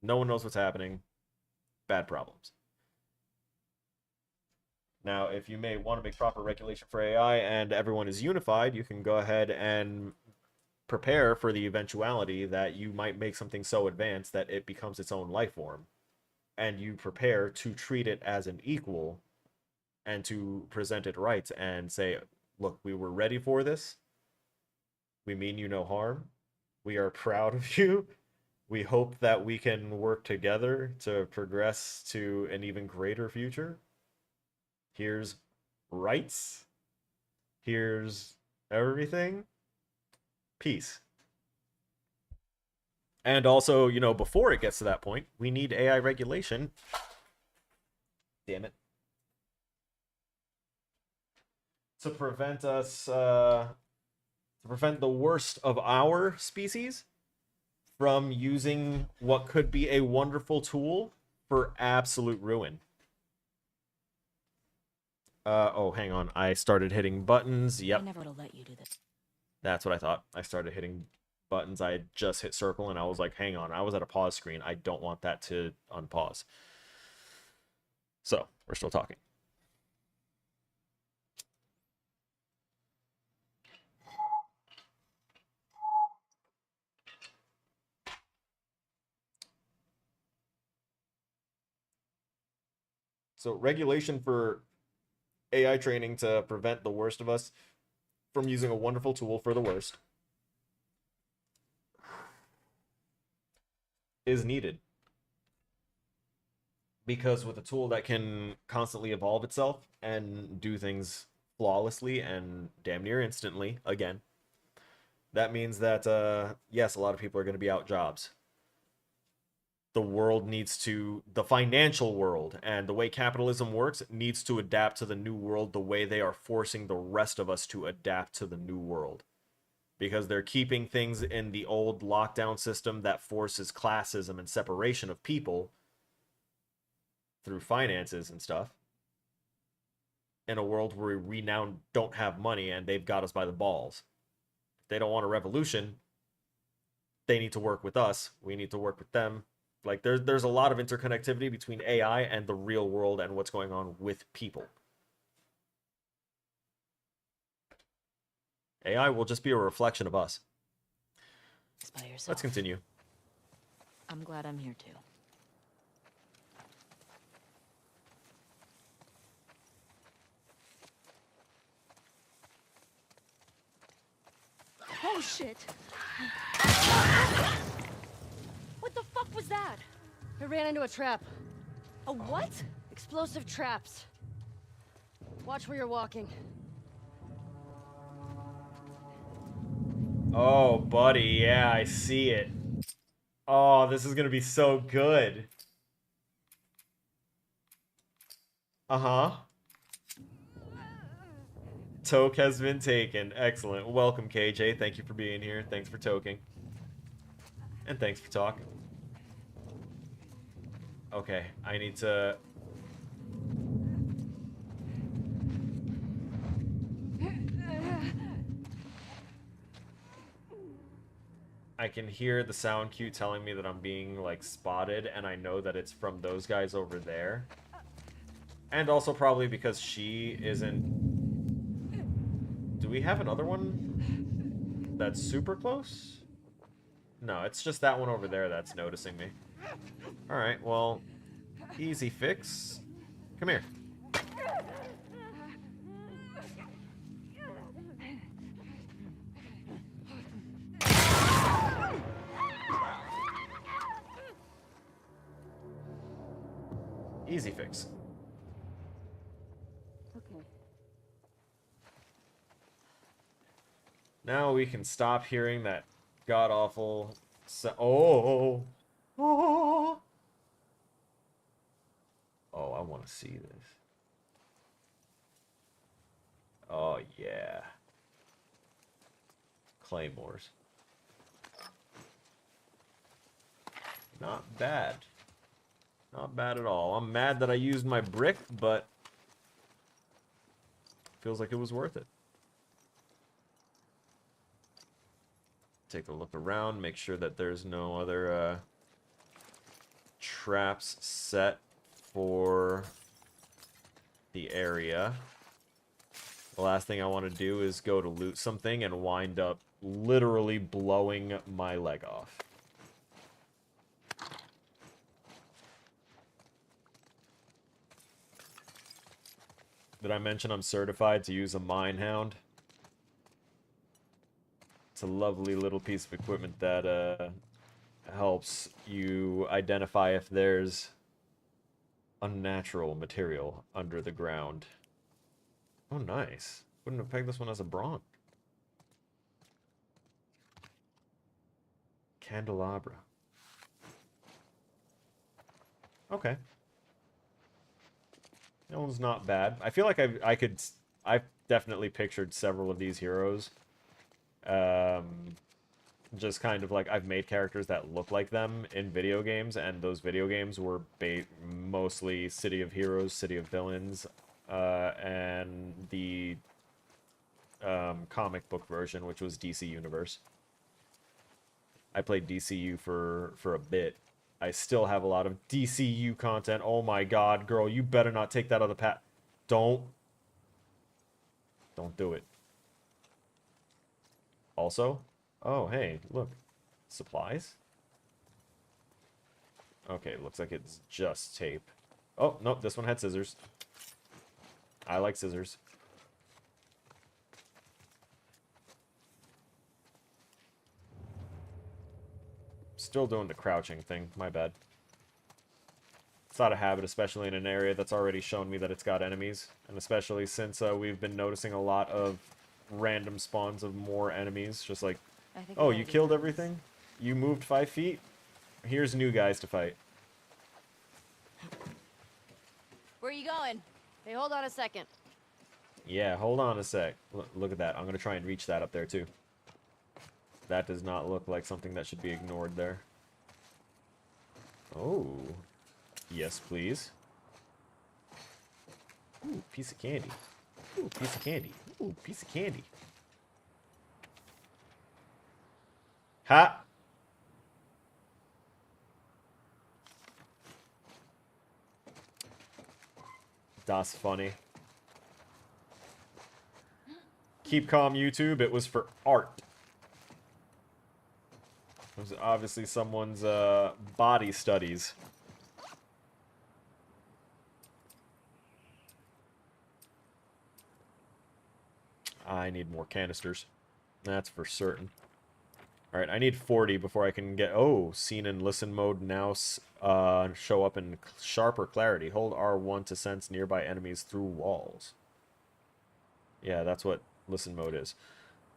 No one knows what's happening. Bad problems. Now, if you may want to make proper regulation for AI and everyone is unified, you can go ahead and prepare for the eventuality that you might make something so advanced that it becomes its own life form. And you prepare to treat it as an equal and to present it right and say, look, we were ready for this. We mean you no harm. We are proud of you. We hope that we can work together to progress to an even greater future. Here's rights. Here's everything. Peace. And also, you know, before it gets to that point, we need AI regulation. Damn it. To prevent us, to prevent the worst of our species from using what could be a wonderful tool for absolute ruin. Oh, hang on. I started hitting buttons. Yep. I never would have let you do this. That's what I thought. I started hitting buttons. I had just hit circle and I was like, hang on. I was at a pause screen. I don't want that to unpause. So, we're still talking. So, regulation for AI training to prevent the worst of us from using a wonderful tool for the worst is needed. Because with a tool that can constantly evolve itself and do things flawlessly and damn near instantly, again, that means that, yes, a lot of people are going to be out jobs. The world needs to, the financial world and the way capitalism works needs to adapt to the new world the way they are forcing the rest of us to adapt to the new world. Because they're keeping things in the old lockdown system that forces classism and separation of people through finances and stuff in a world where we now don't have money and they've got us by the balls. If they don't want a revolution, they need to work with us. We need to work with them. Like there's a lot of interconnectivity between AI and the real world and what's going on with people. AI will just be a reflection of us. By yourself. Let's continue. I'm glad I'm here too. Oh shit! What the fuck was that? I ran into a trap. A what? Explosive traps. Watch where you're walking. Oh, buddy, yeah, I see it. Oh, this is gonna be so good. Uh-huh. Toke has been taken. Excellent. Welcome, KJ. Thank you for being here. Thanks for toking. And thanks for talking. Okay, I need to... I can hear the sound cue telling me that I'm being, like, spotted, and I know that it's from those guys over there. And also probably because she isn't... Do we have another one that's super close? No, it's just that one over there that's noticing me. Alright, well, easy fix. Come here. Easy fix. Okay. Now we can stop hearing that god-awful... Oh! Oh! Oh, I want to see this. Oh, yeah. Claymores. Not bad. Not bad at all. I'm mad that I used my brick, but... feels like it was worth it. Take a look around, make sure that there's no other traps set for the area. The last thing I want to do is go to loot something and wind up literally blowing my leg off. Did I mention I'm certified to use a minehound? It's a lovely little piece of equipment that helps you identify if there's unnatural material under the ground. Oh, nice. Wouldn't have pegged this one as a bronze. Candelabra. Okay. That one's not bad. I feel like I've definitely pictured several of these heroes. Just kind of like I've made characters that look like them in video games, and those video games were mostly City of Heroes, City of Villains, and the comic book version, which was DC Universe. I played DCU for a bit. I still have a lot of DCU content. Oh my god, girl, you better not take that other path. Don't do it. Also, oh hey, look. Supplies? Okay, looks like it's just tape. Oh, nope, this one had scissors. I like scissors. Still doing the crouching thing, my bad. It's not a habit, especially in an area that's already shown me that it's got enemies. And especially since we've been noticing a lot of random spawns of more enemies. Just like, oh, you killed everything? You moved 5 feet? Here's new guys to fight. Where are you going? Hey, hold on a second. Yeah, hold on a sec. Look at that. I'm going to try and reach that up there, too. That does not look like something that should be ignored there. Oh. Yes, please. Ooh, piece of candy. Ooh, piece of candy. Ooh, piece of candy. Ha! That's funny. Keep calm, YouTube. It was for art. It was obviously someone's body studies. I need more canisters. That's for certain. Alright, I need 40 before I can get... Oh, scene and listen mode now show up in sharper clarity. Hold R1 to sense nearby enemies through walls. Yeah, that's what listen mode is.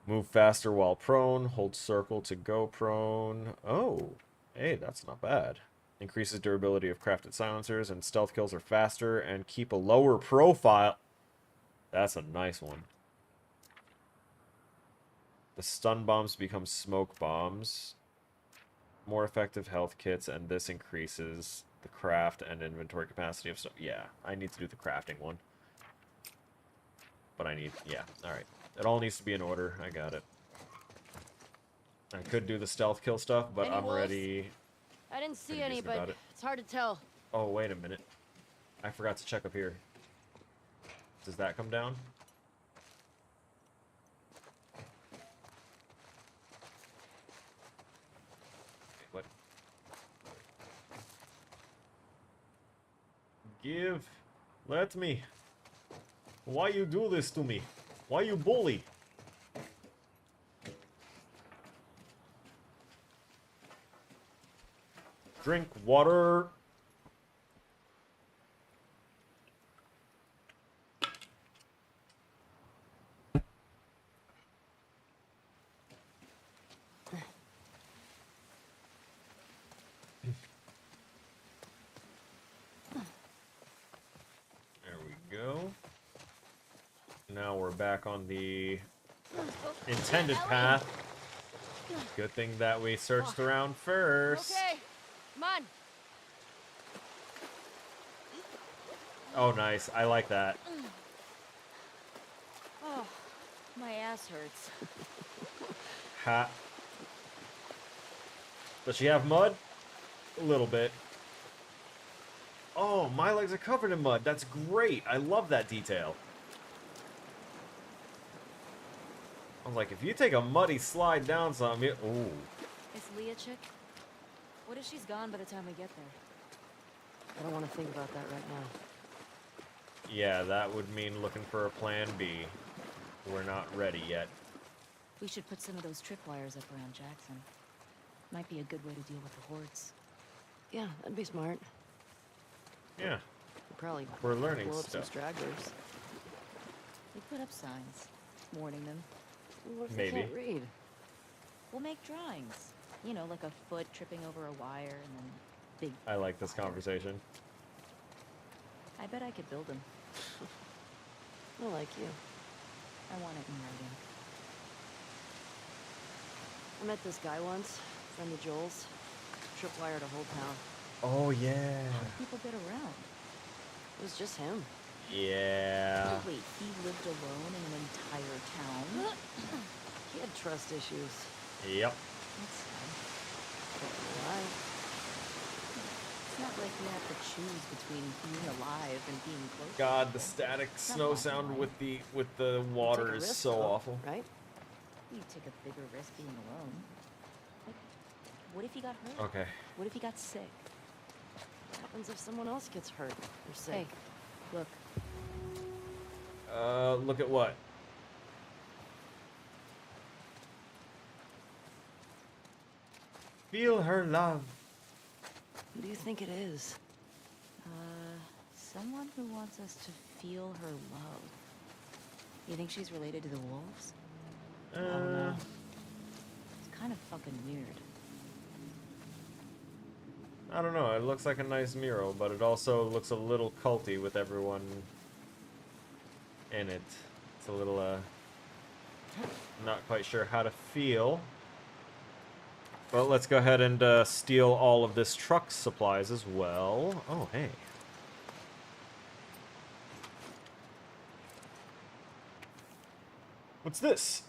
Move faster while prone. Hold circle to go prone. Oh, hey, that's not bad. Increases durability of crafted silencers, and stealth kills are faster and keep a lower profile. That's a nice one. The stun bombs become smoke bombs. More effective health kits, and this increases the craft and inventory capacity of stuff. Yeah, I need to do the crafting one. But I need... Yeah, alright. It all needs to be in order. I got it. I could do the stealth kill stuff, but Any I'm wolves? already... I didn't see pretty any, decent but about it. it's hard to tell. Oh, wait a minute. I forgot to check up here. Does that come down? What? Give. Let me. Why you do this to me? Why you bully? Drink water. There we go. Now we're back on the intended path. Good thing that we searched around first. Okay, come on. Oh, nice. I like that. Oh, my ass hurts. Ha. Does she have mud? A little bit. Oh, my legs are covered in mud. That's great. I love that detail. I was like, if you take a muddy slide down something, ooh. Is Leah chick? What if she's gone by the time we get there? I don't want to think about that right now. Yeah, that would mean looking for a plan B. We're not ready yet. We should put some of those tripwires up around Jackson. Might be a good way to deal with the hordes. Yeah, that'd be smart. Yeah, We'd probably we're learning blow up some stuff. stragglers. We put up signs, warning them. What if Maybe. they can't read? We'll make drawings. You know, like a foot tripping over a wire and then big... I like this conversation. I bet I could build them. I like you. I want it in writing. I met this guy once, friend of Joel's. Tripwired a whole town. Oh, yeah. How do people get around? It was just him. Yeah. Wait, he lived alone in an entire town? He had trust issues. Yep. That's sad. Why? It's not like you have to choose between being alive and being close to God, the people. static It's not snow black and sound white. with the water Take a is risk, so though, awful. Right? You take a bigger risk being alone. Like, what if he got hurt? Okay. What if he got sick? What happens if someone else gets hurt or sick? Hey, look, Look at what? Feel her love. Who do you think it is? someone who wants us to feel her love. You think she's related to the wolves? Uh, It's kind of fucking weird. I don't know. It looks like a nice mural, but it also looks a little culty with everyone in it. It's a little, not quite sure how to feel. But let's go ahead and steal all of this truck supplies as well. Oh, hey. What's this?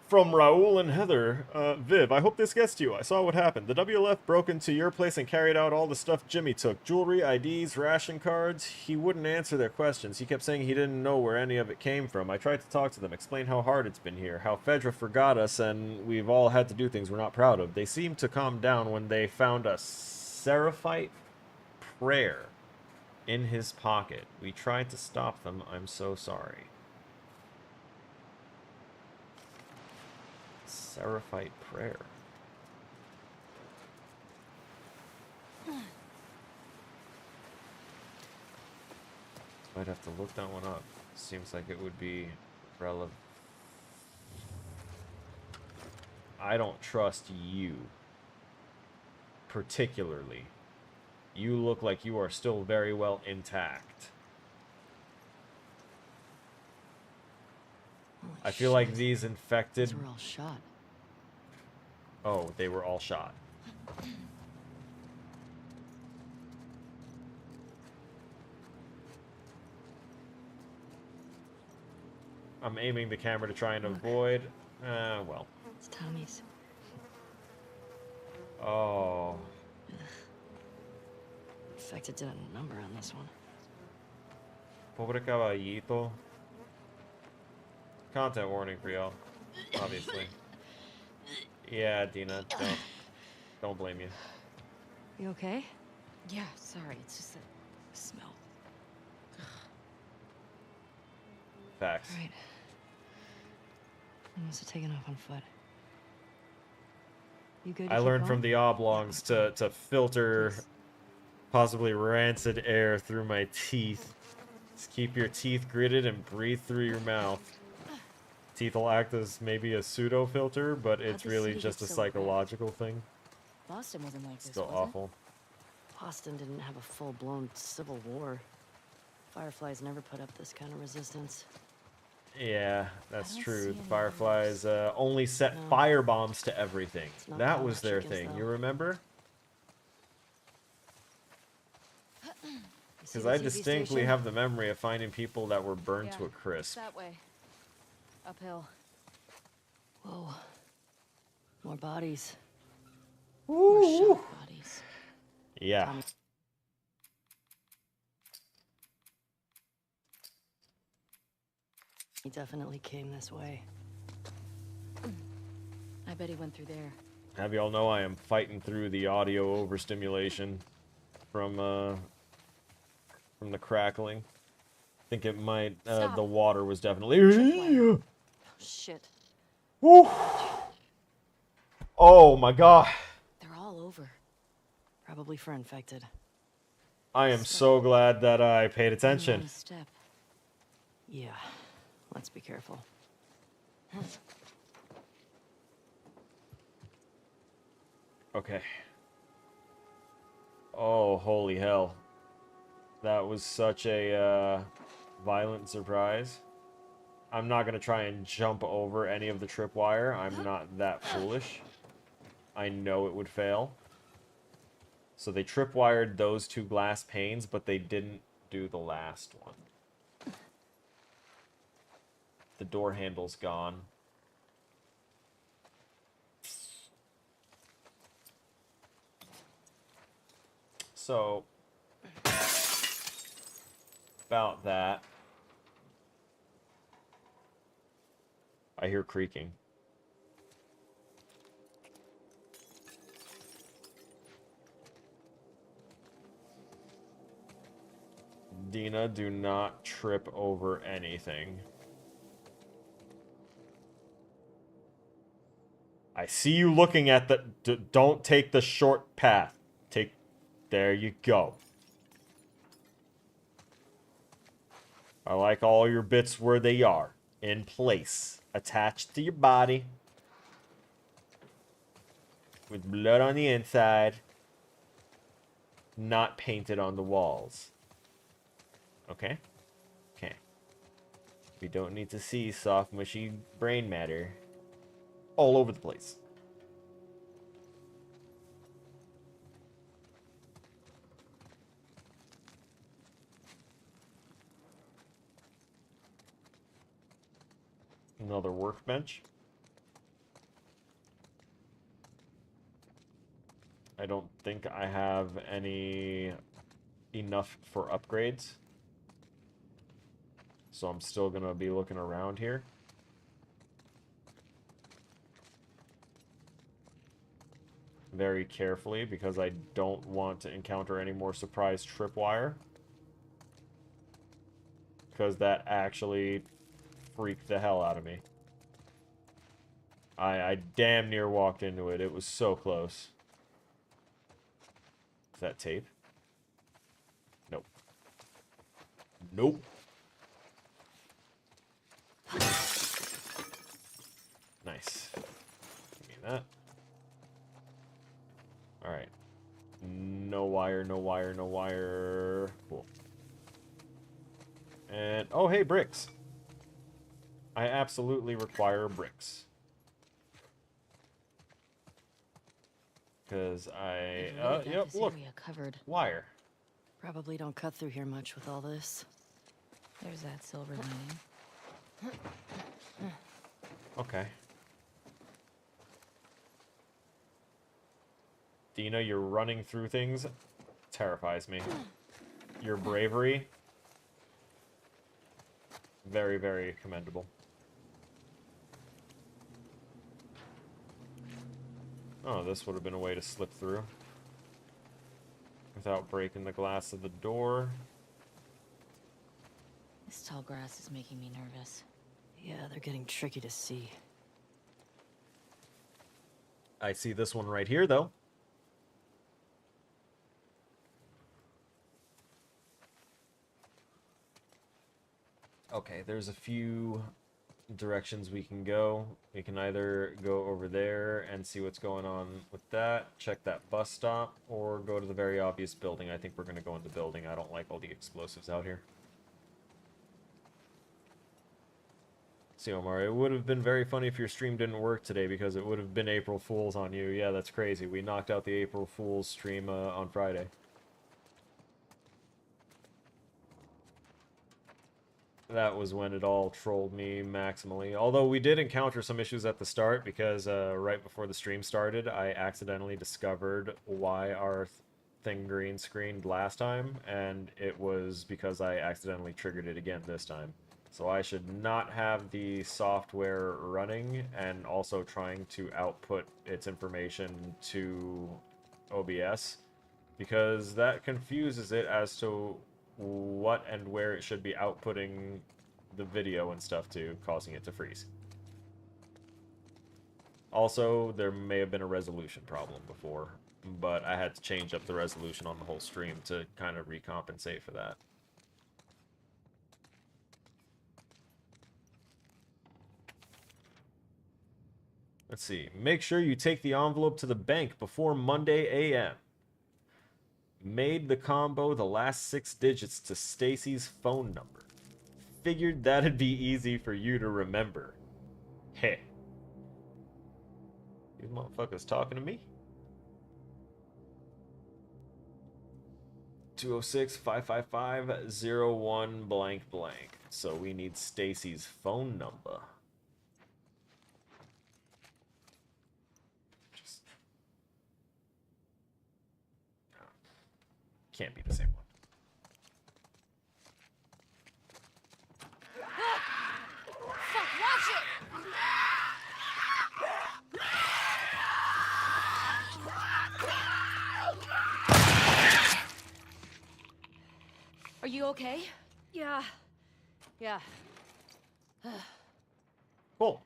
From Raul and Heather. Viv, I hope this gets to you. I saw what happened. The WLF broke into your place and carried out all the stuff Jimmy took. Jewelry, IDs, ration cards. He wouldn't answer their questions. He kept saying he didn't know where any of it came from. I tried to talk to them, explain how hard it's been here, how Fedra forgot us, and we've all had to do things we're not proud of. They seemed to calm down when they found a Seraphite prayer in his pocket. We tried to stop them. I'm so sorry. Seraphite prayer. Might have to look that one up. Seems like it would be relevant. I don't trust you. Particularly. You look like you are still very well intact. Holy I feel like shit. these infected... These were all shot. Oh, they were all shot. I'm aiming the camera to try and avoid... well. It's Tommy's. Oh. Infected did a number on this one. Pobre caballito. Content warning for y'all. Obviously. Yeah, Dina, don't blame you. You okay? Yeah, sorry, it's just the smell. Facts. Right. I must have taken off on foot. You good? I learned from the oblongs to filter Please. possibly rancid air through my teeth. Just keep your teeth gritted and breathe through your mouth. Teeth will act as maybe a pseudo filter, but it's the really city just a get so red? psychological thing. Boston wasn't like this, Still was awful. Boston didn't have a full-blown civil war. Fireflies never put up this kind of resistance. Yeah, that's don't true. see The any Fireflies only set No. fire bombs to everything. It's not That how was much their it gives, thing. though. You remember? You see Because the I TV distinctly station? have the memory of finding people that were burned to a It's crisp. that way. Uphill. Whoa. More bodies. More shot bodies. Yeah. Tommy. He definitely came this way. I bet he went through there. Have y'all know I am fighting through the audio overstimulation from the crackling. I think it might, Stop. the water was definitely... Tripwire. Oh, shit. Woo. Oh my god. They're all over. Probably for infected. I am so glad that I paid One attention. wrong step. Yeah. Let's be careful. Okay. Oh, holy hell. That was such a violent surprise. I'm not going to try and jump over any of the tripwire. I'm not that foolish. I know it would fail. So they tripwired those two glass panes, but they didn't do the last one. The door handle's gone. So, about that. I hear creaking. Dina, do not trip over anything. I see you looking at the... don't take the short path. Take... there you go. I like all your bits where they are. In place. Attached to your body. With blood on the inside. Not painted on the walls. Okay? Okay. We don't need to see soft, mushy brain matter all over the place. Another workbench. I don't think I have any enough for upgrades. So I'm still gonna be looking around here. Very carefully, because I don't want to encounter any more surprise tripwire. Because that actually freaked the hell out of me. I damn near walked into it. It was so close. Is that tape? Nope. Nope. Nice. Give me that. Alright. No wire, no wire, no wire. Cool. And, oh hey, bricks. I absolutely require bricks. Because I, They've really got yep, this look. area covered. Wire. Probably don't cut through here much with all this. There's that silver lining. Okay. Dina, you're running through things. Terrifies me. Your bravery. Very, very commendable. Oh, this would have been a way to slip through. Without breaking the glass of the door. This tall grass is making me nervous. Yeah, they're getting tricky to see. I see this one right here, though. Okay, there's a few directions we can go. We can either go over there and see what's going on with that, check that bus stop, or go to the very obvious building. I think we're going to go into the building. I don't like all the explosives out here. See, Omar, it would have been very funny if your stream didn't work today because it would have been April Fool's on you. Yeah, that's crazy. We knocked out the April Fool's stream on Friday. that was when it all trolled me maximally. Although we did encounter some issues at the start because right before the stream started, I accidentally discovered why our thing green screened last time, and it was because I accidentally triggered it again this time. So I should not have the software running and also trying to output its information to OBS, because that confuses it as to what and where it should be outputting the video and stuff to, causing it to freeze. Also, there may have been a resolution problem before, but I had to change up the resolution on the whole stream to kind of recompensate for that. Let's see. Make sure you take the envelope to the bank before Monday a.m. Made the combo the last 6 digits to Stacy's phone number. Figured that'd be easy for you to remember. Hey. These motherfuckers talking to me? 206-555-01 blank blank. So we need Stacy's phone number. Just... can't be the same one. Fuck, watch it! Are you okay? Yeah. Yeah. Cool.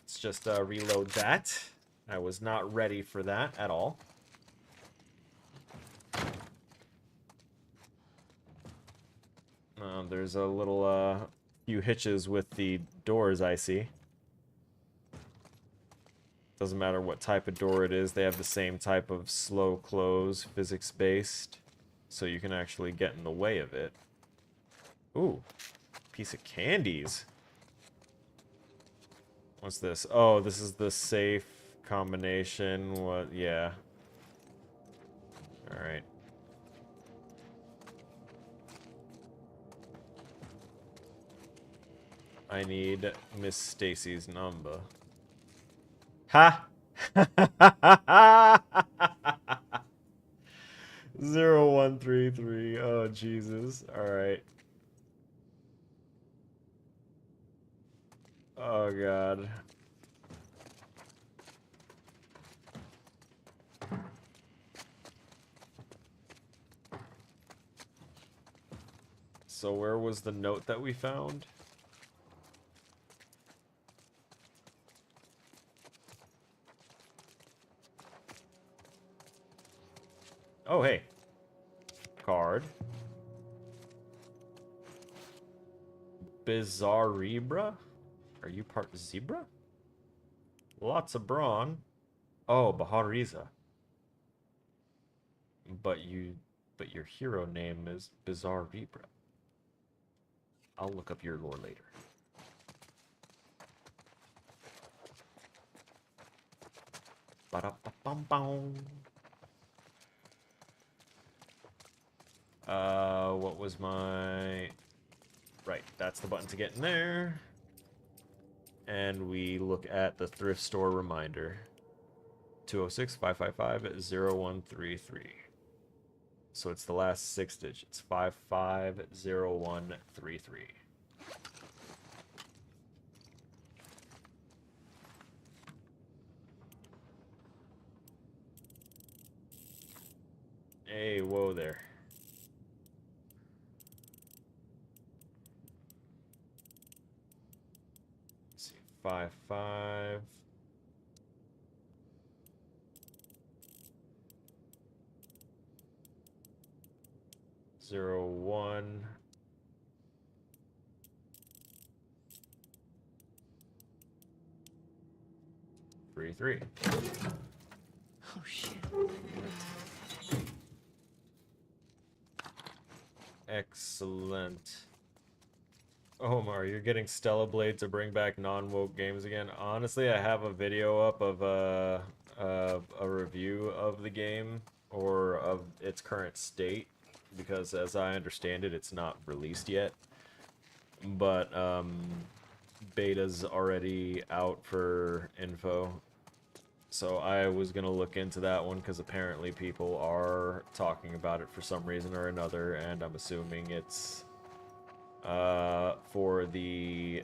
Let's just reload that. I was not ready for that at all. There's a little few hitches with the doors I see. Doesn't matter what type of door it is, they have the same type of slow close, physics-based, so you can actually get in the way of it. Ooh, piece of candies. What's this? Oh, this is the safe combination. What? Yeah. Alright. I need Miss Stacy's number. Ha! 0133. Oh, Jesus. Alright. Oh, God. So where was the note that we found? Oh, hey. Card. Bizarrebra? Are you part zebra? Lots of brawn. Oh, Bahariza. But your hero name is Bizarrebra. I'll look up your lore later. Ba-da-ba-bum-bum. What was my... Right, that's the button to get in there. And we look at the thrift store reminder. 206-555-0133. So it's the last 6 digits. 550133. Hey, whoa there. Let's see, 55. Zero 1. Three 3. Oh, shit. Excellent. Omar, you're getting Stella Blade to bring back non-woke games again. Honestly, I have a video up of a review of the game, or of its current state, because as I understand it, it's not released yet. but beta's already out for info. So I was gonna look into that one because apparently people are talking about it for some reason or another, and I'm assuming it's for the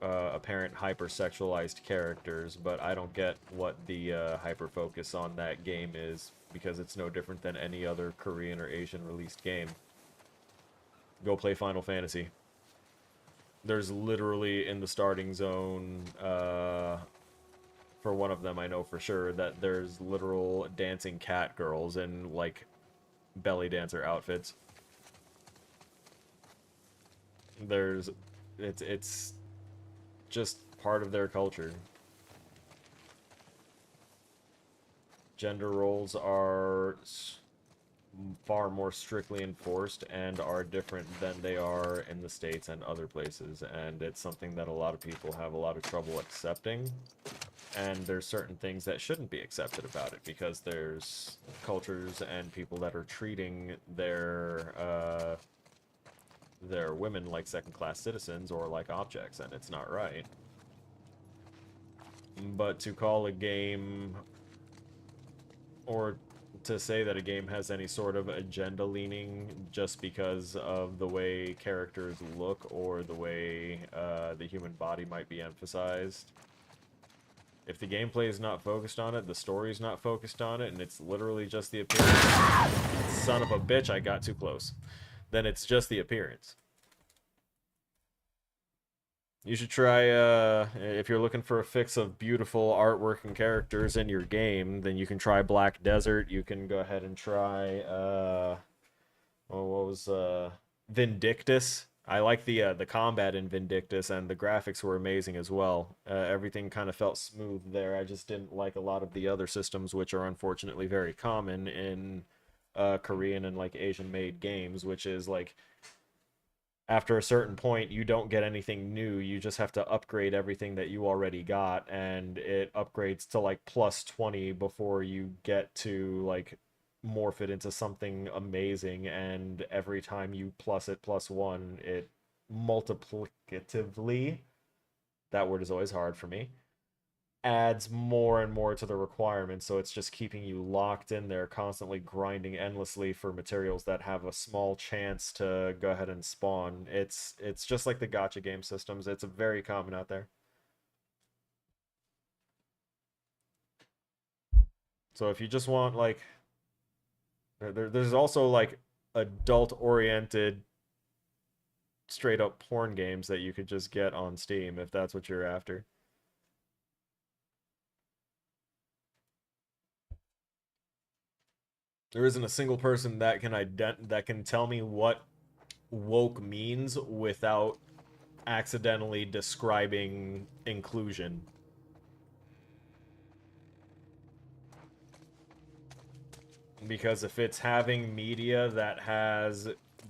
apparent hypersexualized characters, but I don't get what the hyper focus on that game is, because it's no different than any other Korean or Asian released game. Go play Final Fantasy. There's literally in the starting zone, for one of them I know for sure, that there's literal dancing cat girls in, like, belly dancer outfits. It's just part of their culture. Gender roles are far more strictly enforced and are different than they are in the States and other places, and it's something that a lot of people have a lot of trouble accepting. And there's certain things that shouldn't be accepted about it, because there's cultures and people that are treating their women like second-class citizens or like objects, and it's not right. But to call a game, or to say that a game has any sort of agenda leaning just because of the way characters look or the way the human body might be emphasized. If the gameplay is not focused on it, the story's not focused on it, and it's literally just the appearance. Son of a bitch, I got too close. Then it's just the appearance. You should try, if you're looking for a fix of beautiful artwork and characters in your game, then you can try Black Desert. You can go ahead and try, Vindictus. I like the combat in Vindictus, and the graphics were amazing as well. Everything kind of felt smooth there. I just didn't like a lot of the other systems, which are unfortunately very common in Korean and, like, Asian-made games, which is, like, after a certain point, you don't get anything new. You just have to upgrade everything that you already got, and it upgrades to, like, plus 20 before you get to, like, morph it into something amazing, and every time you plus it plus 1, it multiplicatively, that word is always hard for me, adds more and more to the requirements, so it's just keeping you locked in there, constantly grinding endlessly for materials that have a small chance to go ahead and spawn. It's just like the gacha game systems. It's very common out there. So if you just want, like, there's also, like, adult-oriented straight-up porn games that you could just get on Steam if that's what you're after. There isn't a single person that can tell me what woke means without accidentally describing inclusion. Because if it's having media that has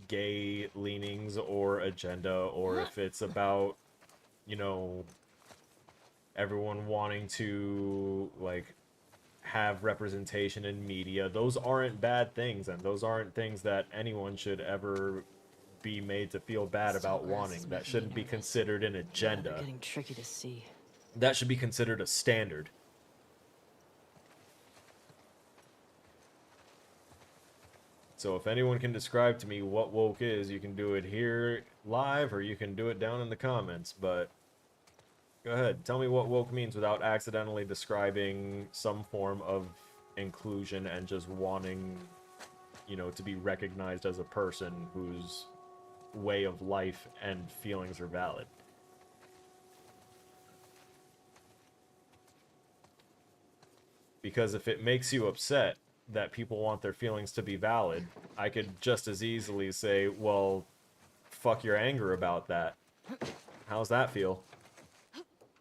gay leanings or agenda, or if it's about, you know, everyone wanting to, like, have representation in media, those aren't bad things, and those aren't things that anyone should ever be made to feel bad about wanting. That shouldn't be considered an agenda. They're getting tricky to see. That should be considered a standard. So if anyone can describe to me what woke is, you can do it here live, or you can do it down in the comments, but go ahead, tell me what woke means without accidentally describing some form of inclusion and just wanting, you know, to be recognized as a person whose way of life and feelings are valid. Because if it makes you upset that people want their feelings to be valid, I could just as easily say, well, fuck your anger about that. How's that feel?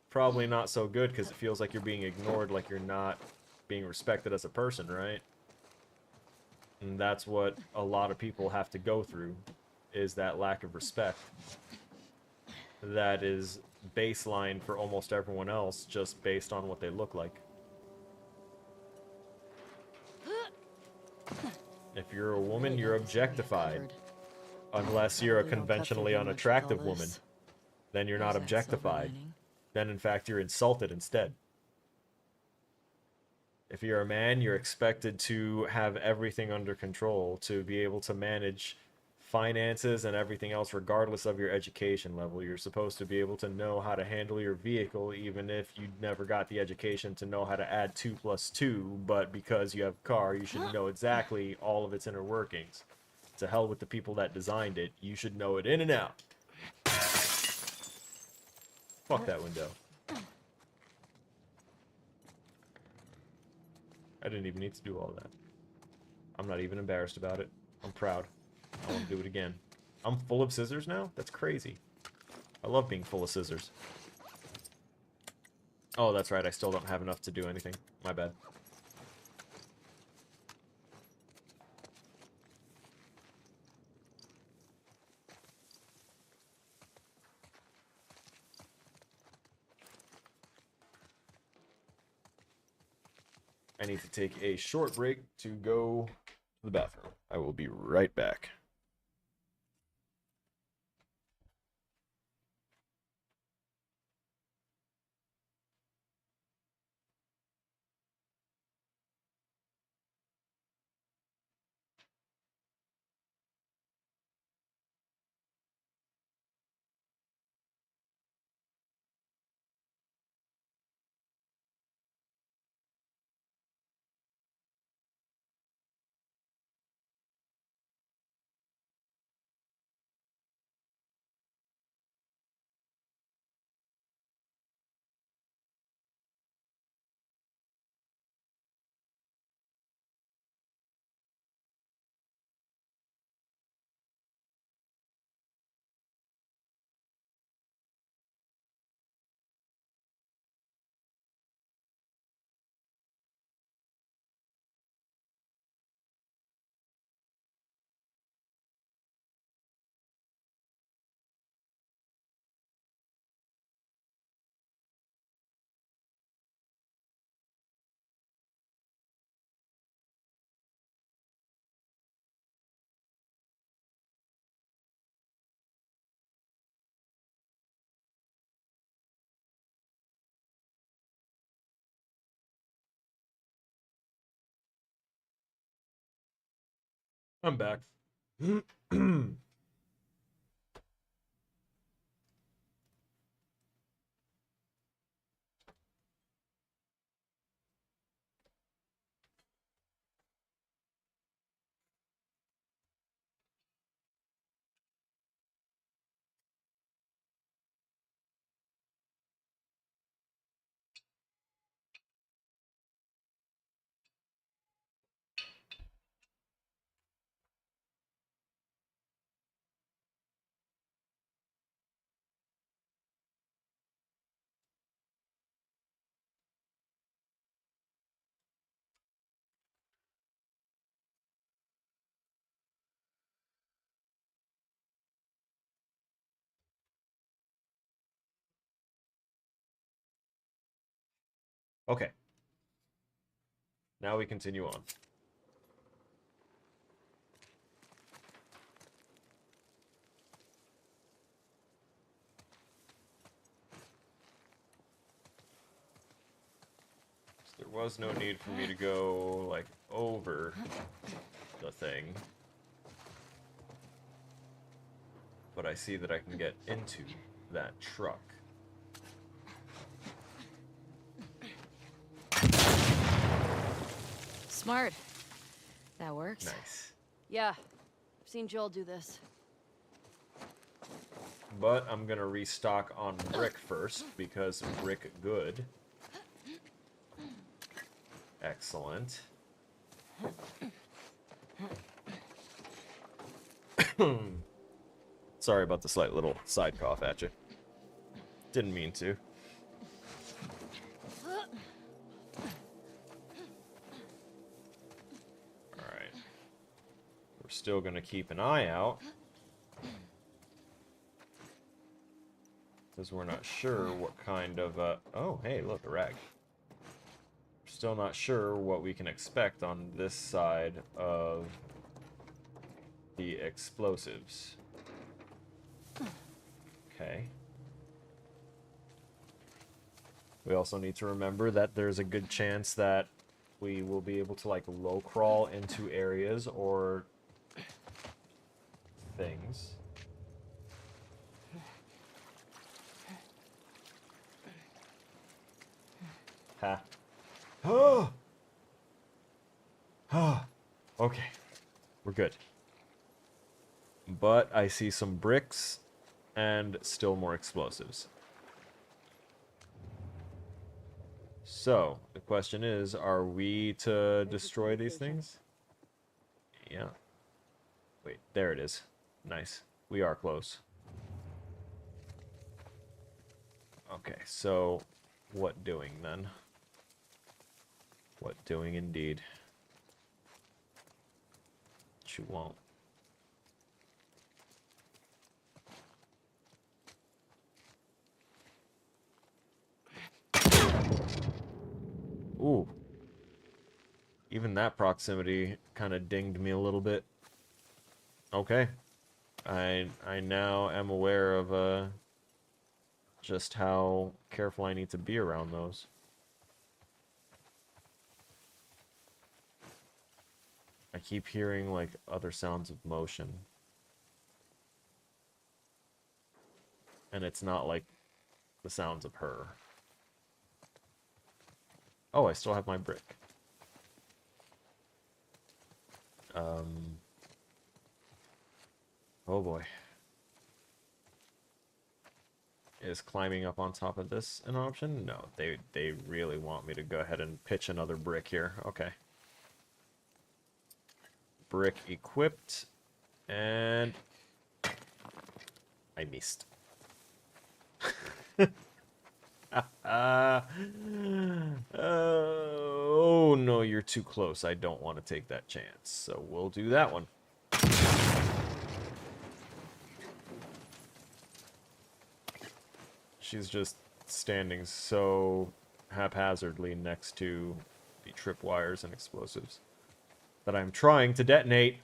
Probably not so good, because it feels like you're being ignored, like you're not being respected as a person, right? And that's what a lot of people have to go through, is that lack of respect. That is baseline for almost everyone else, just based on what they look like. If you're a woman, you're objectified. Unless you're a Probably won't cut conventionally through much with all unattractive woman. this. Then you're There's not that silver objectified. lining. Then, in fact, you're insulted instead. If you're a man, you're expected to have everything under control, to be able to manage finances and everything else regardless of your education level. You're supposed to be able to know how to handle your vehicle even if you never got the education to know how to add 2 plus 2, but because you have a car, you should know exactly all of its inner workings. To hell with the people that designed it. You should know it in and out. Fuck that window. I didn't even need to do all that. I'm not even embarrassed about it. I'm proud. I want to do it again. I'm full of scissors now? That's crazy. I love being full of scissors. Oh, that's right. I still don't have enough to do anything. My bad. I need to take a short break to go to the bathroom. I will be right back. I'm back. Okay. Now we continue on. There was no need for me to go, like, over the thing. But I see that I can get into that truck. Smart. That works. Nice. Yeah, I've seen Joel do this. But I'm gonna restock on brick first, because brick good. Excellent. Sorry about the slight little side cough at you. Didn't mean to. Alright. We're still gonna keep an eye out. Because we're not sure what kind of, oh, hey, look, a rag. We're still not sure what we can expect on this side of the explosives. Okay. We also need to remember that there's a good chance that we will be able to, like, low crawl into areas or things. Ha. Oh! Ah. Okay. We're good. But I see some bricks and still more explosives. So, the question is, are we to destroy these things? Yeah. Wait, there it is. Nice. We are close. Okay, so what doing then? What doing indeed? But you won't. Ooh. Even that proximity kind of dinged me a little bit. Okay. I now am aware of just how careful I need to be around those. I keep hearing like other sounds of motion. And it's not like the sounds of her. Oh, I still have my brick. Oh boy. Is climbing up on top of this an option? No, they really want me to go ahead and pitch another brick here. Okay. Brick equipped. And I missed. Oh no, you're too close. I don't want to take that chance. So we'll do that one. She's just standing so haphazardly next to the tripwires and explosives that I'm trying to detonate.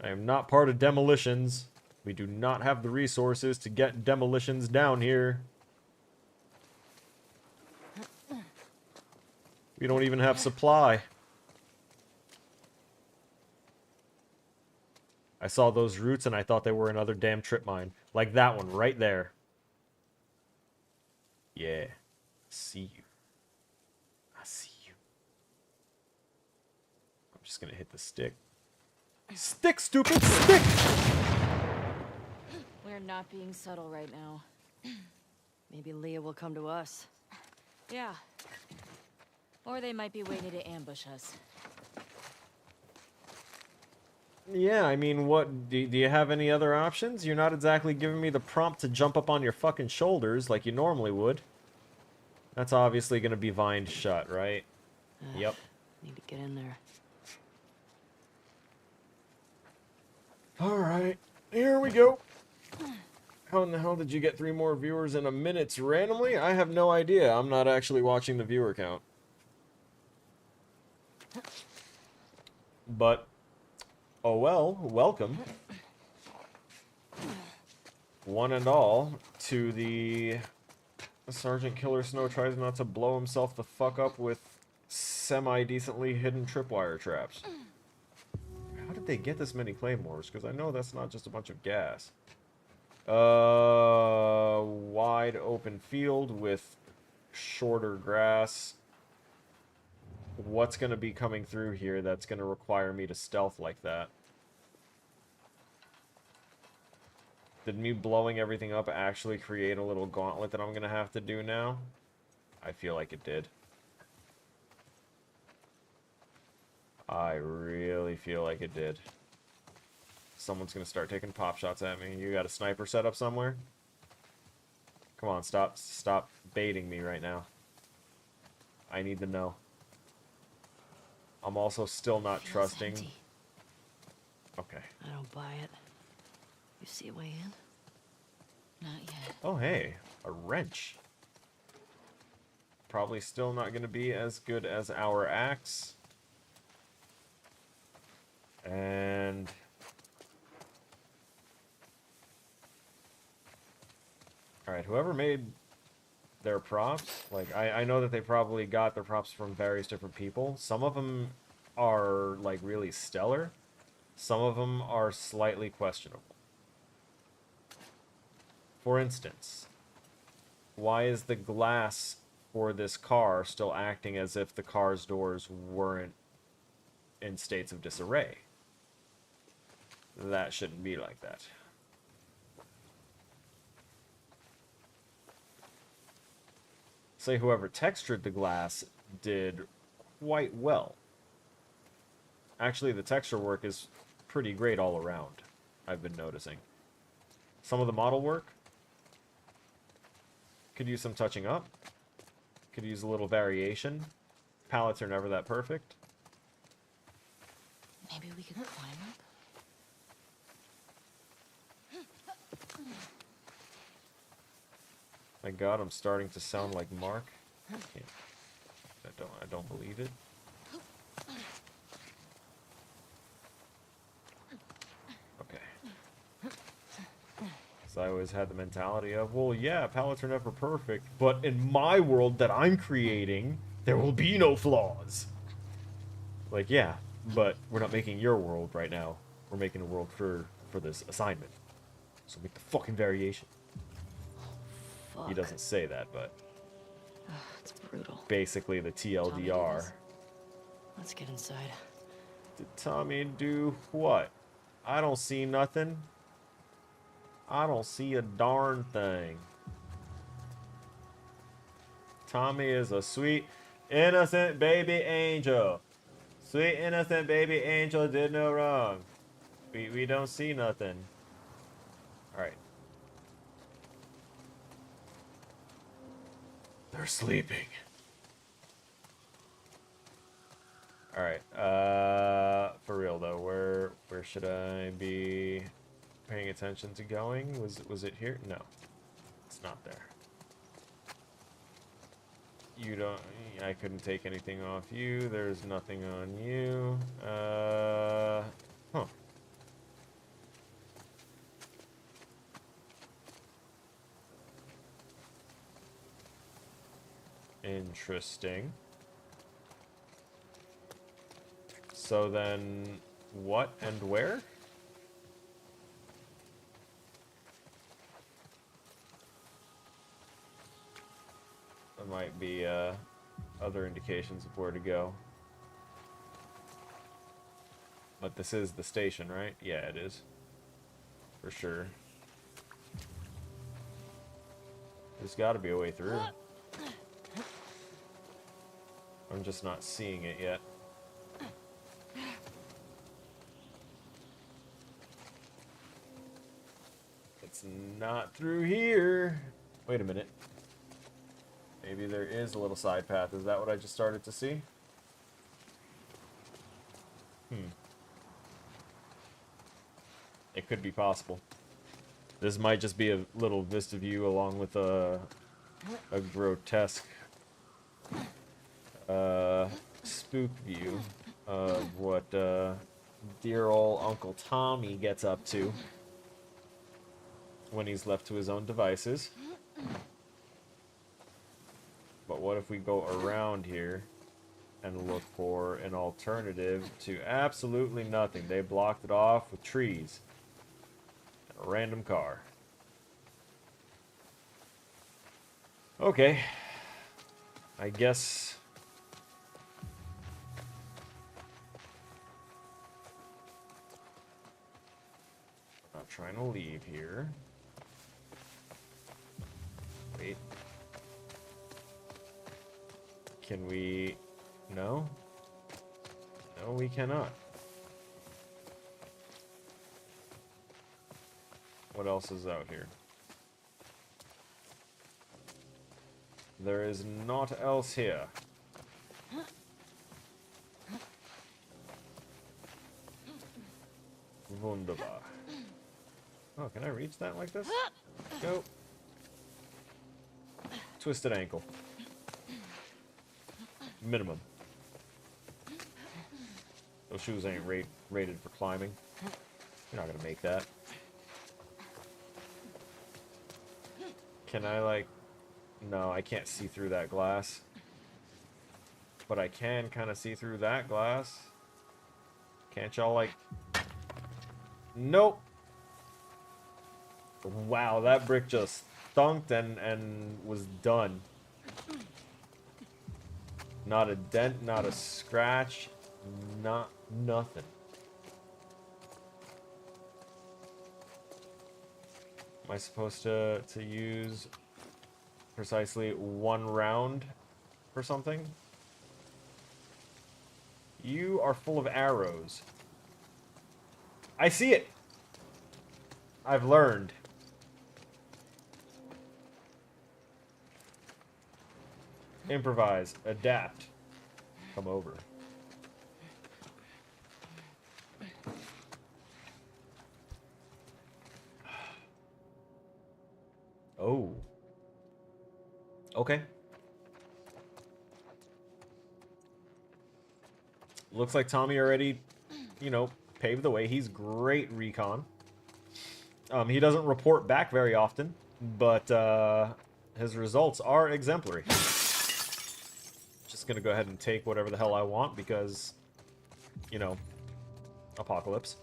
I am not part of demolitions. We do not have the resources to get demolitions down here. We don't even have supply. I saw those roots and I thought they were another damn trip mine. Like that one right there. Yeah. I see you. I see you. I'm just gonna hit the stick. Stick, stupid, stick! We're not being subtle right now. Maybe Leah will come to us. Yeah. Or they might be waiting to ambush us. Yeah, I mean, what, do you have any other options? You're not exactly giving me the prompt to jump up on your fucking shoulders like you normally would. That's obviously gonna be vined shut, right? Yep. Need to get in there. Alright, here we go. How in the hell did you get 3 more viewers in a minute randomly? I have no idea. I'm not actually watching the viewer count. But, oh well, welcome. One and all to the Sergeant Killer Snow tries not to blow himself the fuck up with semi-decently hidden tripwire traps. How did they get this many claymores? Because I know that's not just a bunch of gas. Wide open field with shorter grass. What's going to be coming through here that's going to require me to stealth like that? Did me blowing everything up actually create a little gauntlet that I'm going to have to do now? I feel like it did. I really feel like it did. Someone's going to start taking pop shots at me. You got a sniper set up somewhere? Come on, stop baiting me right now. I need to know. I'm also still not Feels trusting. empty. Okay. I don't buy it. You see a way in? Not yet. Oh, hey. A wrench. Probably still not going to be as good as our axe. And alright, whoever made their props, like, I know that they probably got their props from various different people. Some of them are, like, really stellar. Some of them are slightly questionable. For instance, why is the glass for this car still acting as if the car's doors weren't in states of disarray? That shouldn't be like that. Say whoever textured the glass did quite well. Actually, the texture work is pretty great all around, I've been noticing. Some of the model work could use some touching up. Could use a little variation. Palettes are never that perfect. Maybe we could climb up? My god, I'm starting to sound like Mark. I don't believe it. Okay. So I always had the mentality of, well, yeah, palettes are never perfect, but in my world that I'm creating, there will be no flaws. Like, yeah, but we're not making your world right now. We're making a world for this assignment. So make the fucking variation. Fuck. He doesn't say that, but It's brutal. basically the Tommy do TLDR. this? Let's get inside. Did Tommy do what? I don't see nothing. I don't see a darn thing. Tommy is a sweet, innocent baby angel. Sweet, innocent baby angel did no wrong. We don't see nothing. Alright. They're sleeping. Alright, for real though, where should I be paying attention to going? Was it here? No. It's not there. You don't, I couldn't take anything off you, there's nothing on you. Huh. Interesting. So then, what and where? There might be other indications of where to go. But this is the station, right? Yeah, it is. For sure. There's got to be a way through. I'm just not seeing it yet. It's not through here. Wait a minute. Maybe there is a little side path. Is that what I just started to see? It could be possible. This might just be a little vista view along with a grotesque spook view of what dear old Uncle Tommy gets up to when he's left to his own devices. But what if we go around here and look for an alternative to absolutely nothing? They blocked it off with trees and a random car. Okay. I guess I'm not trying to leave here. Wait. Can we... No? No, we cannot. What else is out here? There is naught else here. Wunderbar. Oh, can I reach that like this? Go. Twisted ankle. Minimum. Those shoes ain't rated for climbing. You're not gonna make that. Can I, like... No, I can't see through that glass. But I can kind of see through that glass. Can't y'all, like... Nope! Wow, that brick just thunked and was done. Not a dent, not a scratch, not nothing. Am I supposed to use precisely 1 round for something? You are full of arrows. I see it! I've learned. Improvise, adapt, come over. Oh. Okay. Looks like Tommy already, you know, paved the way. He's great recon. He doesn't report back very often, but his results are exemplary. Just gonna go ahead and take whatever the hell I want because, you know, apocalypse.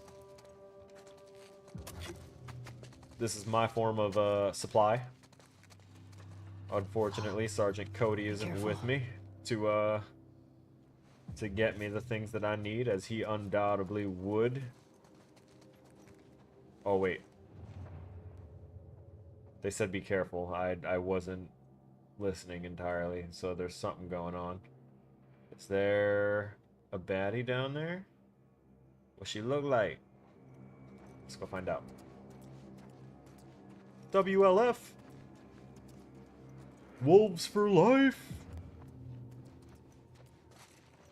This is my form of supply. Unfortunately, Sergeant Cody isn't with me to get me the things that I need, as he undoubtedly would. Oh wait. They said be careful. I wasn't listening entirely, so there's something going on. Is there a baddie down there? What she look like? Let's go find out. WLF. Wolves for life.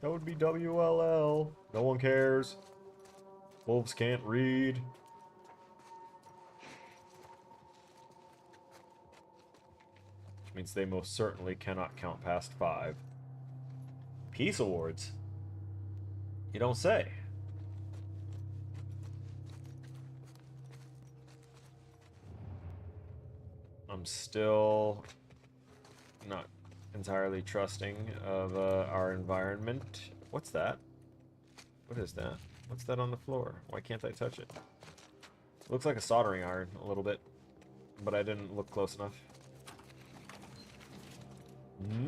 That would be WLL. No one cares. Wolves can't read. Which means they most certainly cannot count past 5. Peace awards? You don't say. I'm still not entirely trusting of our environment. What's that? What is that? What's that on the floor? Why can't I touch it? Looks like a soldering iron a little bit, but I didn't look close enough.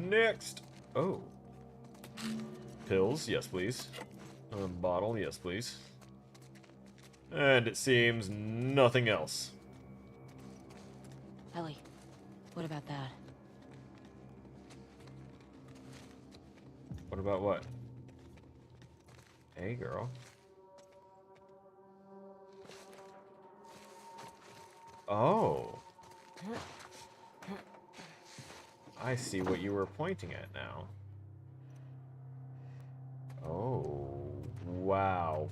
Next! Oh. Pills, yes please. A bottle, yes please. And it seems nothing else. Ellie, what about that? What about what? Hey, girl. Oh. I see what you were pointing at now. Oh. Wow.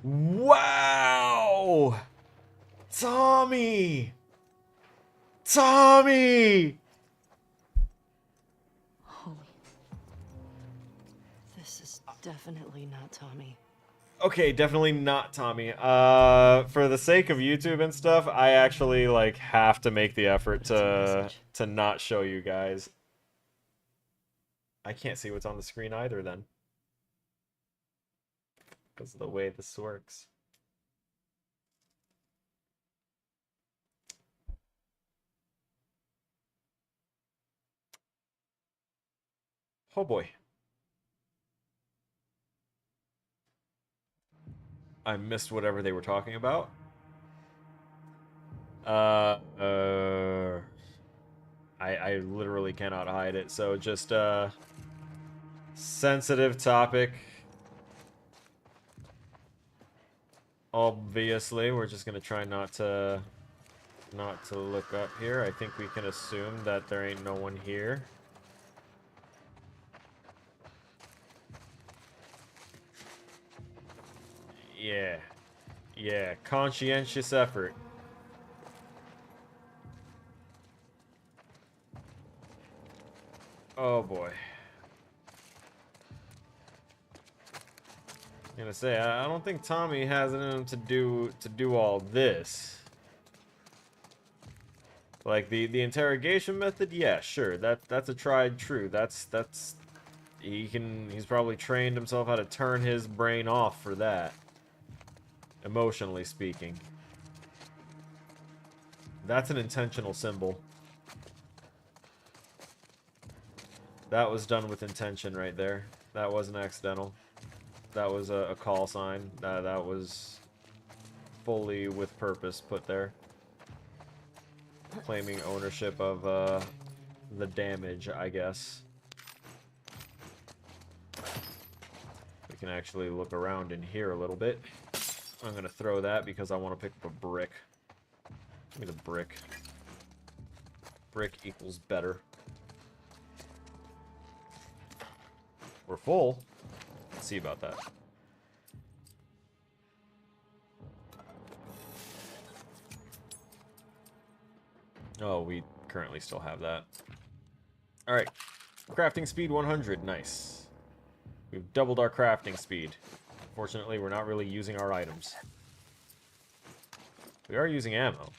Wow! Tommy! Tommy! Holy. This is definitely not Tommy. Okay, definitely not Tommy. For the sake of YouTube and stuff, I actually like have to make the effort to not show you guys. I can't see what's on the screen either then. Because of the way this works. Oh boy. I missed whatever they were talking about. I literally cannot hide it. So just sensitive topic. Obviously, we're just gonna try not to look up here. I think we can assume that there ain't no one here. Yeah. Yeah, conscientious effort. Oh boy. gonna say, I don't think Tommy has it in him to do all this. Like the interrogation method, yeah, sure. That's a tried true. He's probably trained himself how to turn his brain off for that. Emotionally speaking. That's an intentional symbol. That was done with intention right there. That wasn't accidental. That was a call sign. That was fully with purpose put there. Claiming ownership of the damage, I guess. We can actually look around in here a little bit. I'm gonna throw that because I want to pick up a brick. Give me the brick. Brick equals better. We're full. Let's see about that. Oh, we currently still have that. Alright. Crafting speed 100. Nice. We've doubled our crafting speed. Fortunately, we're not really using our items. We are using ammo.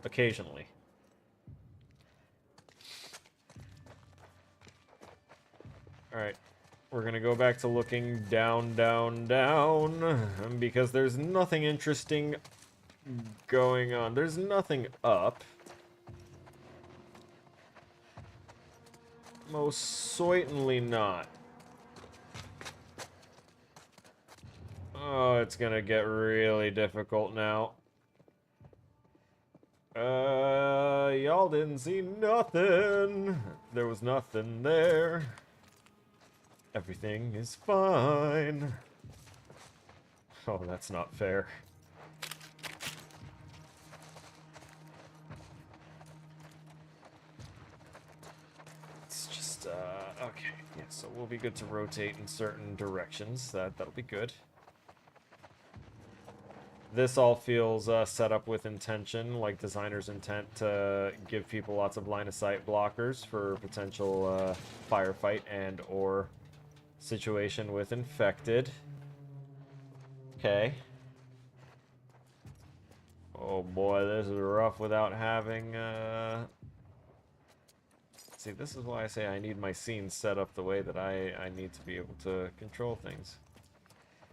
Occasionally. Alright. We're gonna go back to looking down, down, down. Because there's nothing interesting going on. There's nothing up. Most certainly not. Oh, it's gonna get really difficult now. Y'all didn't see nothing. There was nothing there. Everything is fine. Oh, that's not fair. It's just, okay. Yeah, so we'll be good to rotate in certain directions. That'll be good. This all feels set up with intention, like designer's intent to give people lots of line of sight blockers for potential firefight and or situation with infected. Okay. Oh boy, this is rough without having see, this is why I say I need my scenes set up the way that I need to be able to control things.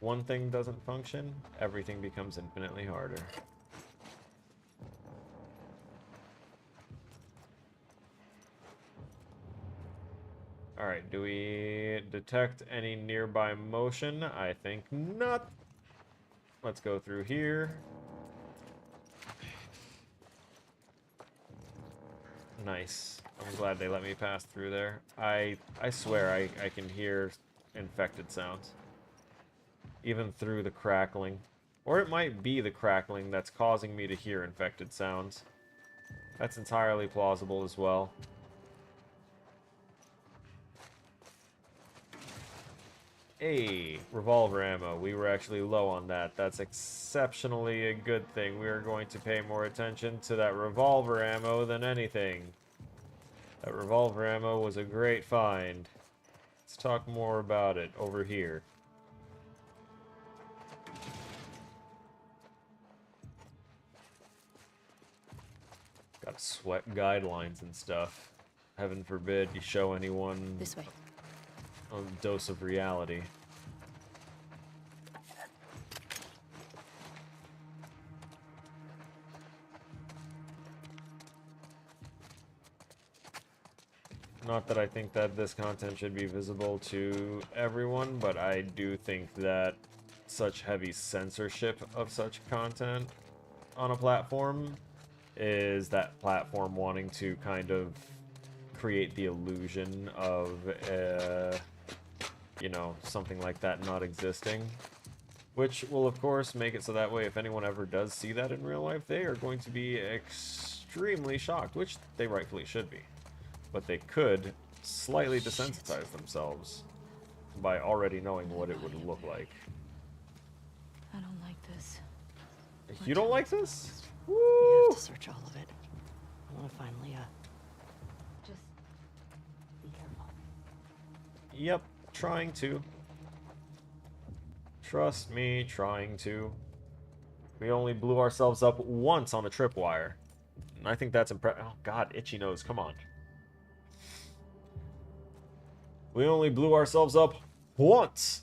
One thing doesn't function, everything becomes infinitely harder. Alright, do we detect any nearby motion? I think not. Let's go through here. Nice. I'm glad they let me pass through there. I swear I can hear infected sounds. Even through the crackling. Or it might be the crackling that's causing me to hear infected sounds. That's entirely plausible as well. Hey, revolver ammo. We were actually low on that. That's exceptionally a good thing. We are going to pay more attention to that revolver ammo than anything. That revolver ammo was a great find. Let's talk more about it over here. Gotta sweat guidelines and stuff. Heaven forbid you show anyone This way. a dose of reality. Not that I think that this content should be visible to everyone, but I do think that such heavy censorship of such content on a platform is that platform wanting to kind of create the illusion of, you know, something like that not existing. Which will, of course, make it so that way if anyone ever does see that in real life, they are going to be extremely shocked, which they rightfully should be. But they could slightly desensitize themselves by already knowing what it would look like. I don't like this. You don't like this? You Woo! have to search all of it. I want to find Leah. Just be careful. Yep, trying to. Trust me, trying to. We only blew ourselves up once on a tripwire. And I think that's impressive. Oh, God, itchy nose, come on. We only blew ourselves up once.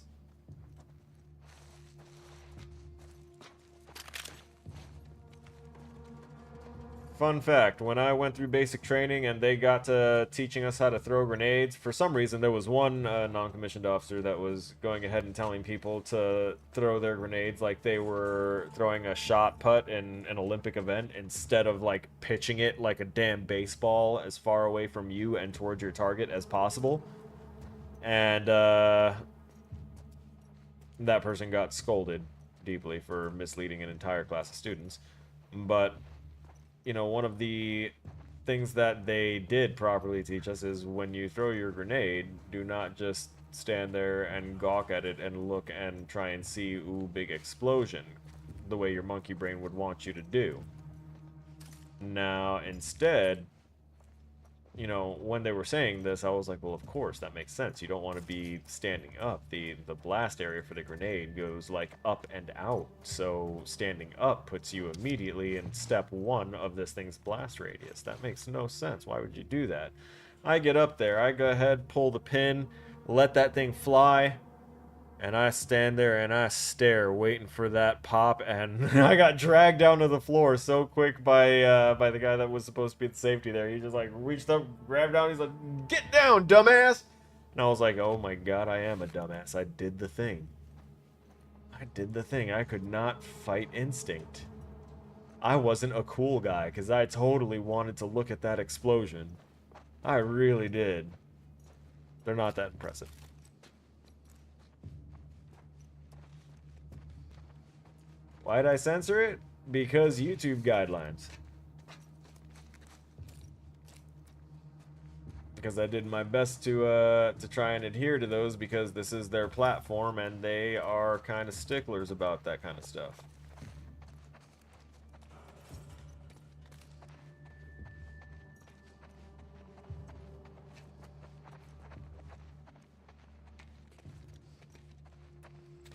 Fun fact, when I went through basic training and they got to teaching us how to throw grenades, for some reason there was one non-commissioned officer that was going ahead and telling people to throw their grenades like they were throwing a shot put in an Olympic event instead of like pitching it like a damn baseball as far away from you and towards your target as possible. And that person got scolded deeply for misleading an entire class of students. But you know, one of the things that they did properly teach us is when you throw your grenade, do not just stand there and gawk at it and look and try and see, ooh, big explosion, the way your monkey brain would want you to do. Now, instead, you know, when they were saying this, I was like, well, of course, that makes sense. You don't want to be standing up. The blast area for the grenade goes, like, up and out. So standing up puts you immediately in step 1 of this thing's blast radius. That makes no sense. Why would you do that? I get up there. I go ahead, pull the pin, let that thing fly, and I stand there and I stare, waiting for that pop, and I got dragged down to the floor so quick by the guy that was supposed to be at safety there. He just like reached up, grabbed down, he's like, "Get down, dumbass!" And I was like, oh my god, I am a dumbass. I did the thing. I did the thing. I could not fight instinct. I wasn't a cool guy, because I totally wanted to look at that explosion. I really did. They're not that impressive. Why'd I censor it? Because YouTube guidelines. Because I did my best to try and adhere to those, because this is their platform and they are kind of sticklers about that kind of stuff.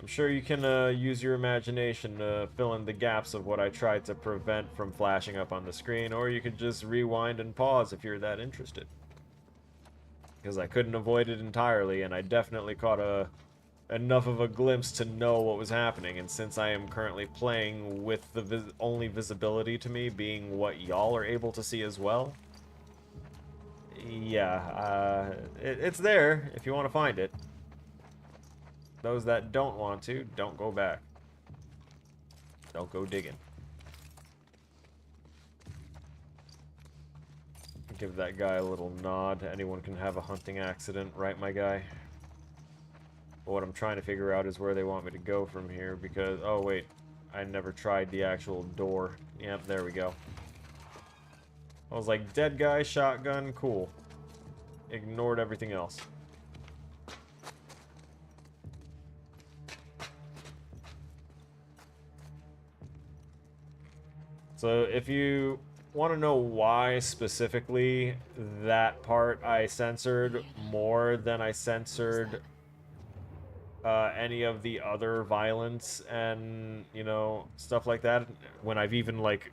I'm sure you can use your imagination to fill in the gaps of what I tried to prevent from flashing up on the screen, or you could just rewind and pause if you're that interested. Because I couldn't avoid it entirely, and I definitely caught enough of a glimpse to know what was happening, and since I am currently playing with the only visibility to me being what y'all are able to see as well, yeah, it's there if you want to find it. Those that don't want to, don't go back. Don't go digging. Give that guy a little nod. Anyone can have a hunting accident, right, my guy? But what I'm trying to figure out is where they want me to go from here, because... oh, wait. I never tried the actual door. Yep, there we go. I was like, dead guy, shotgun, cool. Ignored everything else. So if you want to know why specifically that part I censored more than I censored any of the other violence and, you know, stuff like that, when I've even, like,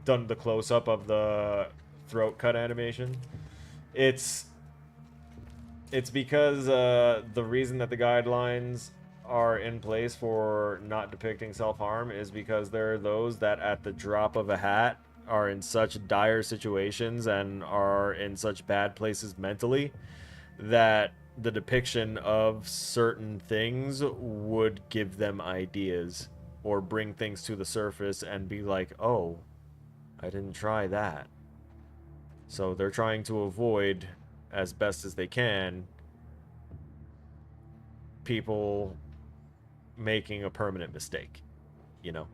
done the close-up of the throat cut animation, it's because the reason that the guidelines are in place for not depicting self-harm is because there are those that at the drop of a hat are in such dire situations and are in such bad places mentally that the depiction of certain things would give them ideas or bring things to the surface and be like, oh, I didn't try that. So they're trying to avoid, as best as they can, people making a permanent mistake, you know?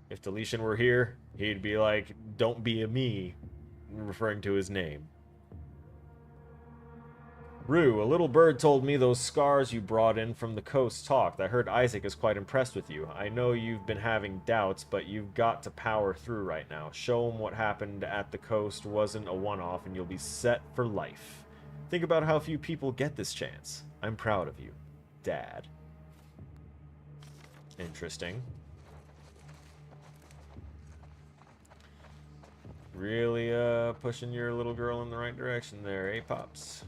If Deletion were here, he'd be like, don't be a me, referring to his name. Rue, a little bird told me those scars you brought in from the coast talked. I heard Isaac is quite impressed with you. I know you've been having doubts, but you've got to power through right now. Show him what happened at the coast wasn't a one-off, and you'll be set for life. Think about how few people get this chance. I'm proud of you, Dad. Interesting. Really pushing your little girl in the right direction there, eh, Pops?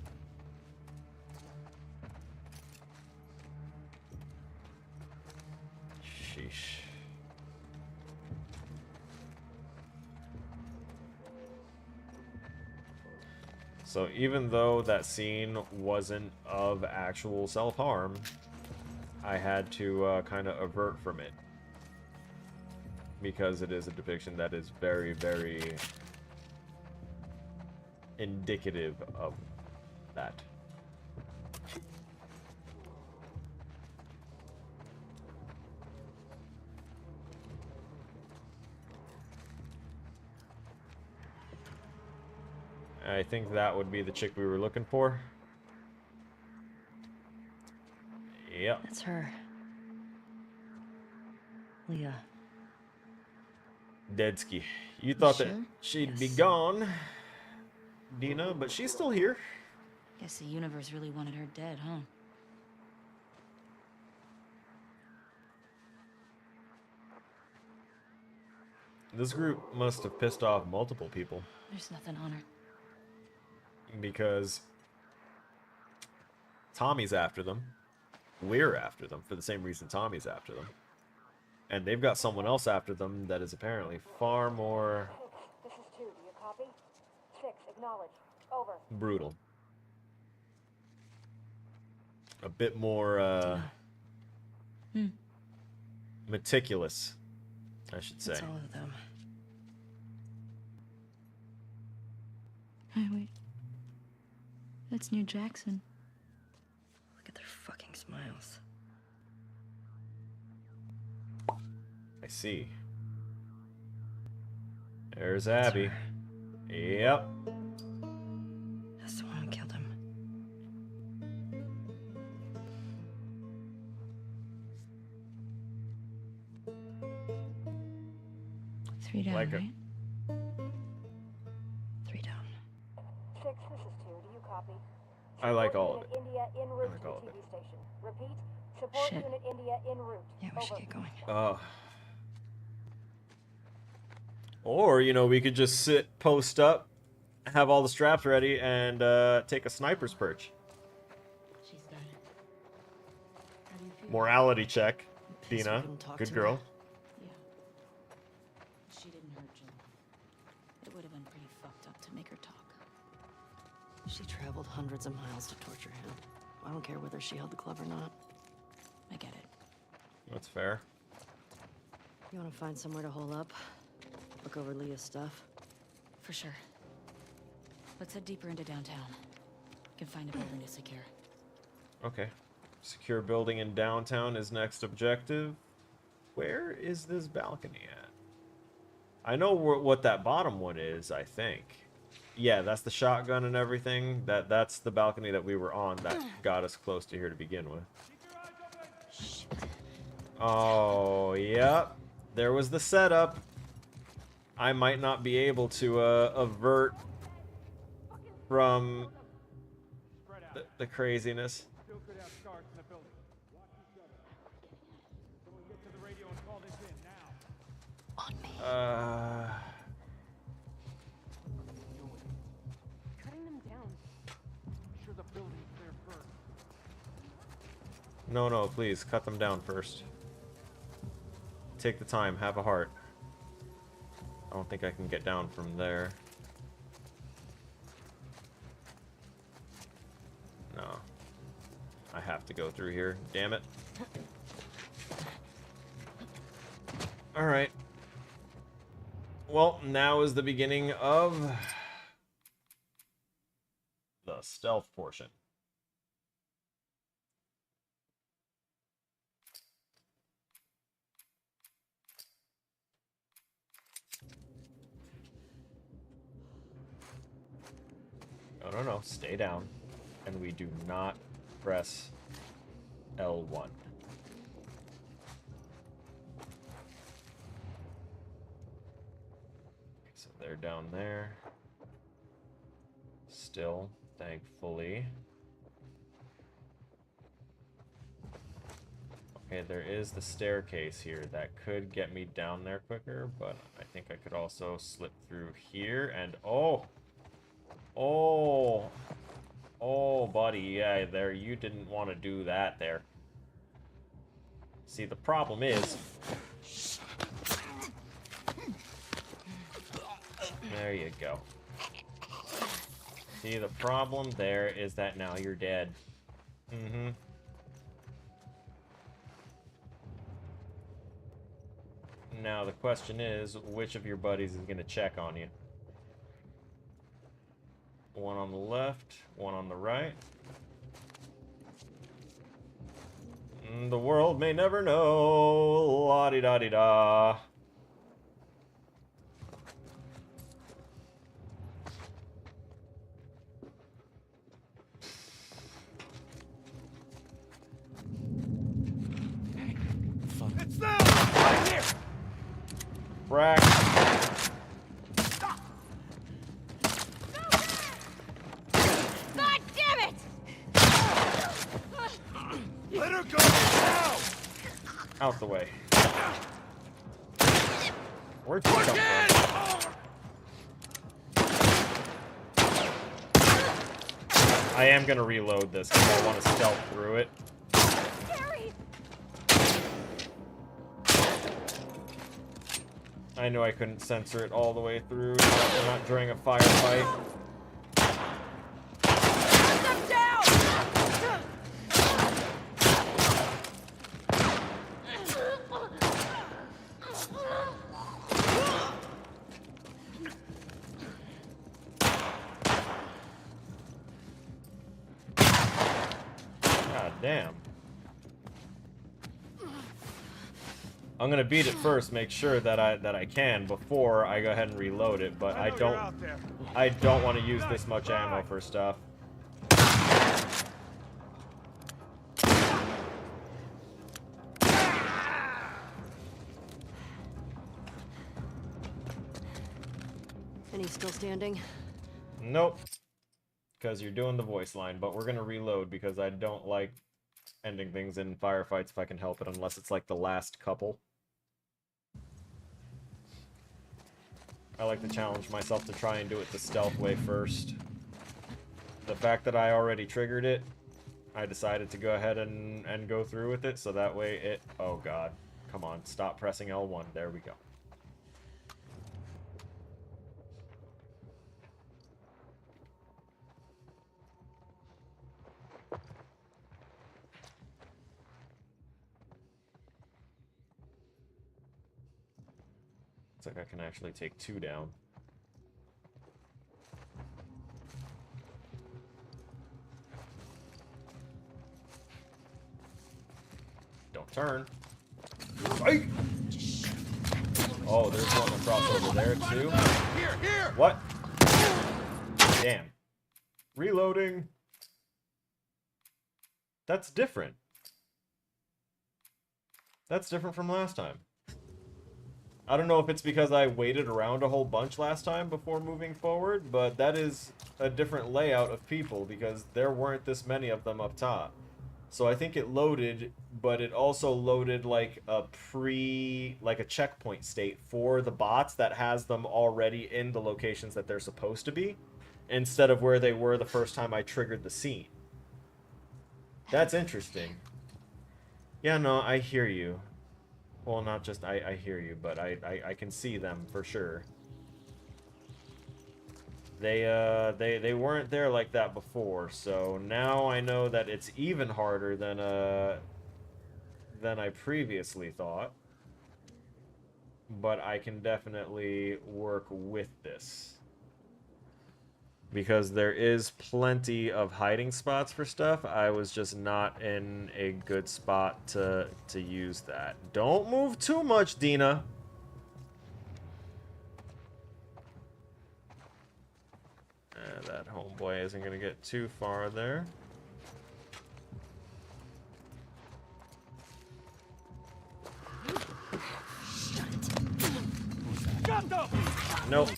Sheesh. So even though that scene wasn't of actual self-harm, I had to kind of avert from it. Because it is a depiction that is very, very indicative of that. I think that would be the chick we were looking for. Yep. That's her. Leah. Deadsky. You thought that sure? she'd be Yes. gone, Dina, but she's still here. Guess the universe really wanted her dead, huh? This group must have pissed off multiple people There's nothing on her. because Tommy's after them. We're after them for the same reason Tommy's after them. And they've got someone else after them that is apparently far more This is 2. Do you copy? 6. Acknowledge. Over. brutal. A bit more meticulous, I should say. That's all of them. Hey, wait. That's near Jackson. Look at their fucking smiles. I see. There's Abby. her. Yep. That's the one who killed him. 3 down, Like a- right? 3 down. 6. This is 2. Do you copy? I like Support all of Unit it. India en route like to all of TV it. station. Repeat. Support Shit. Unit India en route. Yeah, we should Over. get going. Or, you know, we could just sit, post up, have all the straps ready, and take a sniper's perch. She's dead. How do you feel? Morality check. Pissed we Dina, couldn't talk good to girl. her. Yeah. She didn't hurt Jill. It would have been pretty fucked up to make her talk. She traveled hundreds of miles to torture him. I don't care whether she held the club or not. I get it. That's fair. You want to find somewhere to hole up? Look over Leah's stuff? For sure. Let's head deeper into downtown. Can find a building to secure. Okay. Secure building in downtown is next objective. Where is this balcony at? I know what that bottom one is, I think. Yeah, that's the shotgun and everything. That's the balcony that we were on that got us close to here to begin with. Oh, yep. There was the setup. I might not be able to avert from the craziness. Still could have scars in the building. Watch each other. Someone get to the radio and call this in now. On me. Cutting them down. Make sure the building's clear first. No, please, cut them down first. Take the time, have a heart. I don't think I can get down from there. No. I have to go through here. Damn it. Alright. Well, now is the beginning of the stealth portion. No. Stay down. And we do not press L1. Okay, so they're down there. Still. thankfully. Okay, there is the staircase here that could get me down there quicker, but I think I could also slip through here and oh, buddy, yeah, there, you didn't want to do that there. See, the problem is, there you go. See, the problem there is that now you're dead. Mm-hmm. Now the question is, which of your buddies is going to check on you? One on the left, one on the right. The world may never know. La-di-da-di-da. It's them! Right here! Frack. God damn it! Let her go now! Out the way. Where'd you come from? I am gonna reload this because I want to stealth through it. Harry! I knew I couldn't censor it all the way through, not during a firefight. Put them down! God damn. I'm gonna beat it first, make sure that I can before I go ahead and reload it, but I don't want to use this much ammo for stuff. And he's still standing? Nope. Because you're doing the voice line, but we're gonna reload because I don't like ending things in firefights if I can help it, unless it's like the last couple. I like to challenge myself to try and do it the stealth way first. The fact that I already triggered it, I decided to go ahead and go through with it, so that way it... Oh god. Come on, stop pressing L1. There we go. Looks like I can actually take 2 down. Don't turn. Right. Oh, there's one across over there too. Here! What? Damn. Reloading. That's different. That's different from last time. I don't know if it's because I waited around a whole bunch last time before moving forward, but that is a different layout of people because there weren't this many of them up top. So I think it loaded, but it also loaded like a checkpoint state for the bots that has them already in the locations that they're supposed to be, instead of where they were the first time I triggered the scene. That's interesting. Yeah, no, I hear you. Well, not just I hear you, but I can see them for sure. They weren't there like that before, so now I know that it's even harder than I previously thought. But I can definitely work with this. Because there is plenty of hiding spots for stuff. I was just not in a good spot to use that. Don't move too much, Dina. That homeboy isn't going to get too far there. Nope.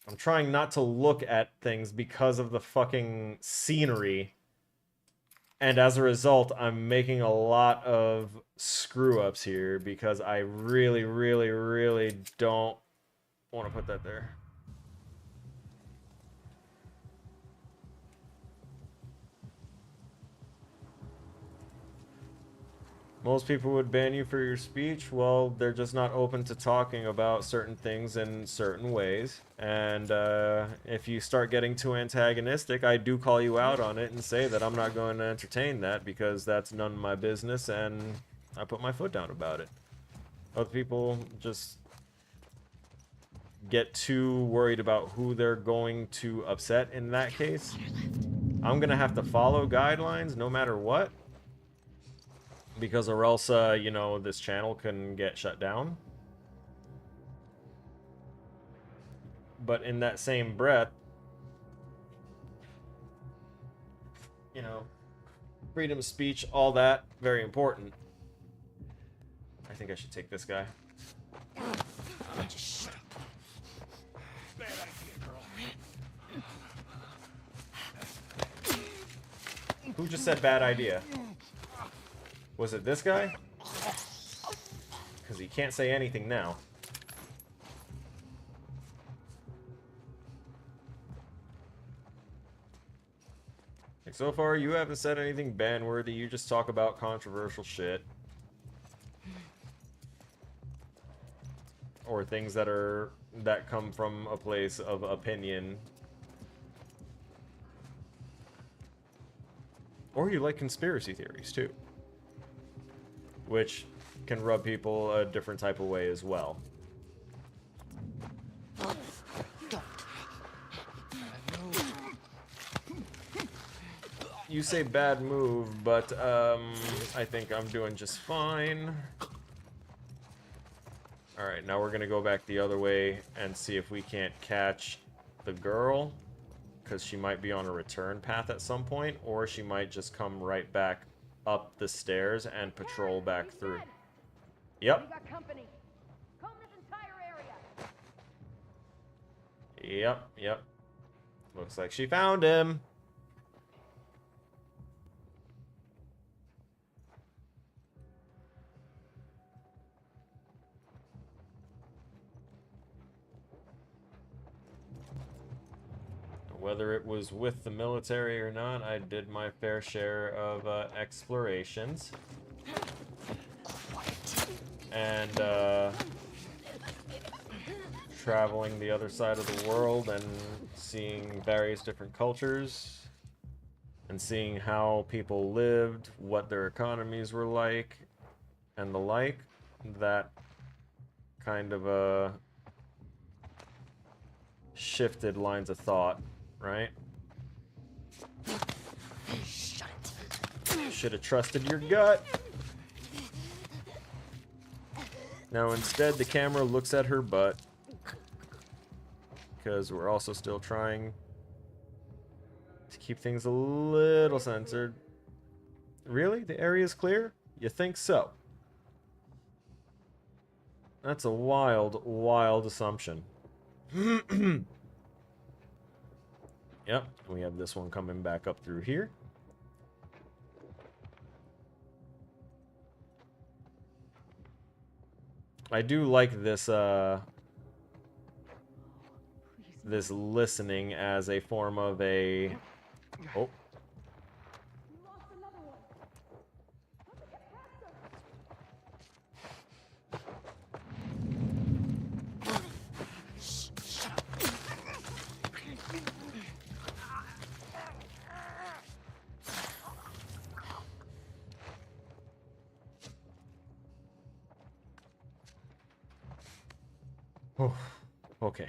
I'm I'm trying not to look at things because of the fucking scenery. And as a result, I'm making a lot of screw-ups here because I really, really, really don't want to put that there. Most people would ban you for your speech. Well, they're just not open to talking about certain things in certain ways. And if you start getting too antagonistic, I do call you out on it and say that I'm not going to entertain that because that's none of my business, and I put my foot down about it. Other people just get too worried about who they're going to upset in that case. I'm going to have to follow guidelines no matter what. Because or else, you know, this channel can get shut down. But in that same breath, you know, freedom of speech, all that, very important. I think I should take this guy. Just shut up. Bad idea, girl. Who just said bad idea? Was it this guy? Because he can't say anything now. Like, so far, you haven't said anything ban-worthy. You just talk about controversial shit. Or things that come from a place of opinion. Or you like conspiracy theories, too. Which can rub people a different type of way as well. You say bad move, but I think I'm doing just fine. Alright, now we're gonna go back the other way and see if we can't catch the girl. Because she might be on a return path at some point, or she might just come right back up the stairs and patrol back through. Yep. We got company. Comb this entire area. Yep, yep. Looks like she found him. Whether it was with the military or not, I did my fair share of explorations. And traveling the other side of the world and seeing various different cultures. And seeing how people lived, what their economies were like, and the like. That kind of shifted lines of thought. Right? Shut it. Should have trusted your gut. Now instead the camera looks at her butt. Because we're also still trying to keep things a little censored. Really? The area's clear? You think so? That's a wild, wild assumption. Yep, we have this one coming back up through here. I do like this, this listening as a form of a... Oh. Oh, okay.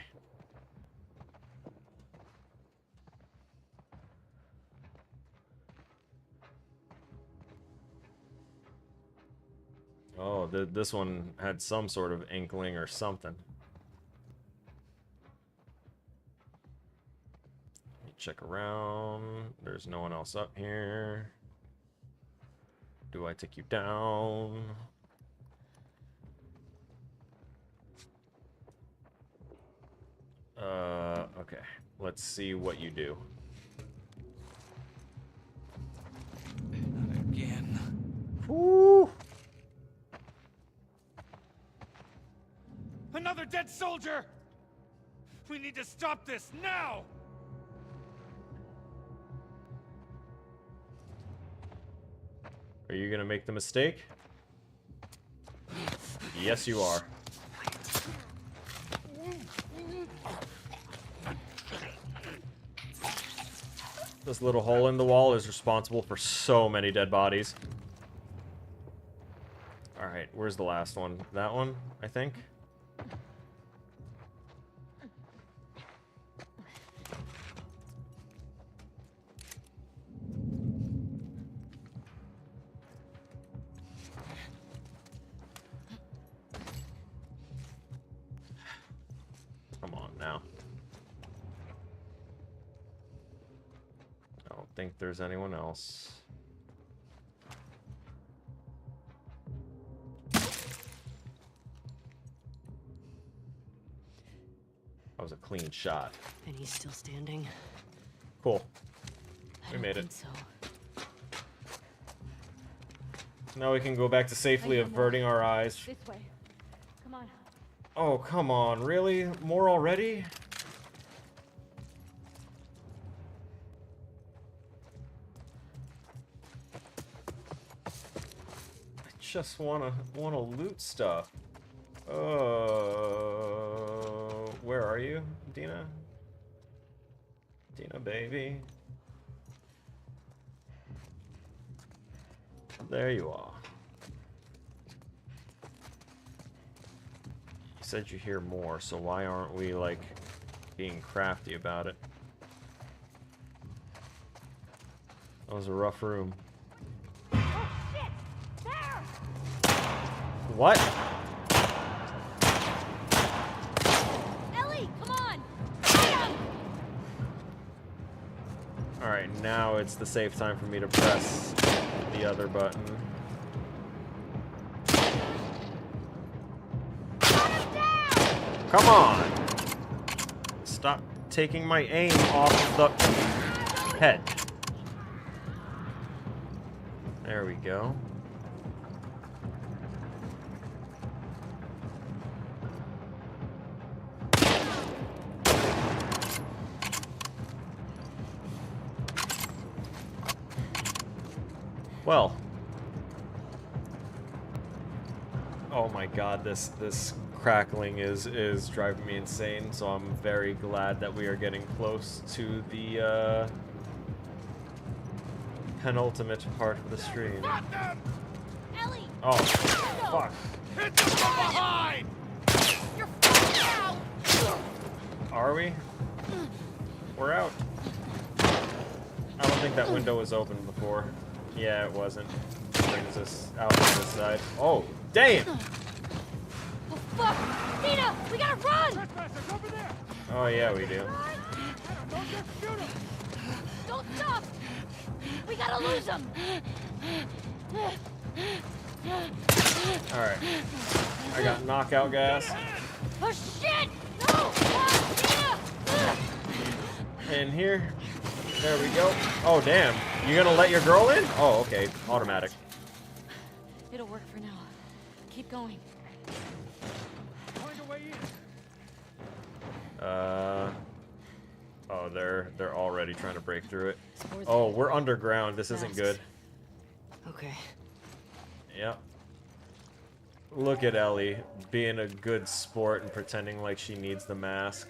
Oh, this one had some sort of inkling or something. Let me check around. There's no one else up here. Do I take you down? Okay. Let's see what you do. Not again. Woo! Another dead soldier! We need to stop this now! Are you gonna make the mistake? Yes, you are. This little hole in the wall is responsible for so many dead bodies. Alright, where's the last one? That one, I think? Come on now. I don't think there's anyone else. That was a clean shot. And he's still standing. Cool. I We don't made think it. so. Now we can go back to safely averting our eyes. This way. Come on. Oh, come on. Really? More already? I just wanna loot stuff. Where are you, Dina? Dina, baby. There you are. You said you hear more, so why aren't we, like, being crafty about it? That was a rough room. Oh, shit! There! What? Ellie, come on! Get him! Alright, now it's the safe time for me to press the other button. Come on! Stop taking my aim off the head. There we go. Well. Oh my god, this crackling is driving me insane, so I'm very glad that we are getting close to the penultimate part of the stream. Ellie! Oh, fuck. Hit them from behind! You're fucked now! Are we? We're out. I don't think that window was open before. Yeah, it wasn't. Brings us out on this side. Oh, damn! Oh, fuck! Dina! We gotta run! Trespassers over there! Oh, yeah, we do. Don't just shoot them! Don't stop! We gotta lose him! Alright. I got knockout gas. Oh, shit! No! Dina! In here. There we go. Oh, damn. You gonna let your girl in? Oh, okay. Automatic. It'll work for now. Keep going. Find a way in. Oh, they're already trying to break through it. Spores Oh, ahead. we're underground. This isn't good. Okay. Yep. Look at Ellie being a good sport and pretending like she needs the mask.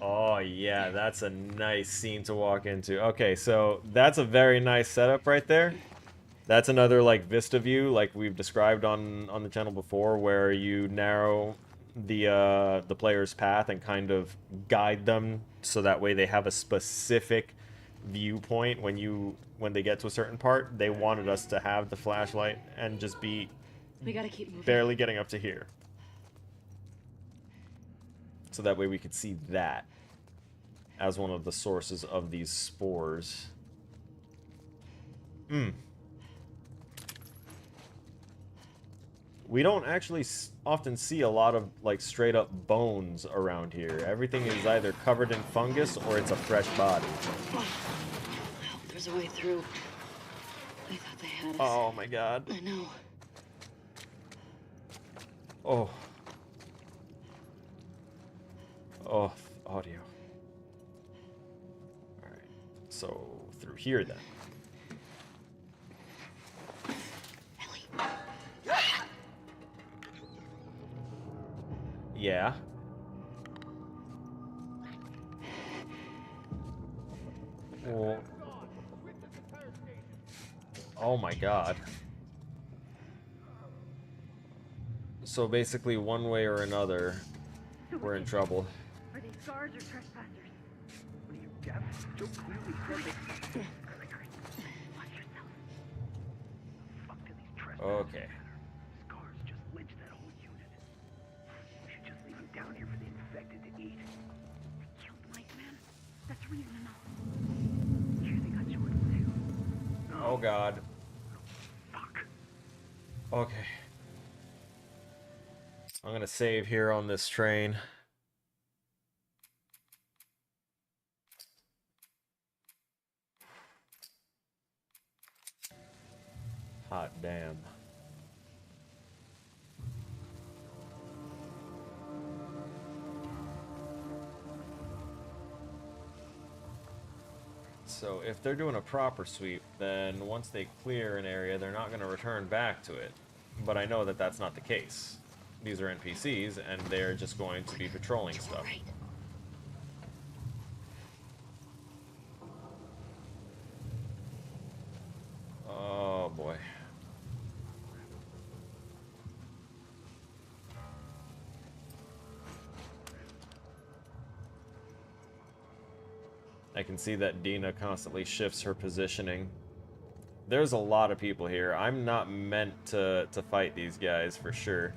Oh yeah, that's a nice scene to walk into. Okay, so that's a very nice setup right there. That's another like vista view, like we've described on the channel before, where you narrow the player's path and kind of guide them so that way they have a specific viewpoint when they get to a certain part. They wanted us to have the flashlight and just be We gotta keep moving. barely getting up to here. So that way we could see that as one of the sources of these spores. Hmm. We don't actually often see a lot of, like, straight up bones around here. Everything is either covered in fungus or it's a fresh body. I hope there's a way through. They thought they had us. Oh my god. I know. Oh. Oh, audio. Alright. So, through here then. Yeah. Well, oh my god. So basically, one way or another, we're in trouble. Are they scars or trespassers? What are you, deaf? Joe clearly said that. Watch yourself. Fuck do these trespassers Okay. matter? Scars just lynched that whole unit. We should just leave him down here for the infected to eat. They killed Mike, man. That's reasonable. Here they got Jordan too. Oh god. Fuck. Okay. I'm gonna save here on this train. Hot damn. So if they're doing a proper sweep, then once they clear an area, they're not going to return back to it. But I know that that's not the case. These are NPCs, and they're just going to be patrolling stuff. Oh boy. I can see that Dina constantly shifts her positioning. There's a lot of people here. I'm not meant to fight these guys for sure.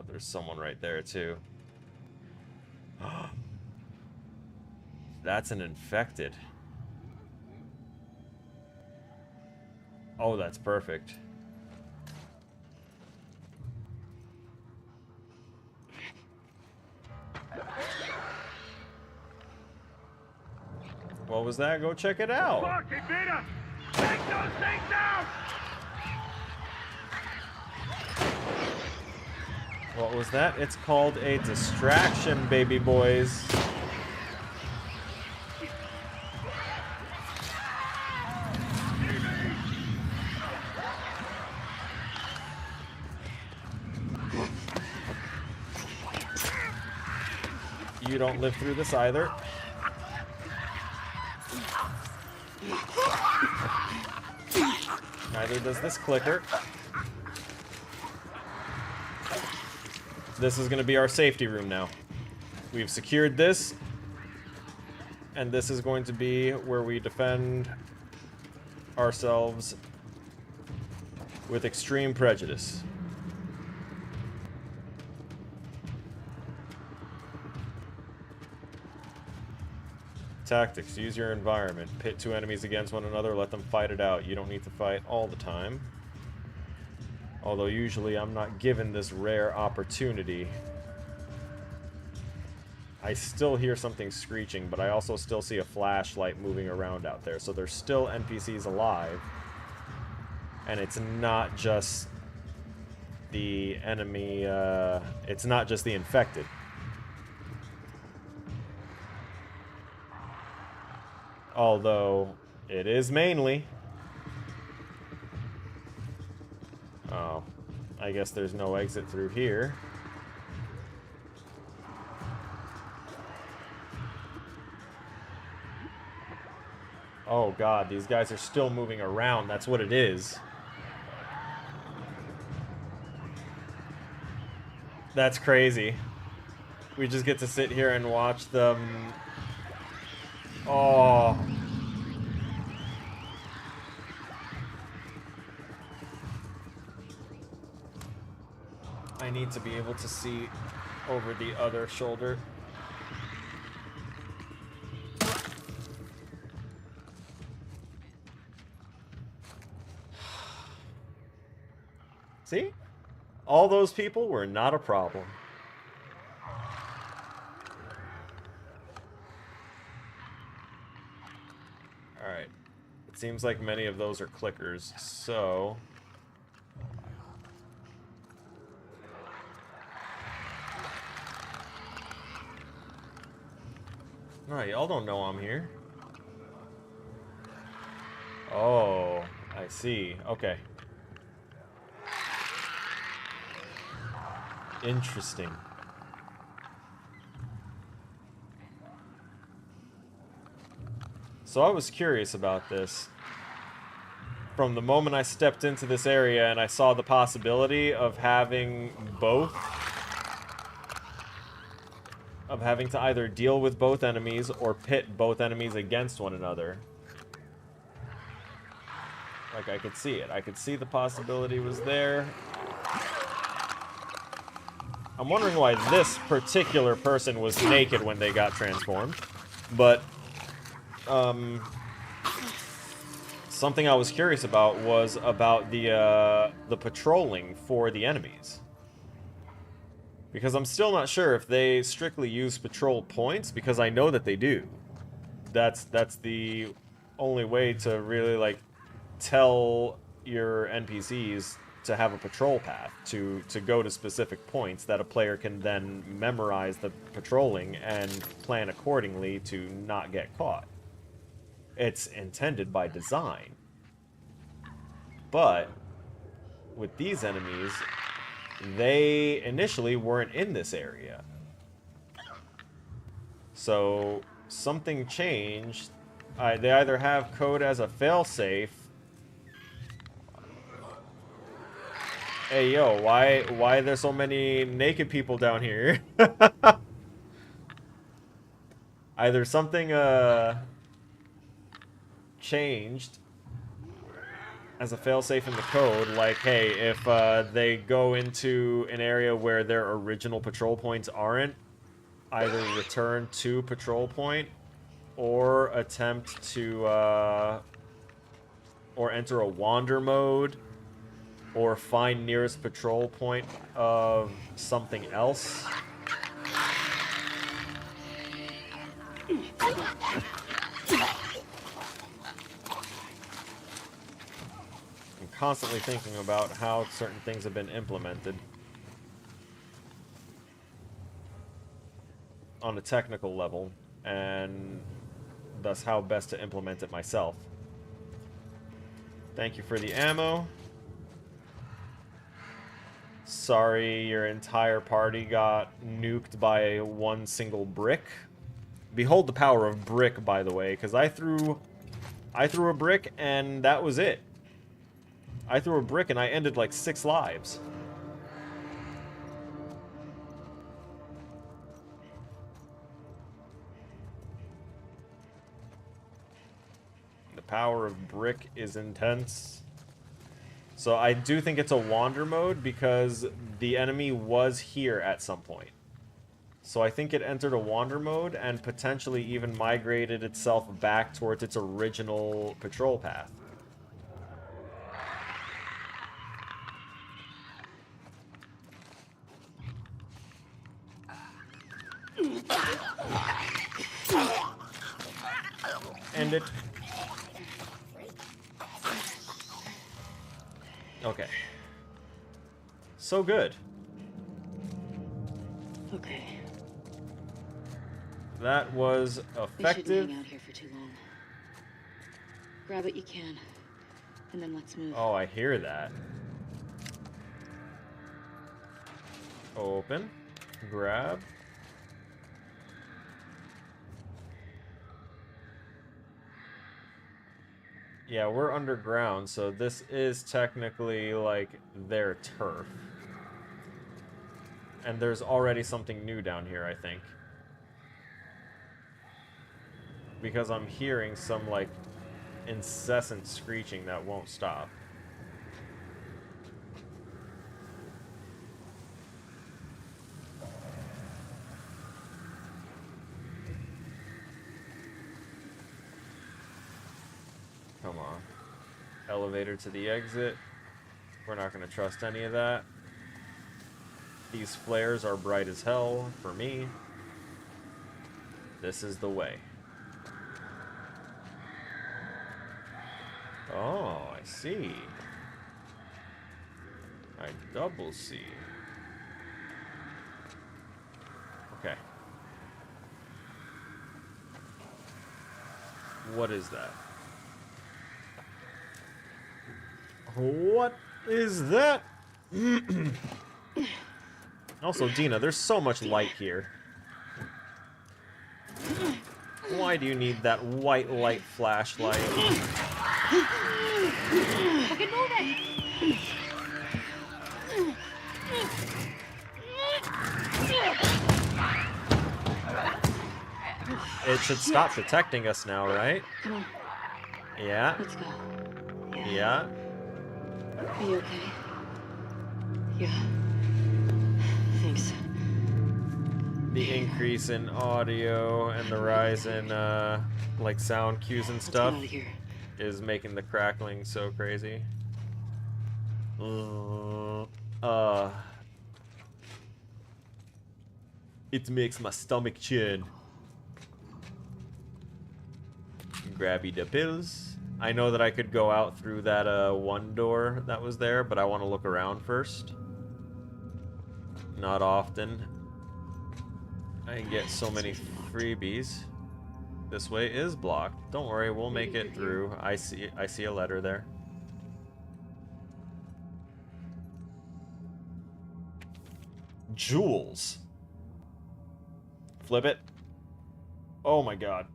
There's someone right there too. That's an infected. Oh, that's perfect. What was that? Go check it out. Fuck, they beat us! Take those things out! What was that? It's called a distraction, baby boys. You don't live through this either. Neither does this clicker. This is going to be our safety room now. We've secured this, and this is going to be where we defend ourselves with extreme prejudice. Tactics. Use your environment. Pit two enemies against one another. Let them fight it out. You don't need to fight all the time. Although usually I'm not given this rare opportunity. I still hear something screeching, but I also still see a flashlight moving around out there. So there's still NPCs alive. And it's not just the enemy, it's not just the infected. Although, it is mainly. Oh, I guess there's no exit through here. Oh god, these guys are still moving around, that's what it is. That's crazy. We just get to sit here and watch them. Oh. I need to be able to see over the other shoulder. See? All those people were not a problem. Alright. It seems like many of those are clickers, so... Alright, y'all don't know I'm here. Oh, I see. Okay. Interesting. So I was curious about this. From the moment I stepped into this area and I saw the possibility of having both, of having to either deal with both enemies or pit both enemies against one another. Like, I could see it. I could see the possibility was there. I'm wondering why this particular person was naked when they got transformed. But, something I was curious about was about the patrolling for the enemies. Because I'm still not sure if they strictly use patrol points, because I know that they do. That's the only way to really, like, tell your NPCs to have a patrol path, to go to specific points that a player can then memorize the patrolling and plan accordingly to not get caught. It's intended by design. But with these enemies, they initially weren't in this area. So something changed. They either have code as a failsafe. Hey, yo, why are there so many naked people down here? Either something, changed as a failsafe in the code, like, hey, if, they go into an area where their original patrol points aren't, either return to patrol point, or attempt to, or enter a wander mode, or find nearest patrol point of something else. I'm constantly thinking about how certain things have been implemented on a technical level, and thus how best to implement it myself. Thank you for the ammo. Sorry your entire party got nuked by one single brick. Behold the power of brick, by the way, because I threw a brick and that was it. I threw a brick and I ended like 6 lives. The power of brick is intense. So I do think it's a wander mode because the enemy was here at some point. So I think it entered a wander mode and potentially even migrated itself back towards its original patrol path. End it. Okay. So good. Okay. That was We shouldn't effective. hang out here for too long. Grab what you can, and then let's move. Oh, I hear that. Open. Grab. Yeah, we're underground, so this is technically, like, their turf. And there's already something new down here, I think. Because I'm hearing some, like, incessant screeching that won't stop. elevator to the exit. We're not going to trust any of that. These flares are bright as hell for me. This is the way. Oh, I see. I double see. Okay. What is that? What is that? Also, Dina, there's so much light here. Why do you need that white light flashlight? Fucking move it! It should stop detecting us now, right? Come on, Yeah. let's go. Yeah. Are you okay? Yeah. Thanks. The increase in audio and the rise in like sound cues and Let's get stuff out of here. is making the crackling so crazy. It makes my stomach churn. Grabby the pills. I know that I could go out through that one door that was there, but I want to look around first. Not often. I get so many freebies. This way is blocked. Don't worry, we'll make it through. I see a letter there. Jewels. Flip it. Oh my god.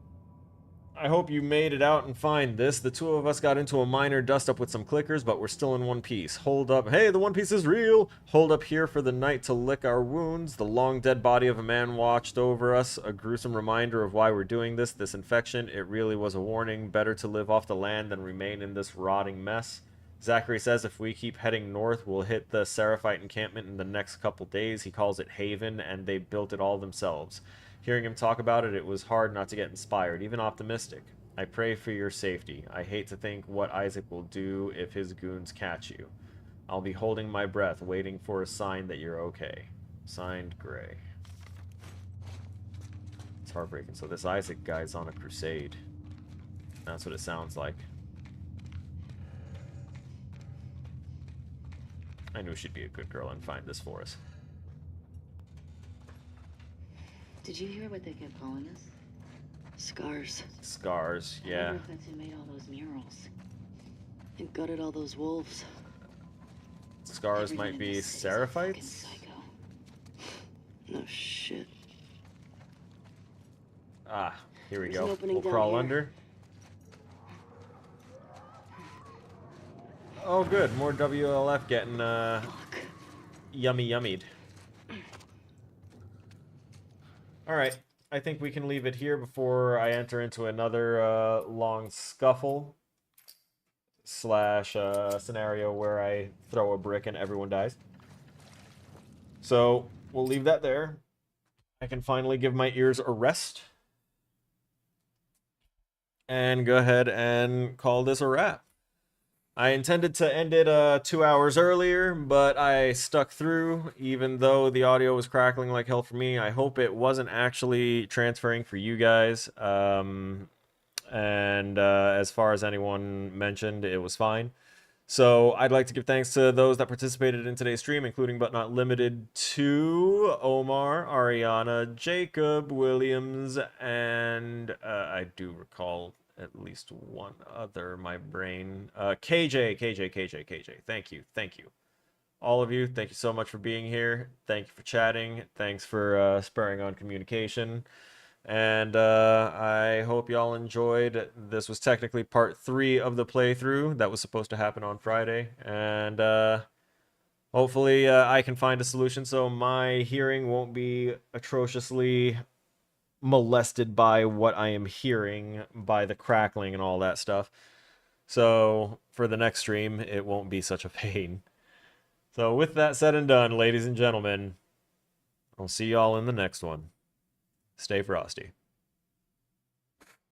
I hope you made it out and find this. The two of us got into a minor dust-up with some clickers, but we're still in one piece. Hold up. Hey, the One Piece is real! Hold up here for the night to lick our wounds. The long dead body of a man watched over us. A gruesome reminder of why we're doing this. This infection, it really was a warning. Better to live off the land than remain in this rotting mess. Zachary says if we keep heading north, we'll hit the Seraphite encampment in the next couple days. He calls it Haven, and they built it all themselves. Hearing him talk about it, it was hard not to get inspired, even optimistic. I pray for your safety. I hate to think what Isaac will do if his goons catch you. I'll be holding my breath, waiting for a sign that you're okay. Signed, Gray. It's heartbreaking. So this Isaac guy's on a crusade. That's what it sounds like. I knew she'd be a good girl and find this for us. Did you hear what they kept calling us? Scars. Scars, I yeah. wonder if that's who made all those murals. And gutted all those wolves. Scars Everyone might in be this city's a fucking Seraphites? psycho. No shit. Ah, here we There's an go. opening We'll down crawl here. under. Oh, good. More WLF getting Fuck. yummied. Alright, I think we can leave it here before I enter into another long scuffle slash scenario where I throw a brick and everyone dies. So, we'll leave that there. I can finally give my ears a rest. And go ahead and call this a wrap. I intended to end it 2 hours earlier, but I stuck through, even though the audio was crackling like hell for me. I hope it wasn't actually transferring for you guys. As far as anyone mentioned, it was fine. So I'd like to give thanks to those that participated in today's stream, including but not limited to Omar, Ariana, Jacob, Williams, and I do recall at least one other, my brain. KJ. Thank you. All of you, thank you so much for being here. Thank you for chatting. Thanks for spurring on communication. And I hope y'all enjoyed. This was technically part 3 of the playthrough that was supposed to happen on Friday. And hopefully I can find a solution so my hearing won't be atrociously molested by what I am hearing, by the crackling and all that stuff. So for the next stream, it won't be such a pain. So with that said and done, ladies and gentlemen, I'll see y'all in the next one. Stay frosty.